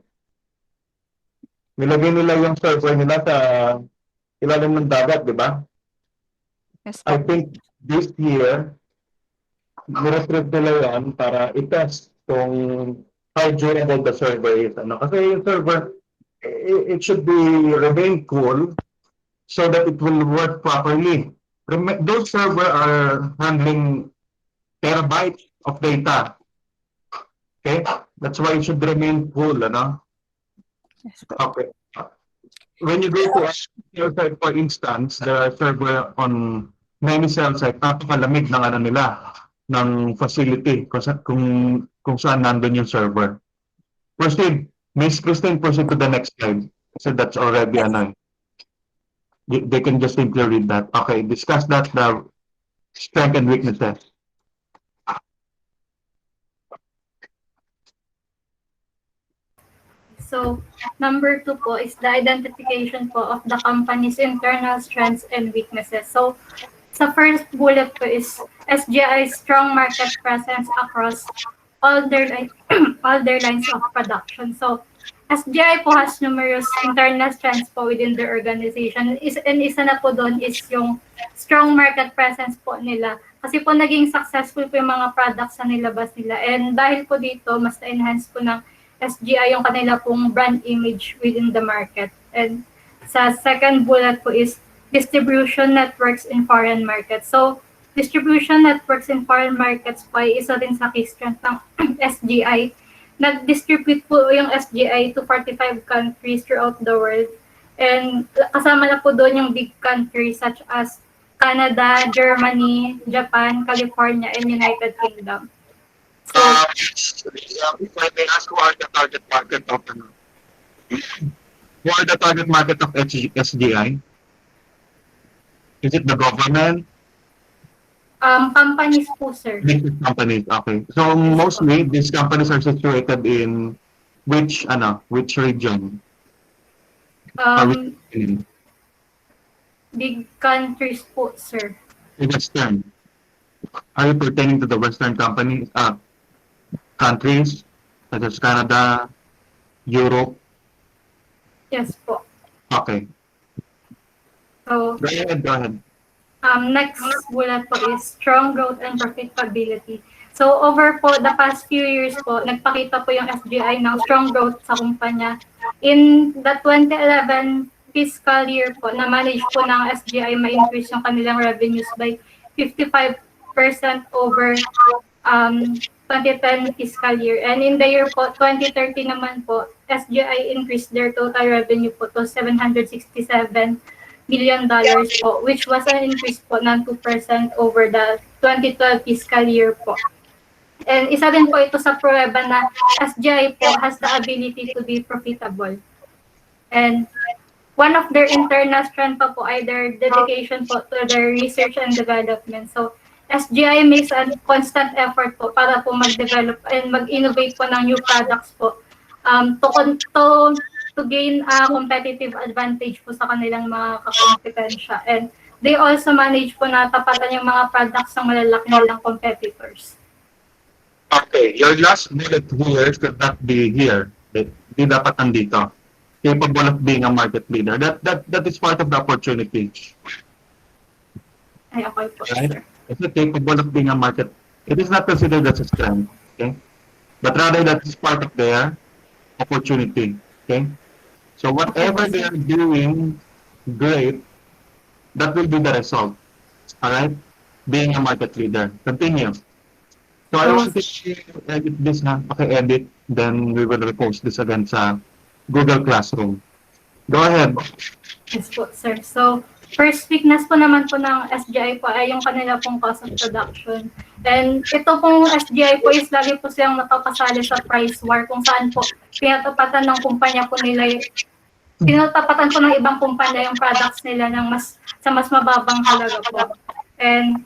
nilagay nila yung server nila sa ilalim ng dagat, di ba? Yes, I think this year, niretrieve nila yan para i-test kung how durable the server is. Kasi yung server, it should be remain cool so that it will work properly. Those server are handling terabytes of data. Okay? That's why it should remain cool, Okay. When you go to a cell site, for instance, the server on many cell site, napakalamig ng nila, ng facility, kung saan nandun yung server. Proceed. Miss Christine, proceed to the next slide. So that's already they can just simply read that. Okay, discuss that, the strength and weaknesses. So, number 2 po is the identification po of the company's internal strengths and weaknesses. So, sa first bullet po is SGI's strong market presence across all their lines of production. So, SGI po has numerous internal strengths po within their organization. And isa na po doon is yung strong market presence po nila. Kasi po naging successful po yung mga products na nilabas nila. And dahil po dito, mas na-enhance po ng SGI yung kanila pong brand image within the market. And sa second bullet po is distribution networks in foreign markets. So, distribution networks in foreign markets po ay isa din sa key strength ng SGI. Nag-distribute po yung SGI to 45 countries throughout the world. And kasama na po doon yung big countries such as Canada, Germany, Japan, California, and United Kingdom. So, If I may ask, who are the target market of who are the target market of SGI? Is it the government? companies po, sir. Big companies, okay. So mostly these companies are situated in which region? Um, big countries po, sir. Western. Are you pertaining to the Western companies, countries such as Canada, Europe? Yes po. Okay. So, Go ahead. next bullet po is strong growth and profitability. So, over po the past few years po, nagpakita po yung SGI ng strong growth sa kumpanya. In the 2011 fiscal year po, na-manage po ng SGI ma-increase yung kanilang revenues by 55% over 2010 fiscal year. And in the year po, 2030 naman po, SGI increased their total revenue po to $767 million po, which was an increase po ng 2% over the 2012 fiscal year po. And isa din po ito sa pruweba na SGI po has the ability to be profitable. And one of their internal strength po ay their dedication po to their research and development. So, SGI makes a constant effort po para po mag-develop and mag-innovate po ng new products po to gain a competitive advantage po sa kanilang mga kakompetensya. And they also manage po na tapatan yung mga products ng malalaki nilang competitors. Okay, your last bullet here should not be here. Hindi dapat nandito. Capable of being a market leader. That is part of the opportunity. Ay, okay po, right? sir. It's not capable of being a market. It is not considered as a strength. Okay? But rather that is part of their opportunity. Okay? So whatever they are doing great, that will be the result. All right? Being a market leader. Continue. So I want to edit this na, paki-edit, then we will repost this again sa Google Classroom. Go ahead. Yes po, sir. So, first weakness po naman po ng SGI po ay yung kanila pong cost of production. And ito pong SGI po is lagi po silang napapasali sa price war kung saan po pinatapatan ng kumpanya po nila, pinatapatan po ng ibang kumpanya yung products nila ng mas mababang halaga po. And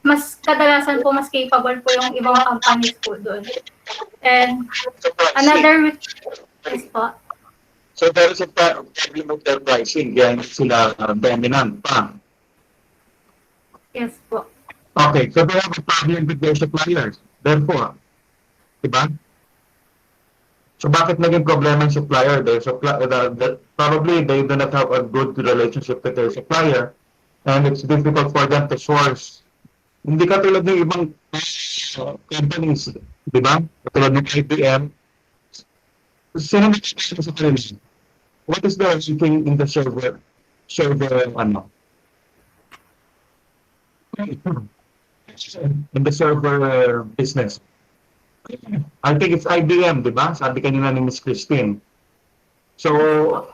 mas kadalasan po mas capable po yung ibang companies po doon. And another is po. So there is a problem with their pricing. Yan sila dominant pa. Yes po. Okay, so they have a problem with their suppliers. Therefore, diba? So bakit naging problema yung supplier? Probably they do not have a good relationship with their supplier and it's difficult for them to source. Hindi katulad ng ibang companies, diba? Katulad ng IBM. Sino nag-expect sa kanila? What is the ranking in the server in the server business? I think it's IBM, diba? Sabi kanina ni Miss Christine. So,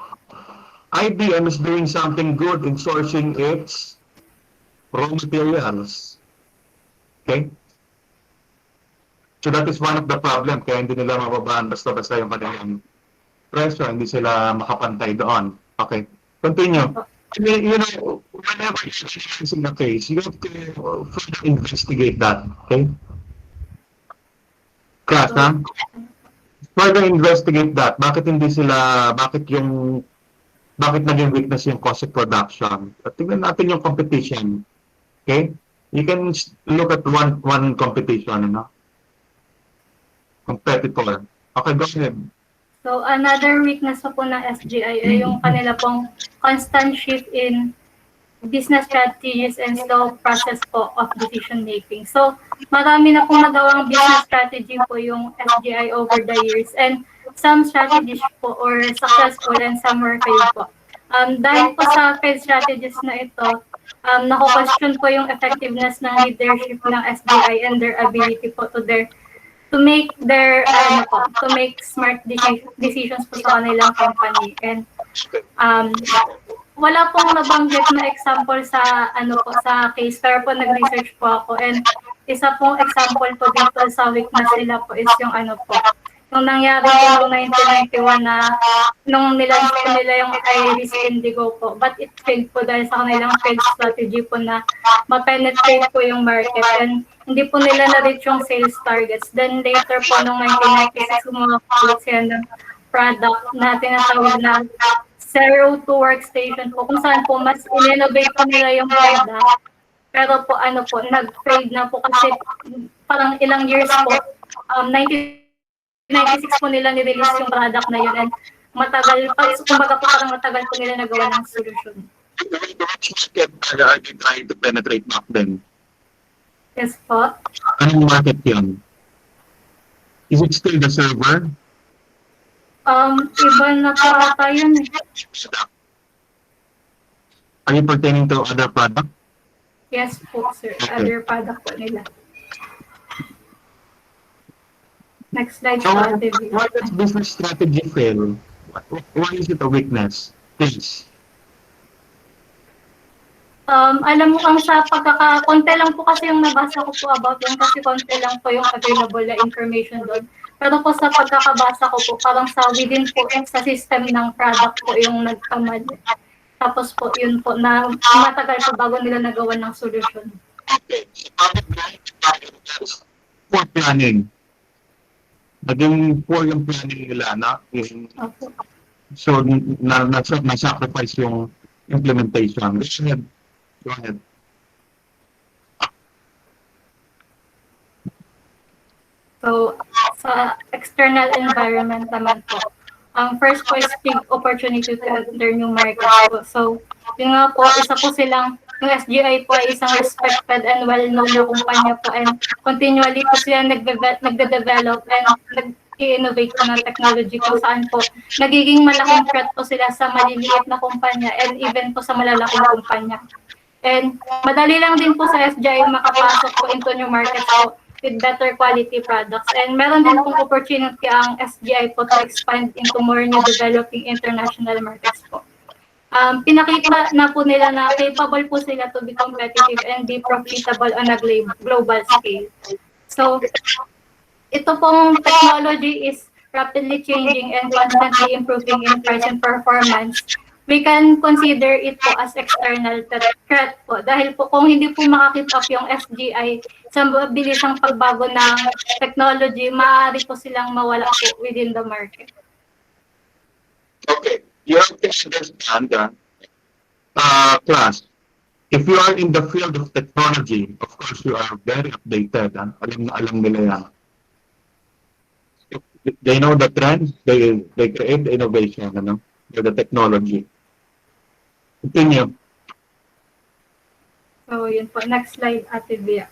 IBM is doing something good in sourcing its raw materials. Okay? So that is one of the problem. Kaya hindi nila mababaan basta-basta yung kanilang presyo. Hindi sila makapantay doon. Okay. Continue. You know, whenever you're facing a case, you have to further investigate that. Okay? Class, ha? Further investigate that. Bakit naging weakness yung cost of production? At tingnan natin yung competition. Okay? You can look at one competition, competitor. Okay, go ahead. So, another weakness po ng SGI ay yung kanila pong constant shift in business strategies and slow process po of decision making. So, marami na pong nagawang business strategy po yung SGI over the years and some strategies po or successful and some were failed po. Dahil po sa failed strategies na ito, nako-question po yung effectiveness ng leadership ng SGI and their ability po to make smart decisions po sa kanilang company. And wala pong nabanggit na example sa sa case, pero po nag-research po ako, and isa pong example po dito sa weakness nila po is yung yung nangyari po noong 1991 na nung nilaunch po nila yung Iris Indigo po, but it failed po dahil sa kanilang failed strategy po na ma-penetrate po yung market, and hindi po nila na-reach yung sales targets. Then later po noong 1996, gumawa po ulit sila ng product na tinatawag na Zero to Workstation po, kung saan po mas in-innovate po nila yung product. Pero po nag-fade na po kasi parang ilang years po, 1996 po nila ni-release yung product na yun, and matagal pa, kumbaga po parang matagal po nila nagawa ng solution. Are you trying to penetrate back then? Yes po. Anong market yun? Is it still the server? Iba na po ata yun eh. Are you pertaining to other product? Yes po, sir. Okay. Other product po nila. Next slide So, po. why does business strategy fail? Why is it a weakness? Please. Alam mo, ang sa konti lang po kasi yung nabasa ko po about yun, kasi konti lang po yung available na information doon. Pero po sa pagkakabasa ko po, parang sa within po, sa system ng product po yung nagkamali. Tapos po, yun po, na matagal po bago nila nagawa ng solution. Poor planning. Naging poor yung planning nila, na? So, na-sacrifice yung implementation. Go ahead. So, sa external environment naman po, first po is big opportunity to enter new markets po. So, yun nga po, isa po silang, yung SGI po ay isang respected and well-known na kumpanya po, and continually po sila nagde-develop and nag-innovate po ng technology kung saan po nagiging malaking threat po sila sa maliliit na kumpanya and even po sa malalaking kumpanya. And madali lang din po sa SGI makapasok po into new markets po with better quality products. And meron din pong opportunity ang SGI po to expand into more new developing international markets po. Pinakita na po nila na capable po sila to be competitive and be profitable on a global scale. So, ito pong technology is rapidly changing and constantly improving in price and performance. We can consider it po as external threat po. Dahil po kung hindi po makakip up yung SGI sa bilisang pagbago ng technology, maaari po silang mawala po within the market. Okay. You have to understand, class, if you are in the field of technology, of course you are very updated. Alam na alam nila yan. They know the trends, they create the innovation, with the technology. Continue. So, yun po. Next slide, Ate Bia.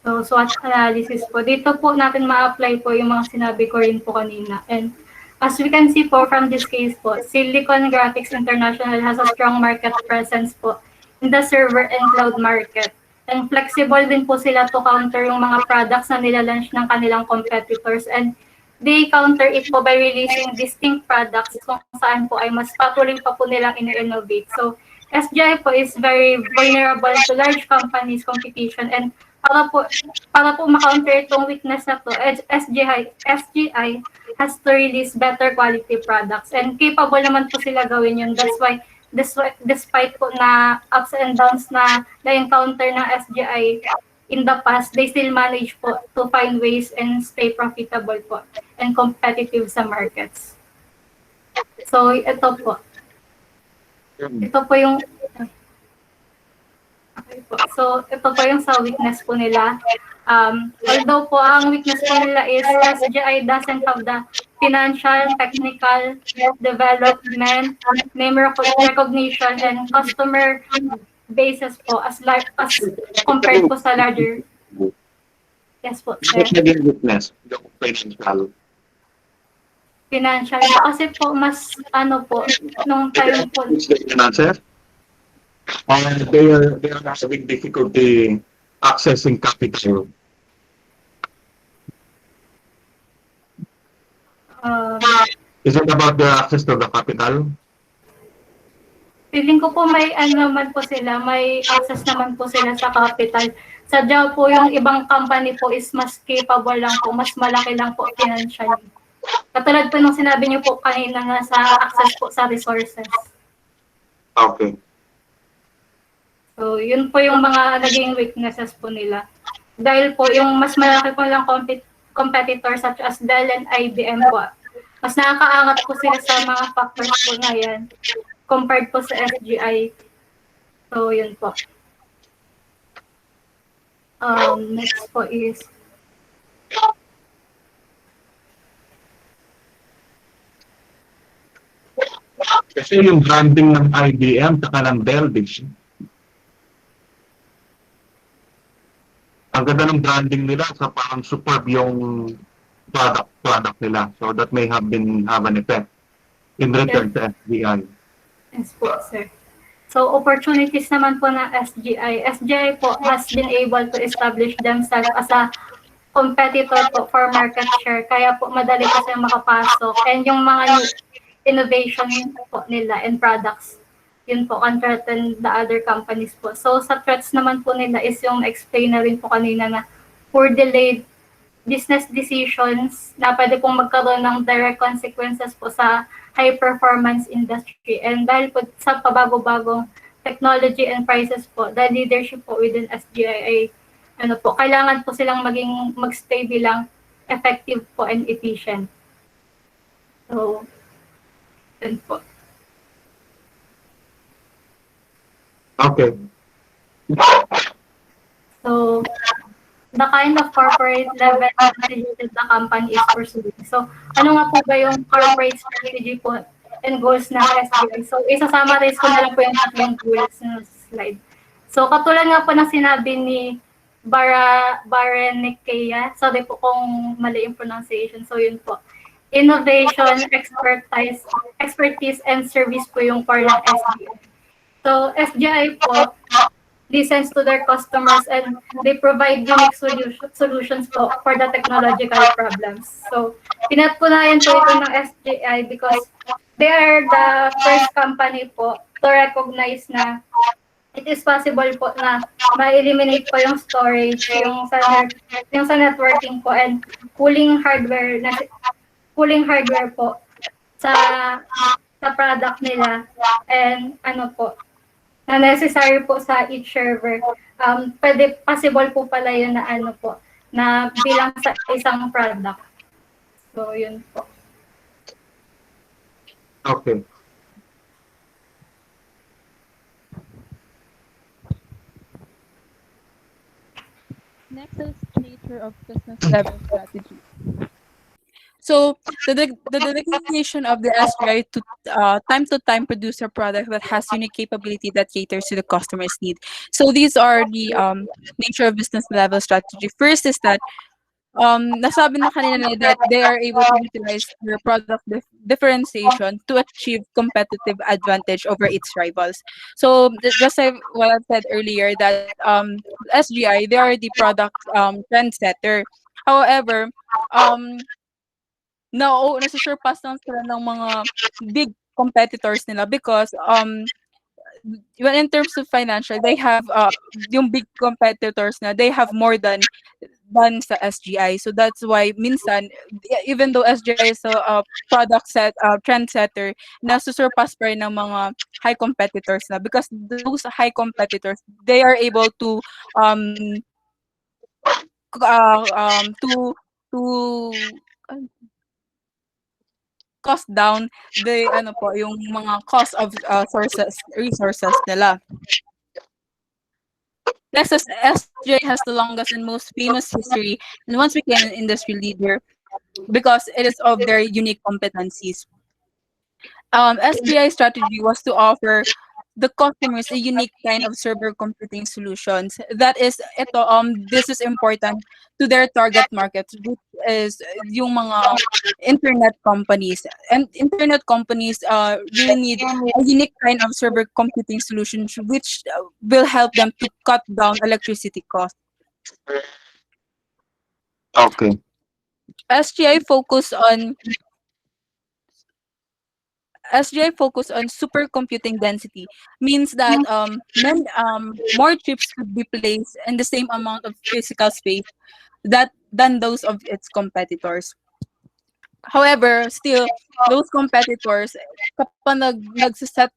So, SWOT analysis po. Dito po natin ma-apply po yung mga sinabi ko rin po kanina. And as we can see po from this case po, Silicon Graphics International has a strong market presence po in the server and cloud market. And flexible din po sila to counter yung mga products na nila-launch ng kanilang competitors. And they counter it po by releasing distinct products kung saan po ay mas patuloy pa po nilang in-innovate. So, SGI po is very vulnerable to large companies' competition, and para po ma-counter itong weakness na to, SGI has to release better quality products, and capable naman po sila gawin yun. That's why despite po na ups and downs na na-encounter ng SGI in the past, they still manage po to find ways and stay profitable po and competitive sa markets. So, ito po. Ito po yung okay po. So, ito po yung sa weakness po nila. Although po ang weakness po nila is SGI doesn't have the financial, technical, development, name recognition, and customer bases po as compared po sa larger Yes po, Bakit sir. naging weakness? Yung financial. Financial po. Kasi po, mas ano po, nung time po, Which the finances? They are having difficulty accessing capital. um, Is it about the access to the capital? feeling ko po may ano naman po sila, may access naman po sila sa capital. Sadya po yung ibang company po is mas capable lang po, mas malaki lang po financially. Katulad po nung sinabi niyo po kanina na sa access po sa resources. Okay. So, yun po yung mga naging weaknesses po nila. Dahil po, yung mas malaki po lang competitors such as Dell and IBM po, mas nakakaangat po sila sa mga factors po na yan compared po sa SGI. So, yun po. Next po is Kasi yung branding ng IBM saka ng Dell, ang ganda ng branding nila sa parang superb yung product nila. So that may have an effect in return to SBI. yes po, sir. So, opportunities naman po ng SGI. SGI po has been able to establish themselves as a competitor po for market share. Kaya po madali po silang makapasok. And yung mga new innovation po nila and products, yun po, can threaten the other companies po. So, sa threats naman po nila is yung explain na rin po kanina na for delayed business decisions na pwede pong magkaroon ng direct consequences po sa high-performance industry. And dahil po sa pabago-bagong technology and prices po, the leadership po within SGI ay ano po, kailangan po silang magstay bilang effective po and efficient. So, yun po. Okay. So, the kind of corporate level strategy that the company is pursuing. So, ano nga po ba yung corporate strategy po and goals ng SBI? So, isa-summarize ko na lang po yung tatlong goals ng slide. So, katulad nga po ng sinabi ni Baranikeya, sorry po kung mali yung pronunciation. So, yun po. Innovation, expertise, and service po yung core ng SBI. So, SGI po listens to their customers and they provide unique solutions po for the technological problems. So, pinatunayan po ito ng SGI because they are the first company po to recognize na it is possible po na ma-eliminate po yung storage, yung sa networking po and cooling hardware po sa product nila and ano po na necessary po sa each server. Pwede possible po pala yun na ano po na bilang sa isang product. So yun po. Okay. Next is nature of business level strategy. So the dedication of the SGI to time produce a product that has unique capability that caters to the customer's need. So these are the nature of business level strategy. First is that nasabi na kanina na that they are able to utilize their product differentiation to achieve competitive advantage over its rivals. So just like what I said earlier that SGI, they are the product trendsetter. However, nasusurpass lang sila ng mga big competitors nila because when in terms of financial, they have yung big competitors na they have more than sa SGI. So that's why minsan even though SGI is a product trend setter, nasusurpass pa rin ng mga high competitors na because those high competitors, they are able to to cost down the ano po yung mga cost of resources nila. Next is SJ has the longest and most famous history and once became an industry leader because it is of their unique competencies. SBI strategy was to offer the customers a unique kind of server computing solutions. That is, this is important to their target market, which is yung mga internet companies. And internet companies really need a unique kind of server computing solution, which will help them to cut down electricity costs. Okay. SGI focus on SGI focus on supercomputing density means that more chips could be placed in the same amount of physical space that than those of its competitors. However, still those competitors kapag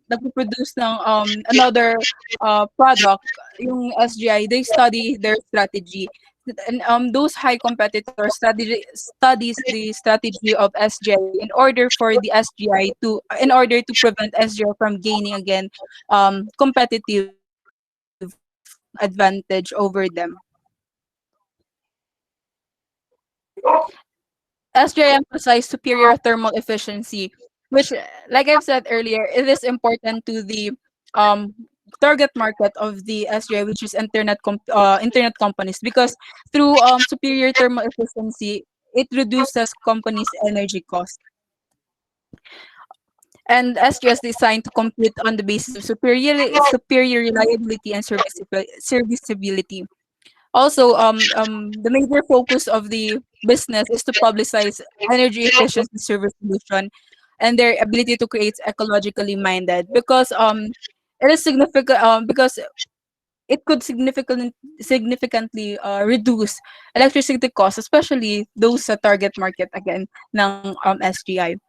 nagpo-produce ng another product, yung SGI, they study their strategy. And those high competitors studies the strategy of SGI in order to prevent SGI from gaining again competitive advantage over them. SJ emphasized superior thermal efficiency, which, like I've said earlier, it is important to the um, target market of the SJ, which is internet companies, because through superior thermal efficiency, it reduces companies' energy cost. And SJ is designed to compete on the basis of superior reliability and serviceability. Also, the major focus of the business is to publicize energy efficiency service solution and their ability to create ecologically minded, because it is significant because it could significantly reduce electricity costs, especially those sa target market again ng SGI.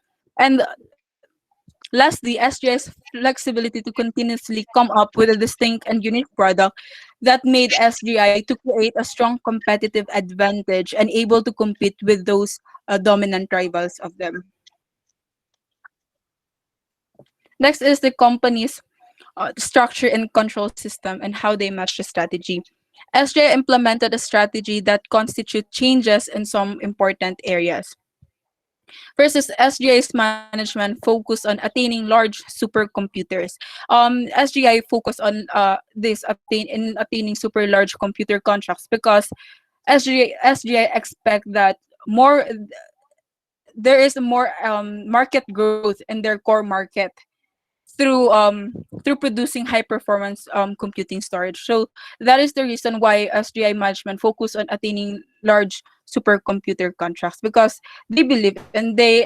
And lastly, SGI's flexibility to continuously come up with a distinct and unique product that made SGI to create a strong competitive advantage and able to compete with those dominant rivals of them. Next is the company's structure and control system and how they match the strategy. SGI implemented a strategy that constitute changes in some important areas. First is SGI's management focus on attaining large supercomputers. SGI focus on attaining super large computer contracts because SGI expect that more there is more market growth in their core market through through producing high performance computing storage. So that is the reason why SGI management focus on attaining large supercomputer contracts, because they believe and they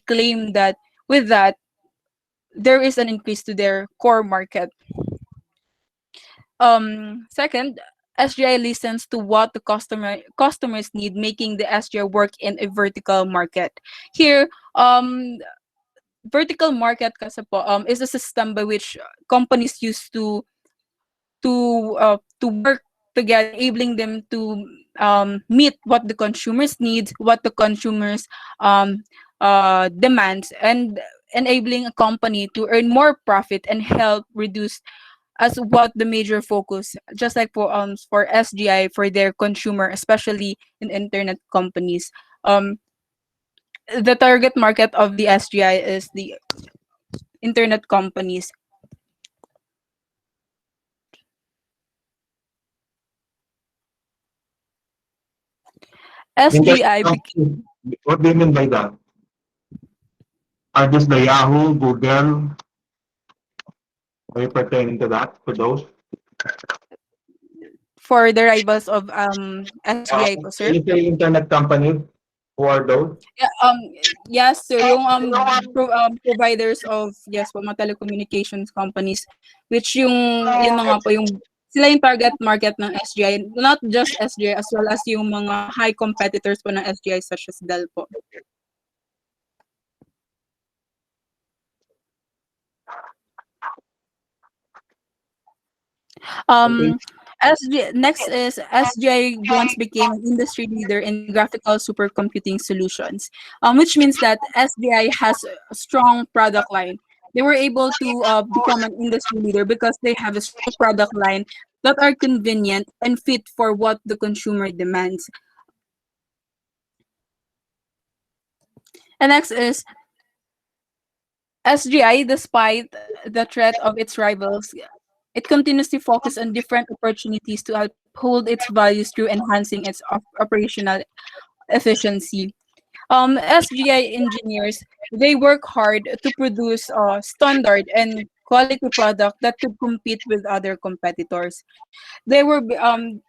claim that with that there is an increase to their core market. Second, SGI listens to what the customers need, making the SGI work in a vertical market. Here, vertical market kasi po is a system by which companies use to work together, enabling them to meet what the consumers need, what the consumers demands, and enabling a company to earn more profit and help reduce as what the major focus, just like for SGI, for their consumer, especially in internet companies. The target market of the SGI is the internet companies. SGI became What do you mean by that? Are this the Yahoo, Google? Are you pertaining to that, to those? for the rivals of SGI po, sir. When you say internet company, who are those? Yeah, yes, sir. Yung providers of, yes po, mga telecommunications companies, which yun na nga po, yung sila yung target market ng SGI. Not just SGI, as well as yung mga high competitors po ng SGI such as Dell po. Next is SGI once became an industry leader in graphical supercomputing solutions, which means that SGI has a strong product line. They were able to become an industry leader because they have a strong product line that are convenient and fit for what the consumer demands. And next is SGI, despite the threat of its rivals, it continues to focus on different opportunities to uphold its values through enhancing its operational efficiency. SGI engineers, they work hard to produce standard and quality product that could compete with other competitors. SGI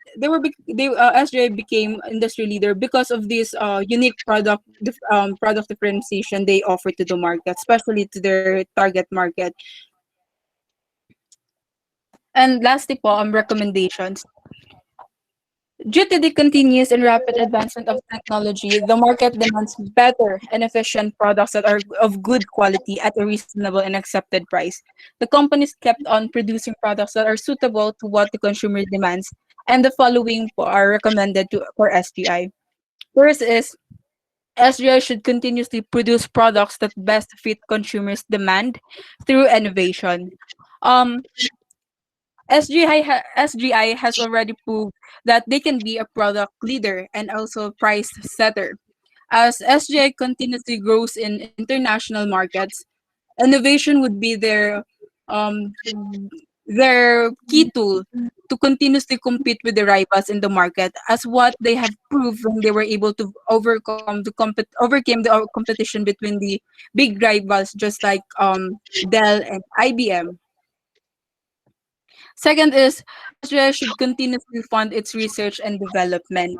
became industry leader because of this unique product differentiation they offer to the market, especially to their target market. And lastly po, recommendations. Due to the continuous and rapid advancement of technology, the market demands better and efficient products that are of good quality at a reasonable and accepted price. The companies kept on producing products that are suitable to what the consumer demands, and the following are recommended for SGI. First is SGI should continuously produce products that best fit consumers' demand through innovation. Um, SGI has already proved that they can be a product leader and also price setter. As SGI continuously grows in international markets, innovation would be um, their key tool to continuously compete with the rivals in the market, as what they have proved when they were able to overcame the competition between the big rivals, just like Dell and IBM. Second is Australia should continuously fund its research and development.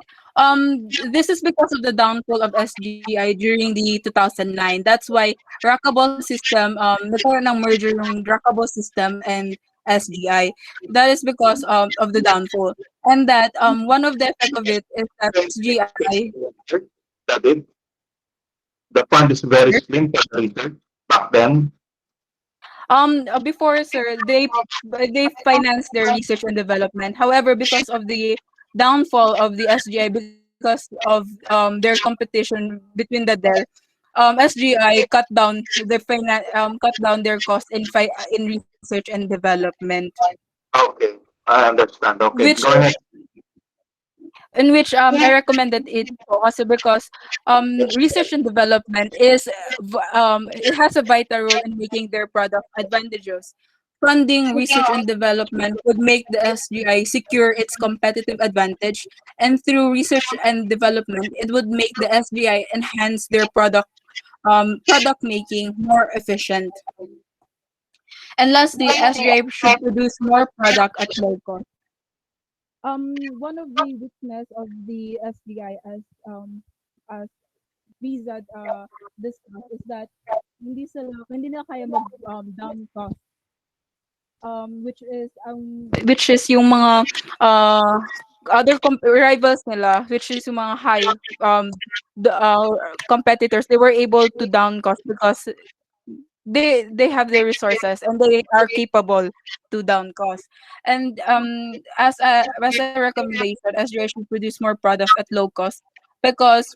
This is because of the downfall of SGI during the 2009. That's why Rockable system, nagkaroon ng merger ng Rockable system and SGI. That is because of the downfall. And that one of the effect of it is that SGI. That it, the fund is very slim for the research back then. Before, sir, they finance their research and development. However, because of the downfall of the SGI, because of their competition between the Dell, SGI cut down their cost in research and development, Okay, I understand. Okay, which go ahead. in which I recommended it also because research and development it has a vital role in making their product advantageous. Funding research and development would make the SGI secure its competitive advantage, and through research and development, it would make the SGI enhance their product making more efficient. And lastly, SGI should produce more product at low cost. One of the weakness of the SDI as Visa discussed is that hindi na kaya mag down cost, which is yung mga other rivals nila, which is yung mga high the competitors. They were able to down cost because they have the resources and they are capable to down cost. And as a recommendation, SGI should produce more product at low cost because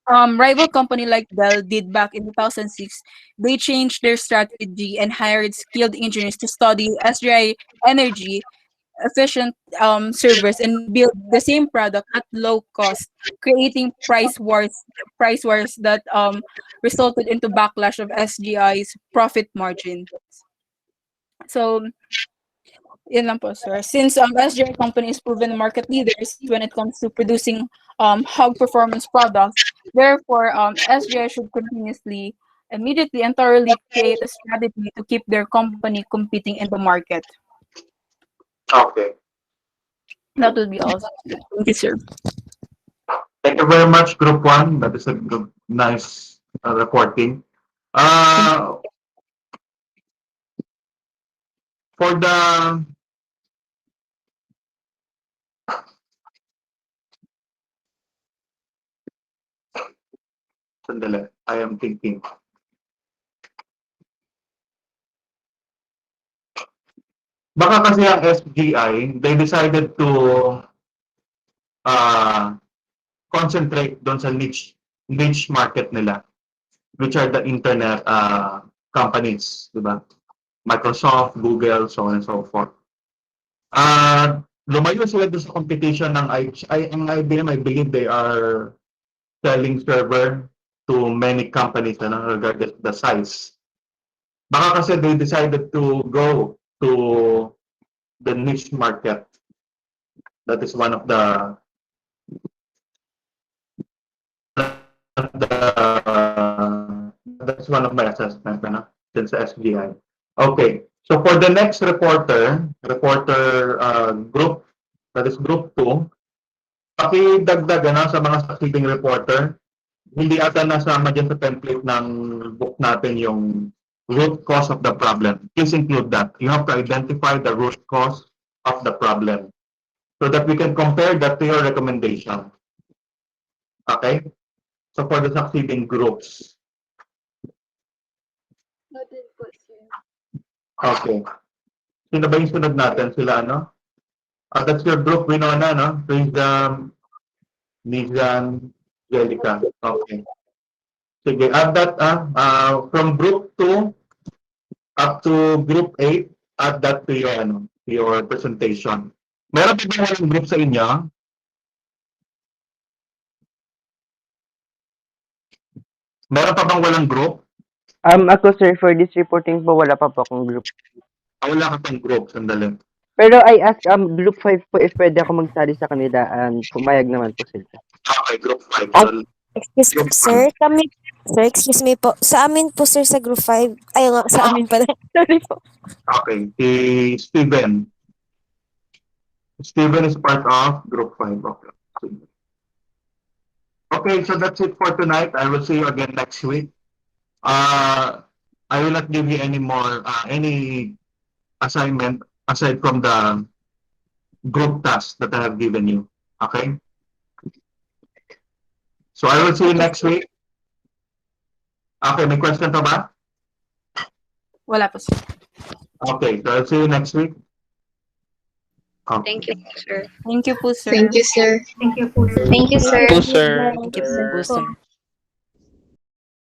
rival company like Dell did back in 2006. They changed their strategy and hired skilled engineers to study SGI energy efficient servers and build the same product at low cost, creating price wars that resulted into backlash of SGI's profit margins. So, yun lang po, sir. Since SGI company is proven market leaders when it comes to producing high performance products, therefore SGI should continuously, immediately and thoroughly create a strategy to keep their company competing in the market. Okay. That would be all. Thank you, sir. Thank you very much, Group 1. That is a good, nice reporting. For the sandali, I am thinking. Baka kasi ang SGI, they decided to uh, concentrate doon sa niche market nila, which are the internet companies, di ba? Microsoft, Google, so on and so forth. Lumayo sila doon sa competition ng ang IBM, I believe they are selling server to many companies regardless the size. Baka kasi they decided to go to the niche market. That is one of the that's one of my assessments, since SGI. Okay, so for the next reporter group, that is group 2, pakidagdag sa mga succeeding reporter, hindi ata nasama dyan sa template ng book natin yung root cause of the problem. Please include that. You have to identify the root cause of the problem so that we can compare that to your recommendation. Okay? So for the succeeding groups. Okay. Sino ba yung sunod natin? Sila that's your group, Winona, no? Wisdom, Mision, Angelica. Okay. Sige, add that from group 2 up to group 8, add that to your presentation. Meron pa ba walang group sa inyo? Meron pa bang walang group? Ako sir, for this reporting po, wala pa po akong group. Wala ka pang group, sandali. Pero I ask group 5 po if pwede ako magsali sa kanila and pumayag naman po sila. Okay, group 5. Excuse me po. Sa amin po sir sa group 5. Ay nga, sa amin pala. Sorry po. Okay, si Steven. Steven is part of group 5. Okay. Okay, so that's it for tonight. I will see you again next week. I will not give you any more any assignment aside from the group task that I have given you. Okay? So I will see you next week. Okay, may question pa ba? Wala po, sir. Okay, so I'll see you next week. Okay. Thank you, sir. Thank you po, sir. Thank you, sir. Thank you po, sir. Thank you, sir. Po, sir. Thank you po, sir.